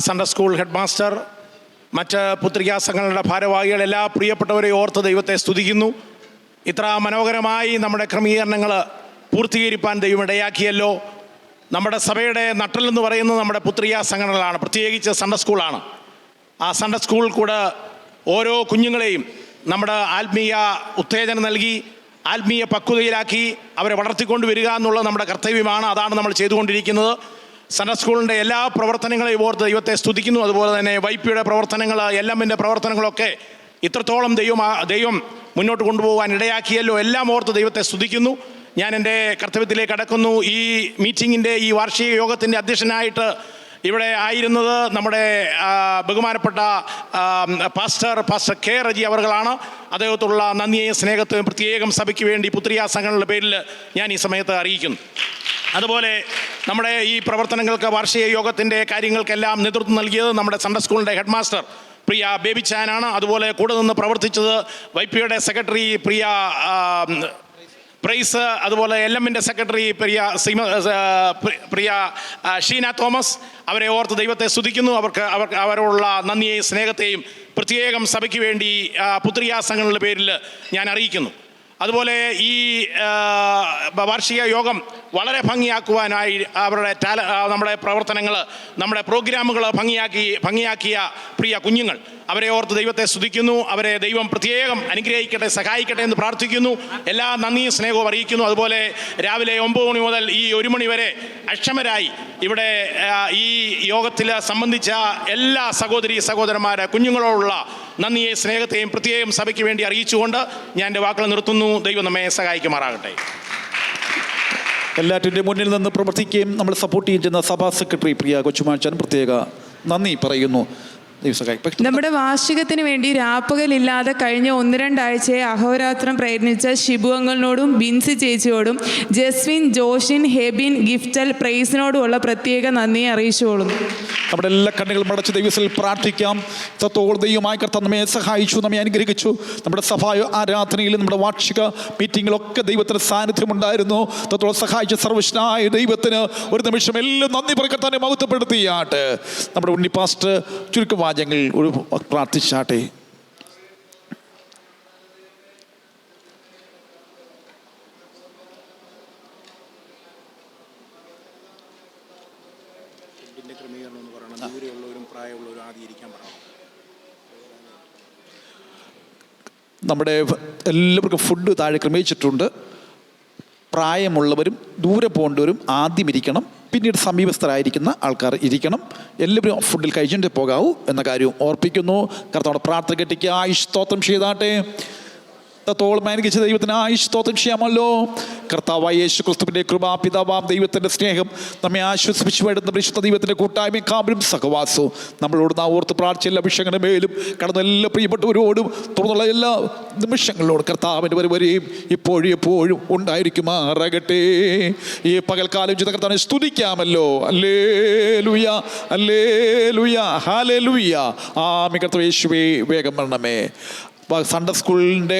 സൺഡേ സ്കൂൾ ഹെഡ് മാസ്റ്റർ, മറ്റ് പുത്രികാ സംഘടനയുടെ ഭാരവാഹികൾ, എല്ലാ പ്രിയപ്പെട്ടവരെ ഓർത്ത് ദൈവത്തെ സ്തുതിക്കുന്നു. ഇത്ര മനോഹരമായി നമ്മുടെ ക്രമീകരണങ്ങൾ പൂർത്തീകരിപ്പാൻ ദൈവം ഇടയാക്കിയല്ലോ. നമ്മുടെ സഭയുടെ നട്ടെല്ലെന്ന് പറയുന്നത് നമ്മുടെ പുത്രികാ സംഘടനകളാണ്, പ്രത്യേകിച്ച് സൺഡേ സ്കൂളാണ്. ആ സൺഡേ സ്കൂൾ കൂടെ ഓരോ കുഞ്ഞുങ്ങളെയും നമ്മുടെ ആത്മീയ ഉത്തേജനം നൽകി ആത്മീയ പക്വതയിലാക്കി അവരെ വളർത്തിക്കൊണ്ട് വരിക എന്നുള്ളത് നമ്മുടെ കർത്തവ്യമാണ്. അതാണ് നമ്മൾ ചെയ്തുകൊണ്ടിരിക്കുന്നത്. സൺഡേ സ്കൂളിൻ്റെ എല്ലാ പ്രവർത്തനങ്ങളെയും ഓർത്ത് ദൈവത്തെ സ്തുതിക്കുന്നു. അതുപോലെ തന്നെ വൈപ്പിയുടെ പ്രവർത്തനങ്ങൾ, LMൻ്റെ പ്രവർത്തനങ്ങളൊക്കെ ഇത്രത്തോളം ദൈവം മുന്നോട്ട് കൊണ്ടുപോകാൻ ഇടയാക്കിയല്ലോ. എല്ലാം ഓർത്ത് ദൈവത്തെ സ്തുതിക്കുന്നു. ഞാൻ എൻ്റെ കർത്തവ്യത്തിലേക്ക് കടക്കുന്നു. ഈ മീറ്റിങ്ങിൻ്റെ, ഈ വാർഷിക യോഗത്തിൻ്റെ അധ്യക്ഷനായിട്ട് ഇവിടെ ആയിരുന്നത് നമ്മുടെ ബഹുമാനപ്പെട്ട പാസ്റ്റർ കെ റെജി അവർകളാണ്. അദ്ദേഹത്തുള്ള നന്ദിയെയും സ്നേഹത്തെയും പ്രത്യേകം സഭയ്ക്ക് വേണ്ടി പുത്രികാ സംഘടനയുടെ പേരിൽ ഞാൻ ഈ സമയത്ത് അറിയിക്കുന്നു. അതുപോലെ നമ്മുടെ ഈ പ്രവർത്തനങ്ങൾക്ക്, വാർഷിക യോഗത്തിൻ്റെ കാര്യങ്ങൾക്കെല്ലാം നേതൃത്വം നൽകിയത് നമ്മുടെ സൺഡേ സ്കൂളിൻ്റെ ഹെഡ് മാസ്റ്റർ പ്രിയ ബേബി ചാനാണ്. അതുപോലെ കൂടെ നിന്ന് പ്രവർത്തിച്ചത് വൈപ്പിയുടെ സെക്രട്ടറി പ്രിയ പ്രൈസ്, അതുപോലെ LMൻ്റെ സെക്രട്ടറി പ്രിയ ഷീന തോമസ്. അവരെ ഓർത്ത് ദൈവത്തെ സ്തുതിക്കുന്നു. അവരോടുള്ള നന്ദിയെയും സ്നേഹത്തെയും പ്രത്യേകം സഭയ്ക്ക് വേണ്ടി പുത്രികാ സംഘടനയുടെ പേരിൽ ഞാൻ അറിയിക്കുന്നു. അതുപോലെ ഈ വാർഷിക യോഗം വളരെ ഭംഗിയാക്കുവാനായി നമ്മുടെ പ്രവർത്തനങ്ങൾ, നമ്മുടെ പ്രോഗ്രാമുകൾ ഭംഗിയാക്കിയ പ്രിയ കുഞ്ഞുങ്ങൾ, അവരെ ഓർത്ത് ദൈവത്തെ സ്തുതിക്കുന്നു. അവരെ ദൈവം പ്രത്യേകം അനുഗ്രഹിക്കട്ടെ, സഹായിക്കട്ടെ എന്ന് പ്രാർത്ഥിക്കുന്നു. എല്ലാ നന്ദിയും സ്നേഹവും അറിയിക്കുന്നു. അതുപോലെ രാവിലെ 9 മണി മുതൽ ഈ 1 മണി വരെ അക്ഷമരായി ഇവിടെ ഈ യോഗത്തിൽ സംബന്ധിച്ച എല്ലാ സഹോദരന്മാരെ കുഞ്ഞുങ്ങളോടുള്ള നന്ദിയെ സ്നേഹത്തെയും പ്രത്യേകം സഭയ്ക്ക് വേണ്ടി അറിയിച്ചുകൊണ്ട് ഞാൻ എൻ്റെ വാക്കുകൾ നിർത്തുന്നു. ദൈവം നമ്മെ സഹായിക്കുമാറാകട്ടെ. എല്ലാറ്റിൻ്റെ മുന്നിൽ നിന്ന് പ്രവർത്തിക്കുകയും നമ്മൾ സപ്പോർട്ട് ചെയ്യുന്ന സഭാ സെക്രട്ടറി പ്രിയ കൊച്ചുമാച്ചാൻ പ്രത്യേക നന്ദി പറയുന്നു. നമ്മുടെ വാർഷികത്തിന് വേണ്ടി രാപ്പകലില്ലാതെ കഴിഞ്ഞ 1-2 ആഴ്ചയെ അഹോരാത്രം പ്രയത്നിച്ച ഷിബു അങ്കിളിനോടും ബിൻസി ചേച്ചിയോടും ജസ്വിൻ, ജോഷിൻ, ഹെബിൻ, ഗിഫ്റ്റൽ, പ്രൈസിനോടുമുള്ള പ്രത്യേക നന്ദി അറിയിച്ചോളും. നമ്മുടെ എല്ലാ കണ്ണുകളും അടച്ച് ദൈവത്തിൽ പ്രാർത്ഥിക്കാം. തത്തോളം ദൈവമായി കർത്താവ് നമ്മെ സഹായിച്ചു, നമ്മെ അനുഗ്രഹിച്ചു. നമ്മുടെ സഭാ ആരാധനയിലും നമ്മുടെ വാർഷിക മീറ്റിങ്ങിലൊക്കെ ദൈവത്തിന് സാന്നിധ്യമുണ്ടായിരുന്നു. തത്തോളം സഹായിച്ച സർവ്വശനായ ദൈവത്തിന് ഒരു നിമിഷം എല്ലാം നന്ദി പറക്കാൻ തന്നെ മഹത്വപ്പെടുത്തിയാട്ടെ. നമ്മുടെ ഉണ്ണി പാസ്റ്റർ ചുരുക്കം വാചകങ്ങൾ ഒരു പ്രാർത്ഥിച്ചാട്ടെ. നമ്മുടെ എല്ലാവർക്കും ഫുഡ് താഴെ ക്രമീകരിച്ചിട്ടുണ്ട്. പ്രായമുള്ളവരും ദൂരെ പോകേണ്ടവരും ആദ്യം ഇരിക്കണം, പിന്നീട് സമീപസ്ഥരായിരിക്കുന്ന ആൾക്കാർ ഇരിക്കണം. എല്ലാവരും ഫുഡിൽ കഴിച്ചിട്ട് പോകാവൂ എന്ന കാര്യവും ഓർപ്പിക്കുന്നു. കർത്താവിന്റെ പ്രാർത്ഥന കെട്ടിക്ക് സ്തോത്രം ചെയ്താട്ടെ. ത്തോളം അനുഗ്രഹിച്ച ദൈവത്തിന് സ്തോത്രം ചെയ്യാമല്ലോ. കർത്താവായ യേശു ക്രിസ്തുവിന്റെ കൃപ, പിതാവാം ദൈവത്തിന്റെ സ്നേഹം, നമ്മെ ആശ്വസിപ്പിച്ചു വരുന്ന പരിശുദ്ധ ദൈവത്തിന്റെ കൂട്ടായ്മയും കാവലും സഹവാസവും നമ്മളോട് നാം ഓർത്ത് പ്രാർത്ഥിച്ച എല്ലാ വിഷയങ്ങളുടെ മേലും കടന്ന എല്ലാ പ്രിയപ്പെട്ടവരോടും തുടർന്നുള്ള എല്ലാ നിമിഷങ്ങളോടും കർത്താവിൻ്റെ വരെയും ഇപ്പോഴും എപ്പോഴും ഉണ്ടായിരിക്കുമാറാകട്ടെ. ഈ പകൽക്കാലം ചെയ്ത കർത്താവിനെ സ്തുതിക്കാമല്ലോ. ഹല്ലേലൂയ, ഹല്ലേലൂയ, ഹല്ലേലൂയ. ആമേൻ. കർത്താവേ യേശുവേ വേഗം വരണമേ. സൺഡേ സ്കൂളിൻ്റെ